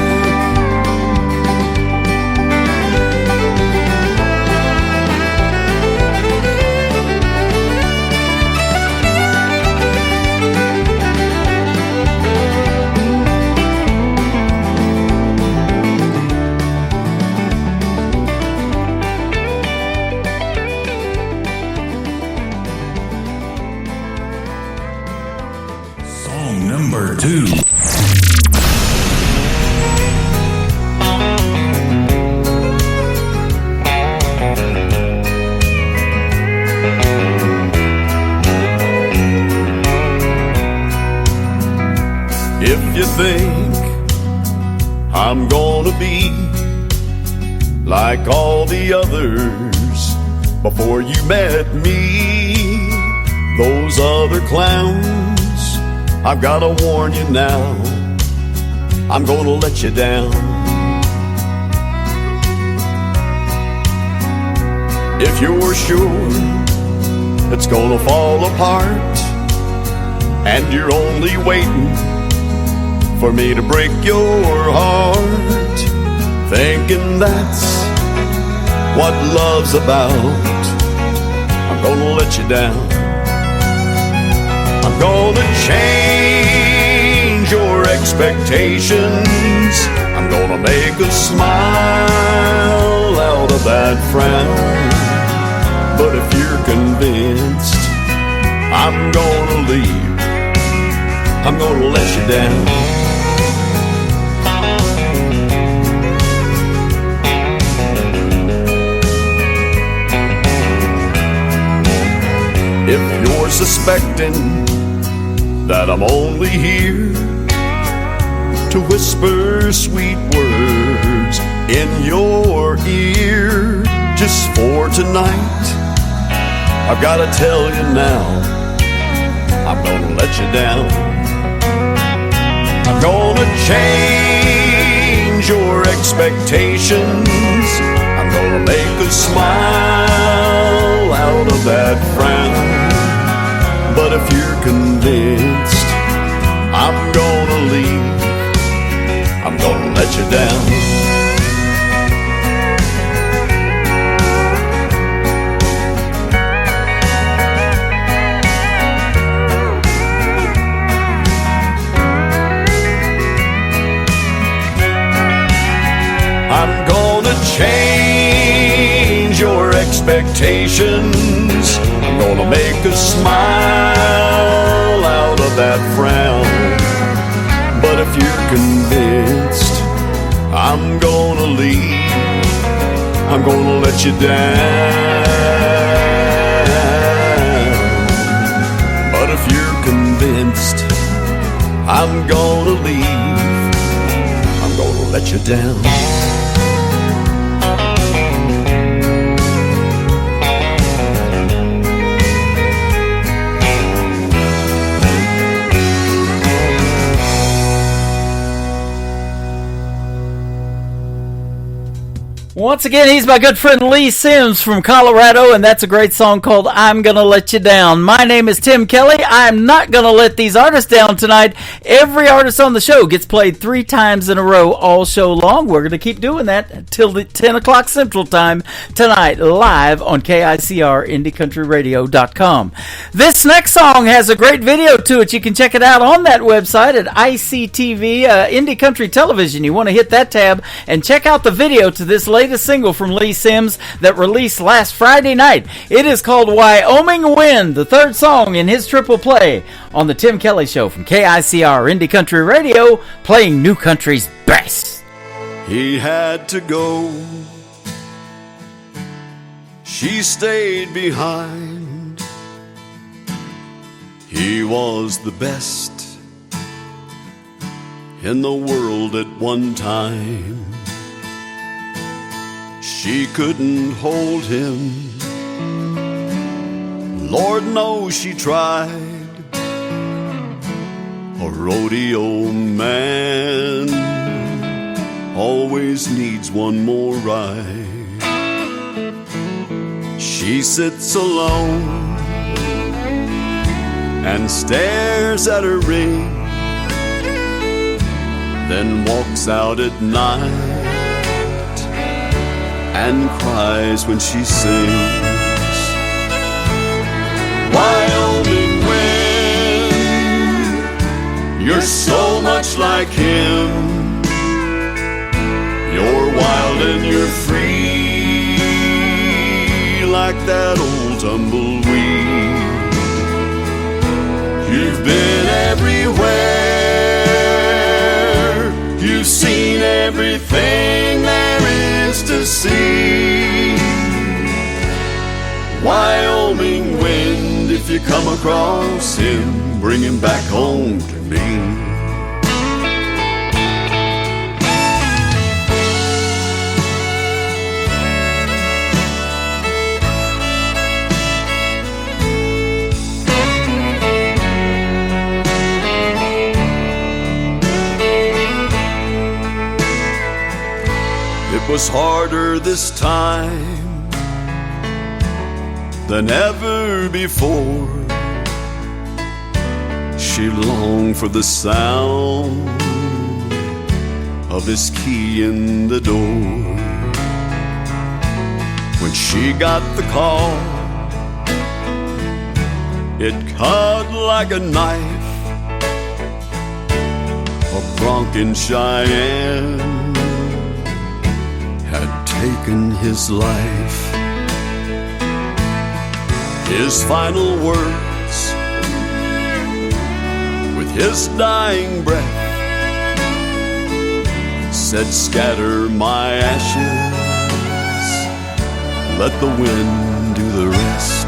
Number 2. If you think I'm gonna be like all the others before you met me, those other clowns, I've gotta warn you now, I'm gonna let you down. If you're sure it's gonna fall apart and you're only waiting for me to break your heart, thinking that's what love's about, I'm gonna let you down. I'm gonna change your expectations. I'm gonna make a smile out of that frown. But if you're convinced I'm gonna leave, I'm gonna let you down. If you're suspecting that I'm only here to whisper sweet words in your ear just for tonight, I've gotta tell you now, I'm gonna let you down. I'm gonna change your expectations. I'm gonna make a smile out of that frown. But if you're convinced I'm gonna leave, I'm gonna let you down. I'm gonna change your expectations. I'm gonna make a smile out of that frown. But if you're convinced I'm gonna leave, I'm gonna let you down. But if you're convinced I'm gonna leave, I'm gonna let you down. Once again, he's my good friend Lee Sims from Colorado, and that's a great song called I'm Gonna Let You Down. My name is Tim Kelly. I'm not gonna let these artists down tonight. Every artist on the show gets played 3 times in a row all show long. We're gonna keep doing that until the 10 o'clock Central Time tonight, live on KICR IndieCountryRadio.com. This next song has a great video to it. You can check it out on that website at ICTV, Indie Country Television. You want to hit that tab and check out the video to this latest single from Lee Sims that released last Friday night. It is called Wyoming Wind, the 3rd song in his triple play on the Tim Kelly Show from KICR Indie Country Radio, playing new country's best. He had to go, she stayed behind. He was the best in the world at one time. she couldn't hold him. Lord knows she tried. A rodeo man always needs one more ride. She sits alone and stares at her ring, then walks out at night and cries when she sings. Wyoming wind, you're so much like him. You're wild and you're free, like that old tumbleweed. You've been everywhere, you've seen everything there is to see. Wyoming wind, if you come across him, bring him back home to me. It was harder this time than ever before. She longed for the sound of his key in the door. When she got the call, it cut like a knife. A Bronco Cheyenne had taken his life. His final words, with his dying breath, said, scatter my ashes, let the wind do the rest.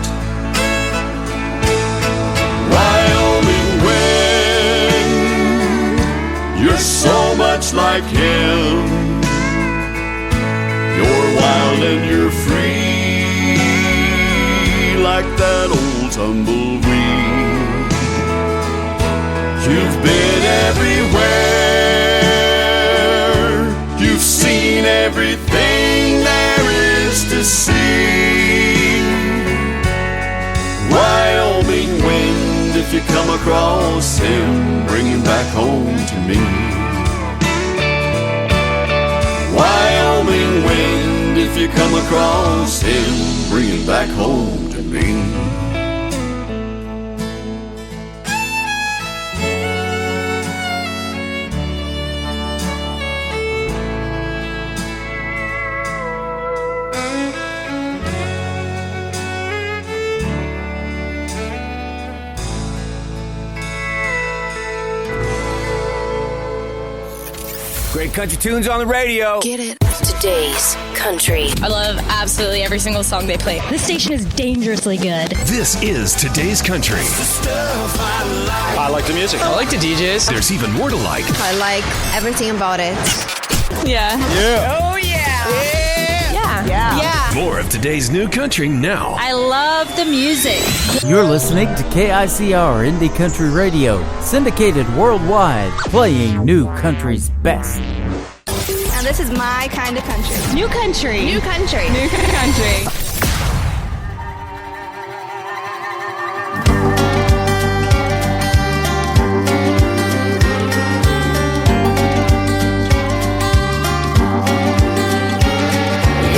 Wyoming wind, you're so much like him. You're wild and you're free, like that old tumbleweed. You've been everywhere, you've seen everything there is to see. Wyoming wind, if you come across him, bring him back home to me. Wyoming wind, if you come across him, bring him back home to me. Great country tunes on the radio. Get it. Today's country. I love absolutely every single song they play. This station is dangerously good. This is Today's Country. I like the music. I like the DJs. There's even more to like. I like everything about it. Yeah. Yeah. Oh, yeah. Yeah. More of today's new country now. I love the music. You're listening to KICR Indie Country Radio, syndicated worldwide, playing new country's best. Now this is my kind of country. New country. New country. New country.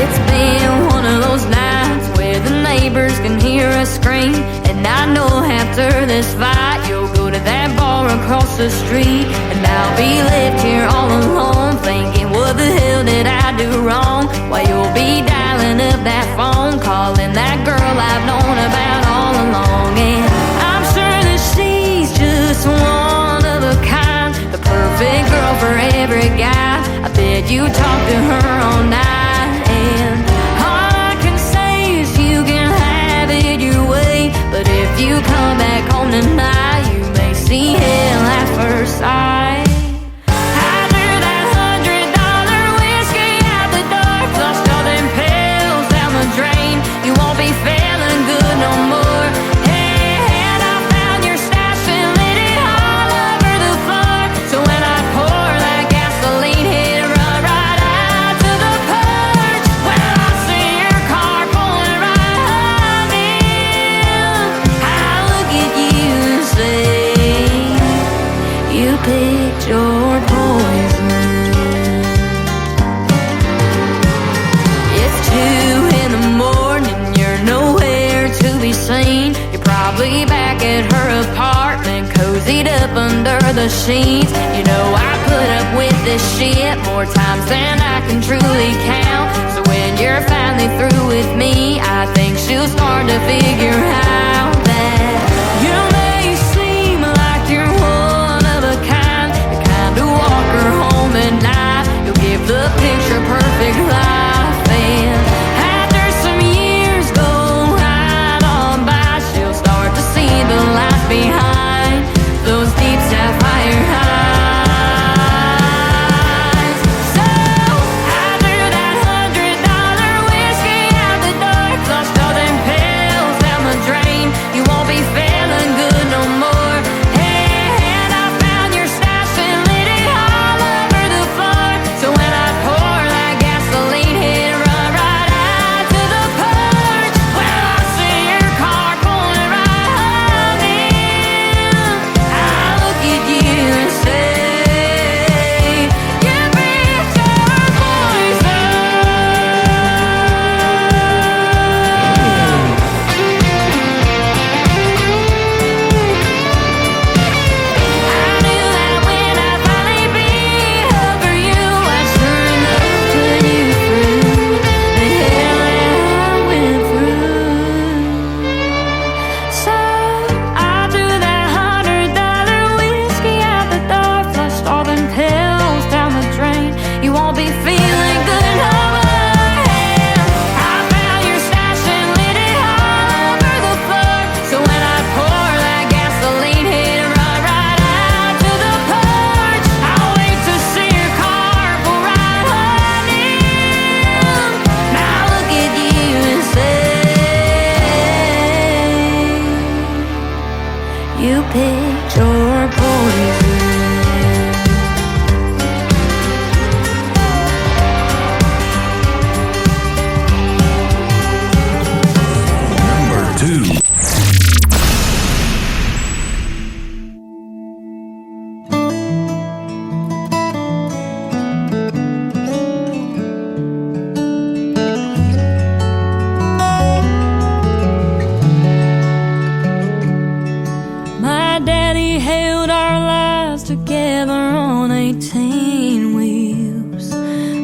It's been one of those nights where the neighbors can hear us scream, and I know after this fight you'll go to that bar across the street, and I'll be left here all alone thinking, what the hell did I do wrong? Why, you'll be dialing up that phone, calling that girl I've known about all along, and I'm sure that she's just one of a kind, the perfect girl for every guy. I bet you talk to her all night. And all I can say is you can have it your way, but if you come back home tonight, you may see hell at first sight. I threw that $100 whiskey out the door, flushed all them pills. under the sheets. You know I put up with this shit more times than I can truly count. So when you're finally through with me, I think she'll start to figure out that you may seem like you're one of a kind, the kind to walk her home at night. You'll give the picture perfect life, and after some years go right on by, she'll start to see the light behind those deep sapphire eyes. So after that $100 whiskey out the door, flushed all them pills down the drain, you won't be feeling good no more. And I found your stash and lit it all over the floor. So when I pour that gasoline, hit run right out to the porch. Well, I see your car pulling right up in. I look at you and say, you bitch, you're poison. I knew that when I finally beat up for you, I sure enough put you through the hell that I went through. So I threw that $100 whiskey out the door, flushed all them pills down the drain. You won't be feeling good no more. I found your stash and lit it all over the floor. So when I pour that gasoline, hit it run right out to the porch. I'll wait to see your car pull right on in. Now look at you and say, you picked your poison. Number 2. My daddy held our lives together on 18 wheels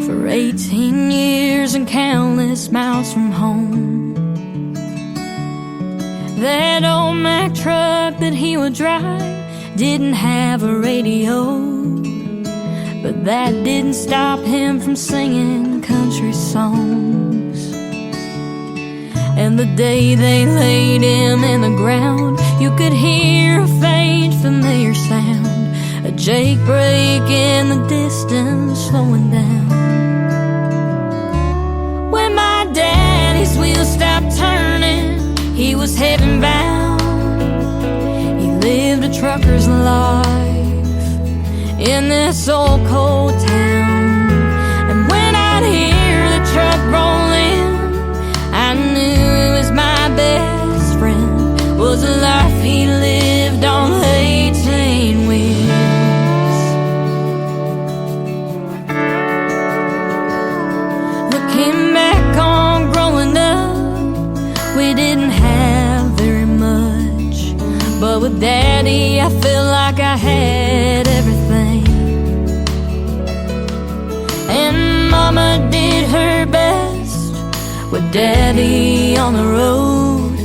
for 18 years and countless miles from home. That old Mack truck that he would drive didn't have a radio, but that didn't stop him from singing country songs. And the day they laid him in the ground, you could hear a faint familiar sound, a jake brake in the distance slowing down. When my daddy's wheels stopped turning, he was heaven bound. He lived a trucker's life in this old cold town. And when I'd hear the truck roll in, I knew it was my best friend, was a life he lived on 18 wheels. Looking back on growing up, we didn't have very much, but with Daddy I felt like I had everything. And Mama did her best with Daddy on the road.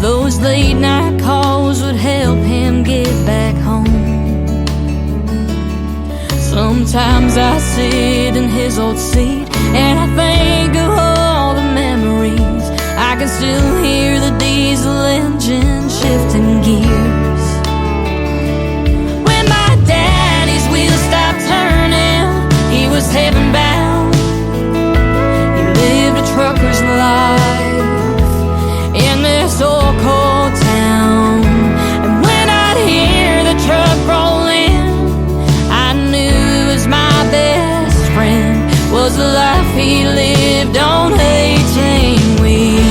Those late night calls would help him get back home. Sometimes I sit in his old seat and I think of all the memories. I can still hear the diesel engine shifting gears. When my daddy's wheels stopped turning, he was heaven bound. He lived a trucker's life in this old cold town. And when I'd hear the truck roll in, I knew it was my best friend, was the life he lived on 18 wheels.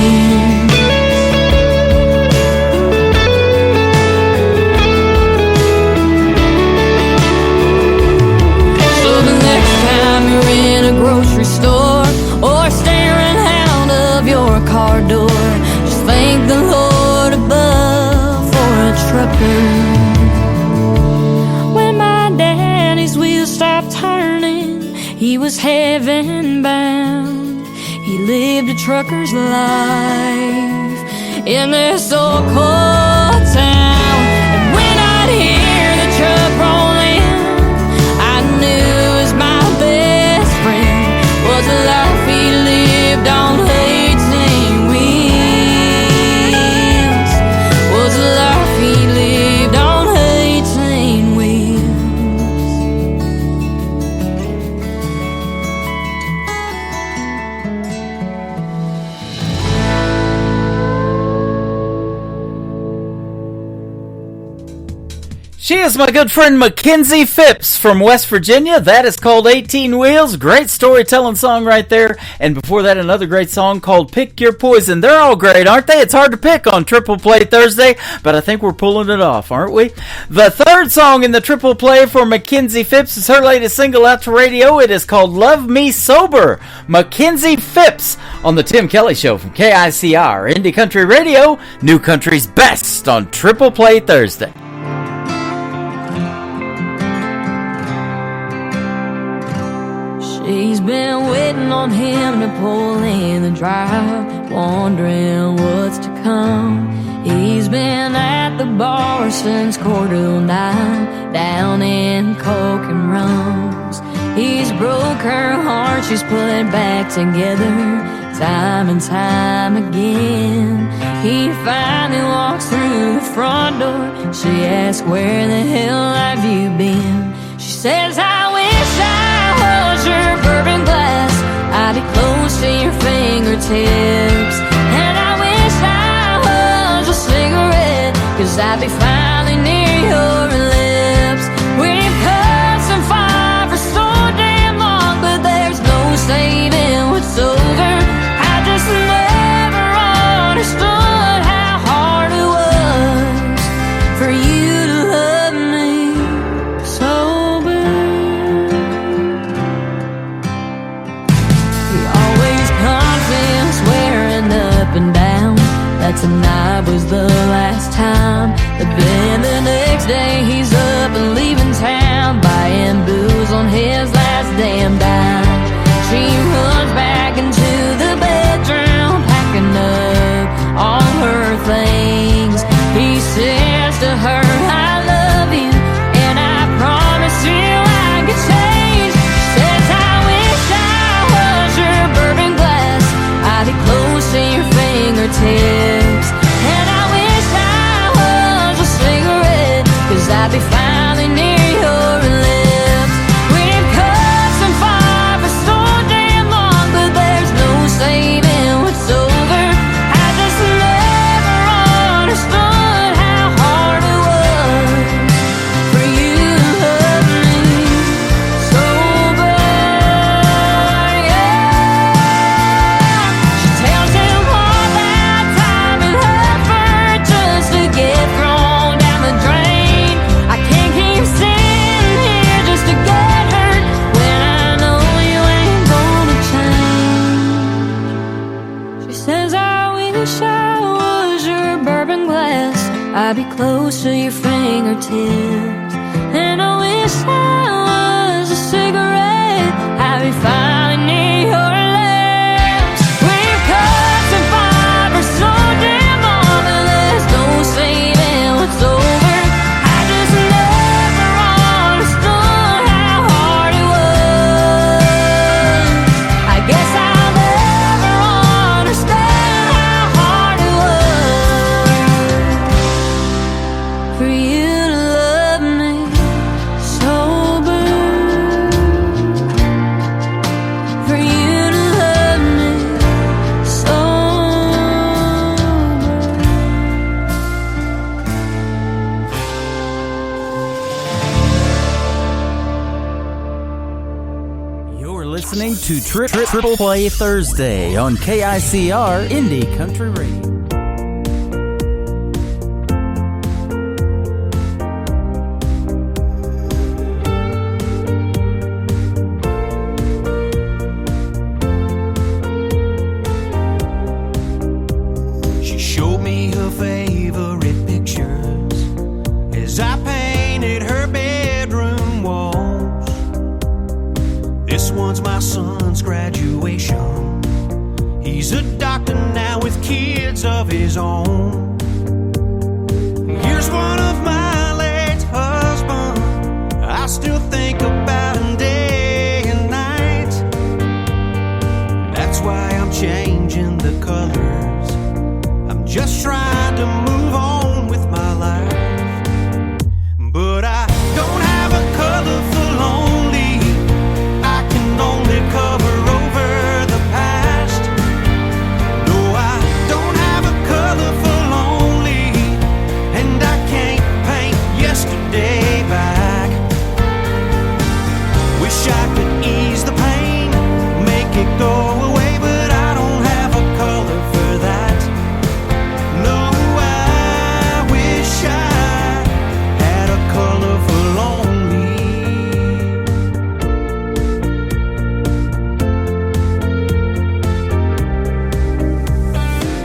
So the next time you're in a grocery store or staring out of your car door, just thank the Lord above for a trucker. When was heaven bound. He lived a trucker's life in this old cold town. And when I'd hear the truck roll in, I knew as my best friend was a life he lived on 18 wheels. Was a life he lived on 18 wheels. She is my good friend Mackenzie Phipps from West Virginia. That is called 18 Wheels. Great storytelling song right there. And before that, another great song called Pick Your Poison. They're all great, aren't they? It's hard to pick on Triple Play Thursday, but I think we're pulling it off, aren't we? The third song in the Triple Play for Mackenzie Phipps is her latest single out to radio. It is called Love Me Sober. Mackenzie Phipps on the Tim Kelly Show from KICR, Indie Country Radio, New Country's best on Triple Play Thursday. She's been waiting on him to pull in the drive, wondering what's to come. He's been at the bar since 9:15, down in coke and rums. He's broke her heart, she's put it back together, time and time again. He finally walks through the front door. She asks, where the hell have you been? She says, I wish I was your bourbon glass, I'd be close to your fingertips. And I wish I was a cigarette, 'cause I'd be finally near your lips. We've cussed and fought for so damn long, but there's no saving what's over. I just never understood how hard it was for you to love me sober. He always confident, swearing up and down that tonight was the last time. But then the next day he's up and leaving town, buying booze on his last damn dime. She runs back into the bedroom, packing up all her things. He says to her, I love you, and I promise you I could change. She says, I wish I was your bourbon glass, I'd be close to your fingertips. And I wish I was a cigarette, 'cause I'd be finally near your lips. We've cussed and fought for so damn long, but there's no saving what's over. I just never understood how hard it was for you to love me sober. Yeah. She tells him all that time and effort just to get thrown down the drain. I can't keep sitting here just to get hurt when I know you ain't gonna change. She says, I wish I was your bourbon glass, I'd be close to your fingertips. And I wish I was a cigarette, I'd be finally near your lips. We've cussed and fought for so damn long, and there's no saving what's over. I just never understood how hard it was. I guess I'll never understand how hard it was for you to love me sober. For you to love me sober. You're listening to Triple Play Thursday on KICR Indie Country Radio. She showed me her favorite pictures as I painted her bedroom walls. This one's my on. Here's one of my late husbands I still think about him day and night. That's why I'm changing the colors. I'm just trying to move on with my life. But I don't have a color for lonely. I can only cover over the past. No, I don't have a color for lonely, and I can't paint yesterday back. Wish I could ease the pain, make it go away, but I don't have a color for that. No, I wish I had a color for lonely.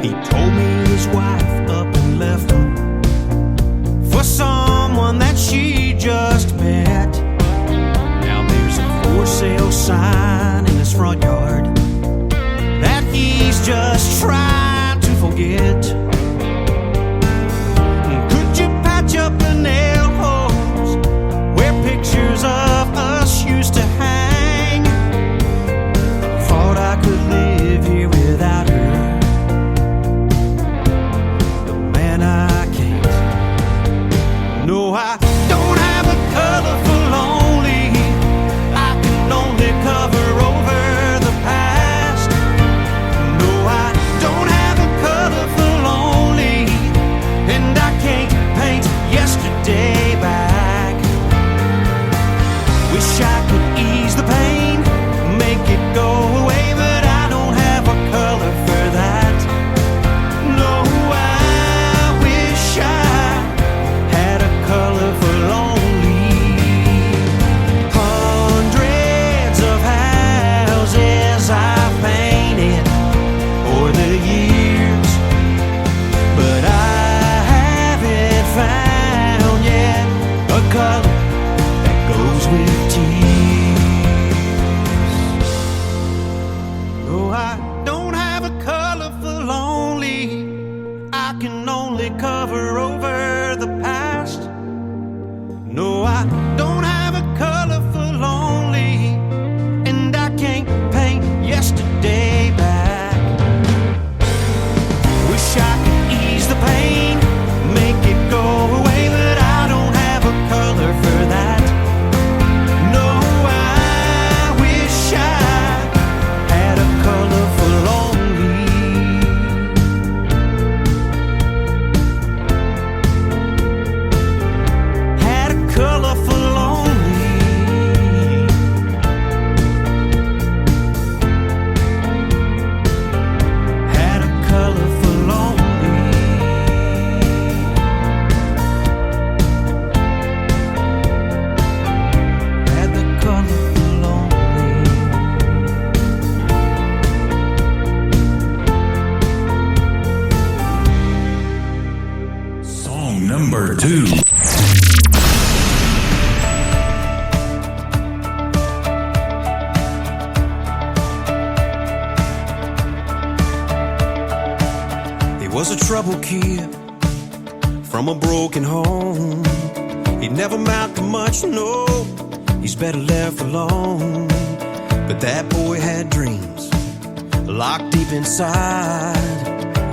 He told me his wife up and left him for someone that she just met. Now there's a for sale sign in his front yard that he's just trying to forget. Could you patch up the nail holes where pictures of us used to hang? Thought I could live here without her, but man, I can't. No, I don't have a color for lonely. I can only cover over the past. No, I don't have a color for lonely, and I can't paint yesterday back. Wish I could ease the pain, make it go away, but I don't have a color for that. No, I wish I had a color for lonely. Hundreds of houses I've painted over the years, but I haven't found yet a color that goes with tears. No, I don't have a color for lonely. I can only cover over the past. No, I don't have a color for lonely, and I can't paint yesterday back. Wish I could ease the pain, make it go away, but I don't have a color for that. No, I wish I had a color for lonely. Had a color for lonely. Had a color for lonely. Had the color for lonely. Song number 2. He was a troubled kid from a broken home. He never amount to much, no, he's better left alone. But that boy had dreams locked deep inside,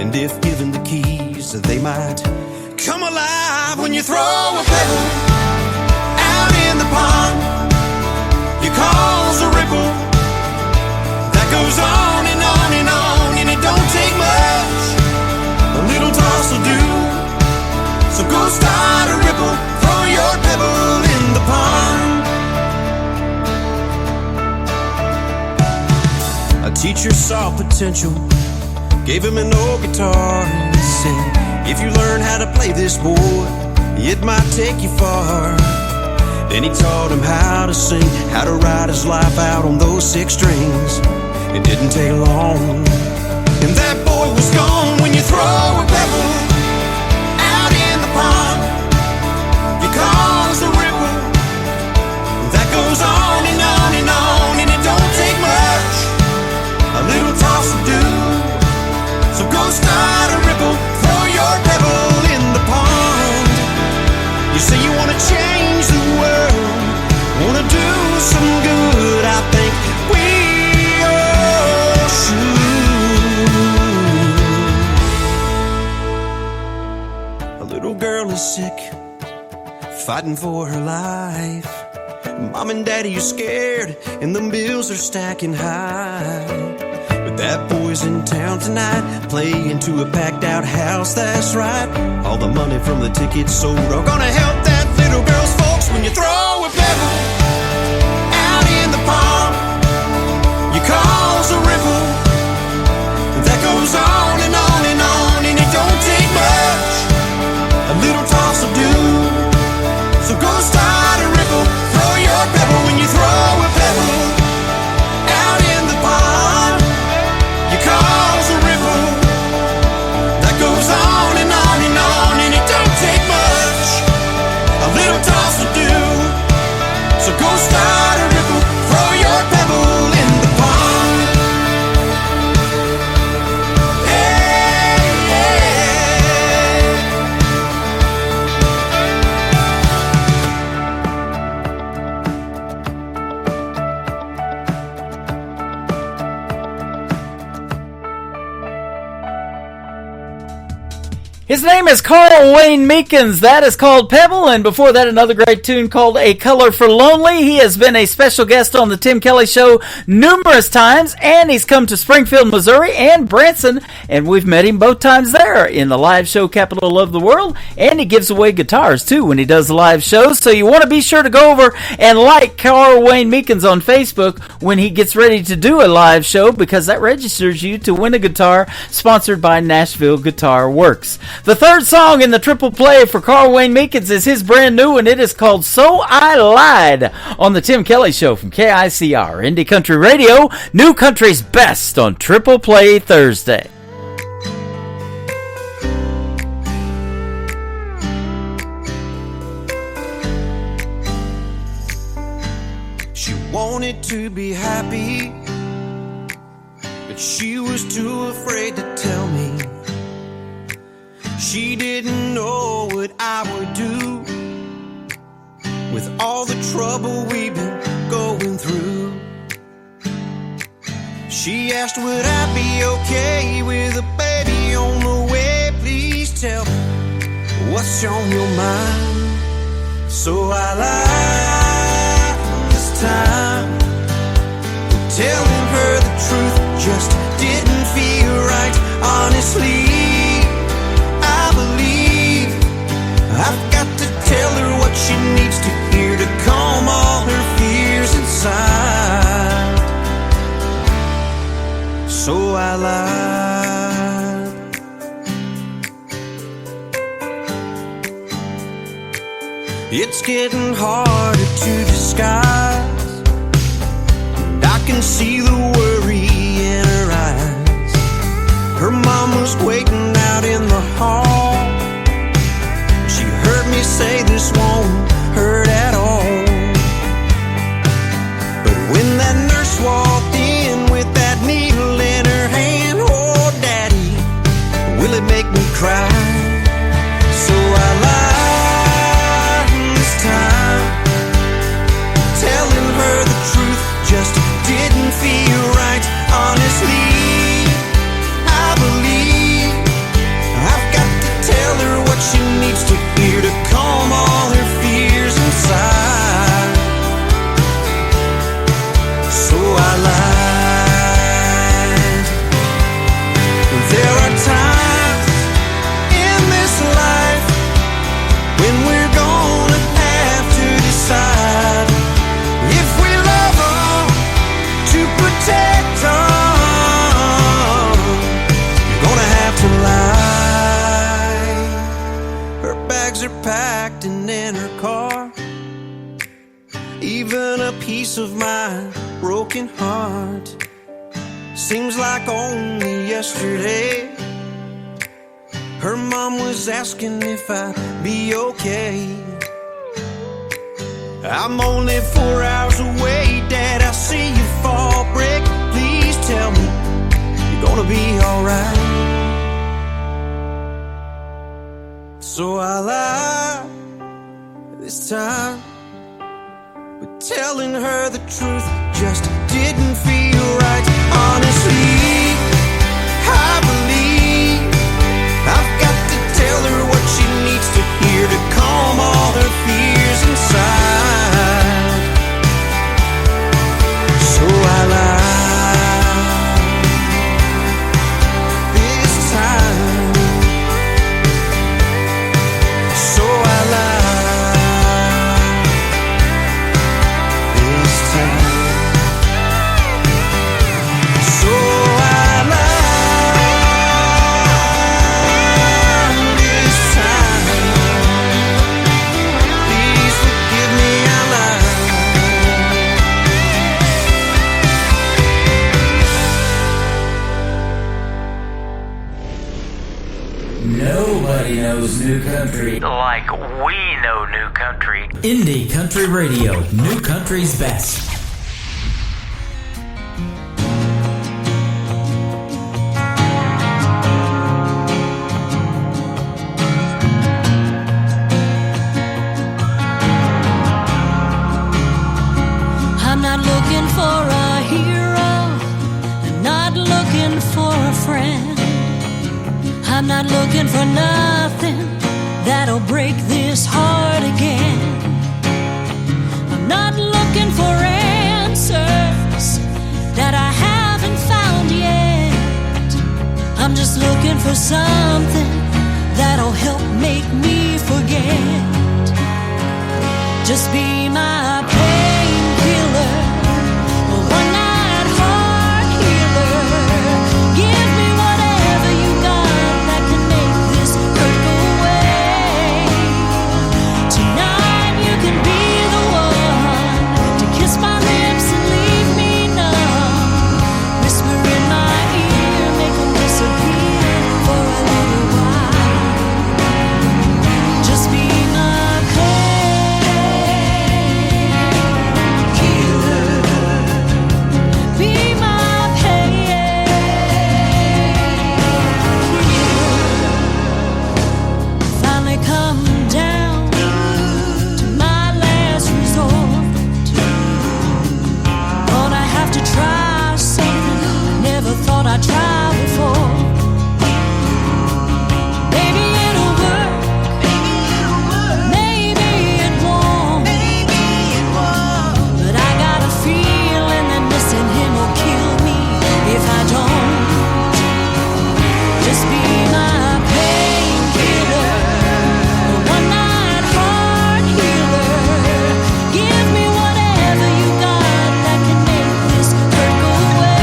and if given the keys, they might come alive. When you throw a pebble out in the pond, you cause a ripple that goes on and on and on, and it don't take much, a little toss will do. So go start a ripple, throw your pebble in the pond. A teacher saw potential, gave him an old guitar, and said, if you learn how to play this, boy, it might take you far. Then he taught him how to sing, how to write his life out on those 6 strings. It didn't take long, and that boy was gone. When you throw a pebble out in the pond, you cause a ripple that goes on and on and on, and it don't take much, a little toss will do. So go start a ripple, throw fighting for her life. Mom and Daddy are scared, and the bills are stacking high. But that boy's in town tonight, playing to a packed out house, that's right. All the money from the tickets sold are gonna help that little girl's folks. When you throw a pebble out in the pond, you cause a ripple that goes on and on and on, and it don't take much, a little toss will do. So go start a ripple, throw your pebble. When you throw a pebble out in the pond, you cause a ripple that goes on and on and on, and it don't take much, a little toss will do. So go start a ripple, throw your pebble in the pond. His name is Carl Wayne Meekins. That is called Pebble, and before that, another great tune called A Color for Lonely. He has been a special guest on the Tim Kelly Show numerous times, and he's come to Springfield, Missouri, and Branson, and we've met him both times there in the live show capital of the world, and he gives away guitars, too, when he does live shows, so you want to be sure to go over and like Carl Wayne Meekins on Facebook when he gets ready to do a live show, because that registers you to win a guitar sponsored by Nashville Guitar Works. The third song in the triple play for Carl Wayne Meekins is his brand new, and it is called So I Lied on the Tim Kelly Show from KICR, Indie Country Radio, New Country's best on Triple Play Thursday. She wanted to be happy, but she was too afraid to tell me. She didn't know what I would do with all the trouble we've been going through. She asked, would I be okay with a baby on the way? Please tell me what's on your mind. So I lied this time, telling her the truth just didn't feel right. Honestly, I believe I've got to tell her what she needs to hear to calm all her fears inside. So I lied. It's getting harder to disguise, and I can see the worry in her eyes. Her mom was waiting out in the hall. She heard me say this won't hurt at all. But when that nurse walked in with that needle in her hand, oh daddy, will it make me cry? So I lied this time, telling her the truth just didn't feel right. Honestly, I believe I've got to tell her what she needs to hear to calm all her fears inside. So I lied. There are times in this life when we're gonna have to decide if we love them, to protect them, you're gonna have to lie. Her bags are packed and in her car, even a piece of my broken heart. Seems like only yesterday her mom was asking if I'd be okay. I'm only 4 hours away, Dad, I see you fall break. Please tell me you're gonna be alright. So I lied this time, but telling her the truth just didn't feel right. Honestly, I believe I've got to tell her what she needs to hear to calm all her fears Nobody knows new country like we know new country. Indie Country Radio, new country's best. I'm not looking for a hero, I'm not looking for a friend. I'm not looking for nothing that'll break this heart again. I'm not looking for answers that I haven't found yet. I'm just looking for something that'll help make me forget. Just be my painkiller, a one-night heart healer. Give me whatever you got that can make this hurt go away. Tonight you can be the one to kiss my lips and leave me numb. Whisper in my ear, make them disappear for a little while. Just be my I tried before. Maybe it'll work. Maybe it won't. But I got a feeling that missing him will kill me if I don't. Just be my painkiller, a one-night heart healer. Give me whatever you got that can make this hurt go away.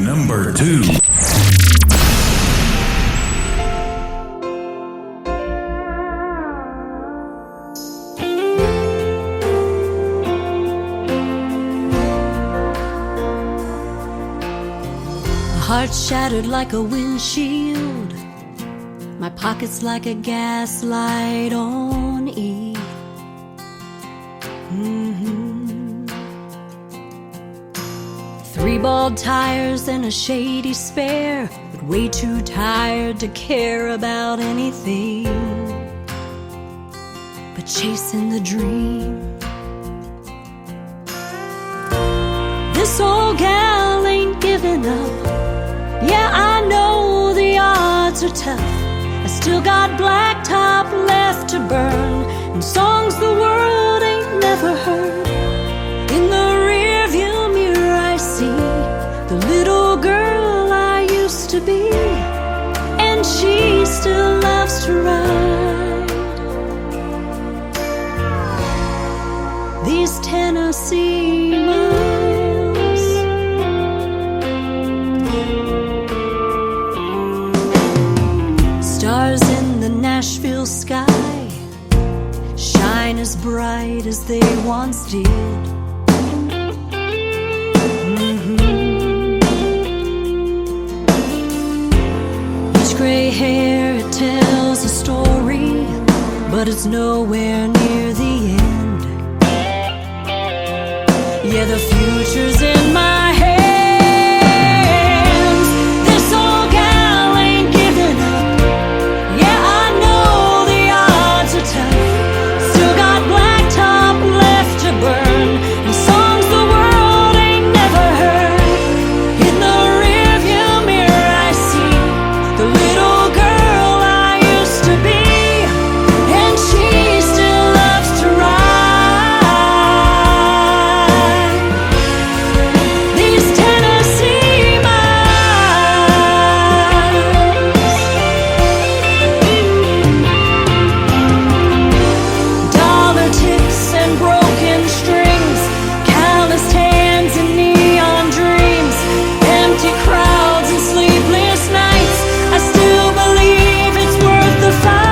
Number 2. Heart shattered like a windshield, my pockets like a gaslight on E. Three bald tires and a shady spare, but way too tired to care about anything but chasing the dream. This old gal ain't giving up. Yeah, I know the odds are tough. I still got blacktop left to burn and songs the world ain't never heard. In the rearview mirror I see the little girl I used to be, and she still loves to ride these Tennessee miles. Stars in the Nashville sky shine as bright as they once did. nowhere near the end. Yeah, the future's in my hands. This old gal ain't giving up. Yeah, I know the odds are tough. Still got blacktop left to burn, and songs the world ain't never heard. In the rearview mirror I see the little girl I used to be, and she still loves to ride these Tennessee miles. Dollar tips and broken strings, calloused hands and neon dreams, empty crowds and sleepless nights. I still believe it's worth the fight.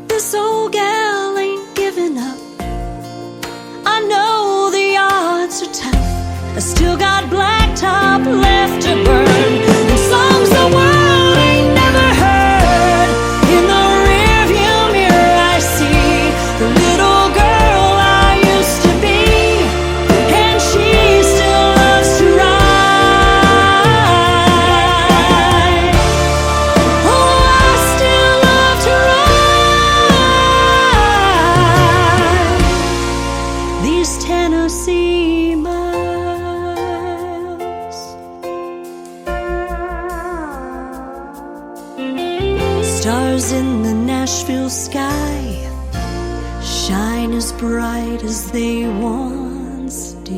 This old gal ain't giving up. I know the odds are tough. I still got blacktop left to burn, and songs the world ain't never heard. In the rearview mirror I see the little girl I used to be, and she still loves to ride. Oh, I still love to ride these Tennessee miles. Stars in the Nashville sky shine as bright as they once did.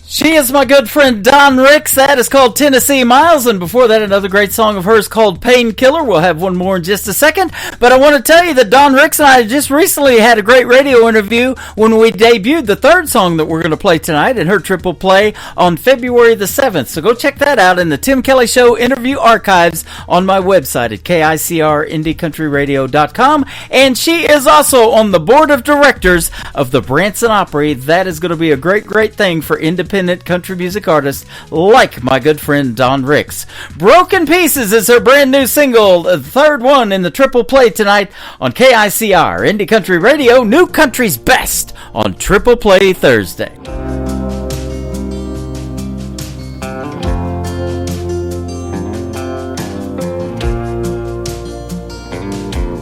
She is my good friend Don Ricks. That is called Tennessee Miles. And before that, another great song of hers called Painkiller. We'll have one more in just a second. But I want to tell you that Don Ricks and I just recently had a great radio interview when we debuted the third song that we're going to play tonight in her triple play on February the 7th. So go check that out in the Tim Kelly Show interview archives on my website at KICRIndieCountryRadio.com. And she is also on the board of directors of the Branson Opry. That is going to be a great, great thing for independent country music artists like my good friend Don Ricks. Broken Pieces is her brand new single, the third one in the triple play tonight on KICR Indie Country Radio, New Country's Best on Triple Play Thursday.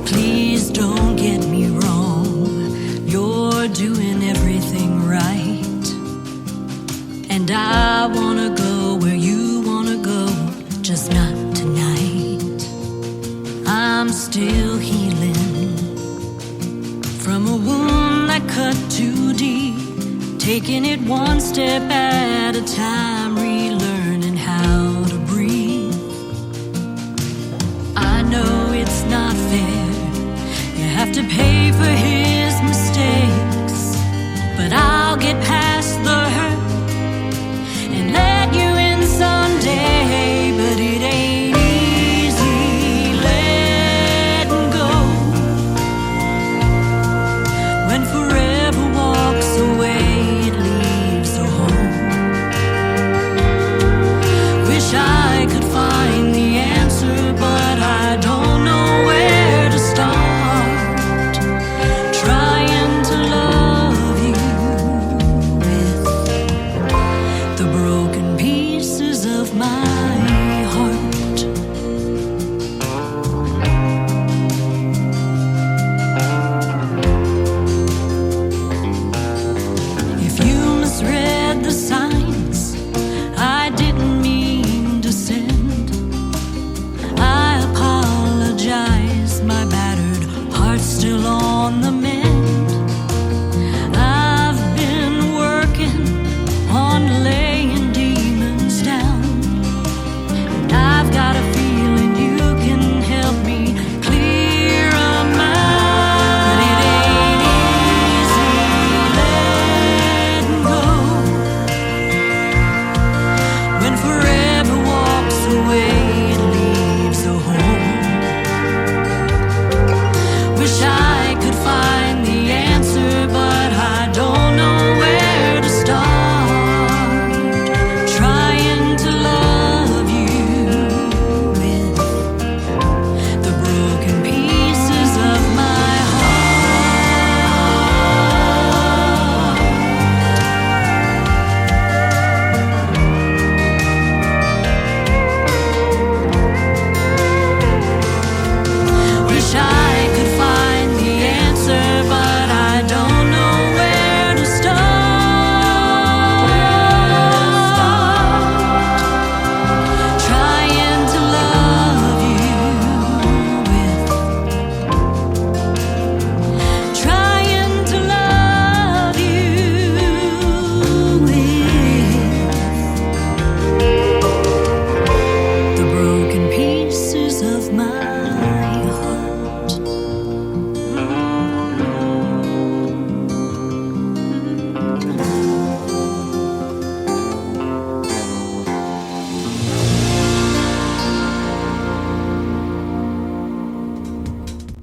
Please don't get me wrong, you're doing everything right. And I wanna go where you wanna go, just not tonight. I'm still healing from a wound that cut too deep, taking it one step at a time, relearning how to breathe. I know it's not fair, you have to pay for his mistakes, but I'll get past the hurt and let you in someday. But it ain't easy letting go when forever walks away, it leaves a hole. Wish I could find the answer, but I don't know where to start. Try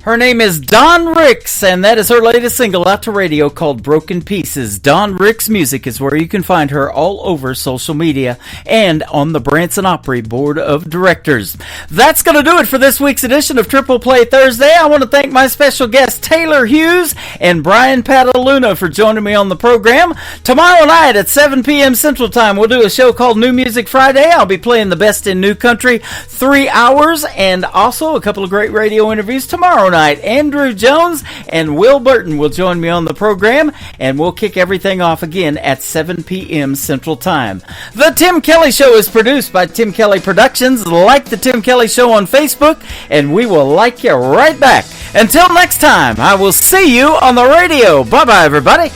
Her name is Dawn Ricks, and that is her latest single out to radio called Broken Pieces. Dawn Ricks Music is where you can find her all over social media and on the Branson Opry Board of Directors. That's going to do it for this week's edition of Triple Play Thursday. I want to thank my special guests Taylor Hughes and Brian Pataluna for joining me on the program. Tomorrow night at 7 p.m. Central Time, we'll do a show called New Music Friday. I'll be playing the best in new country, 3 hours, and also a couple of great radio interviews tomorrow night. Andrew Jones and Will Burton will join me on the program, and we'll kick everything off again at 7 p.m. Central Time. The Tim Kelly Show is produced by Tim Kelly Productions. Like the Tim Kelly Show on Facebook, and we will like you right back. Until next time, I will see you on the radio. Bye-bye, everybody.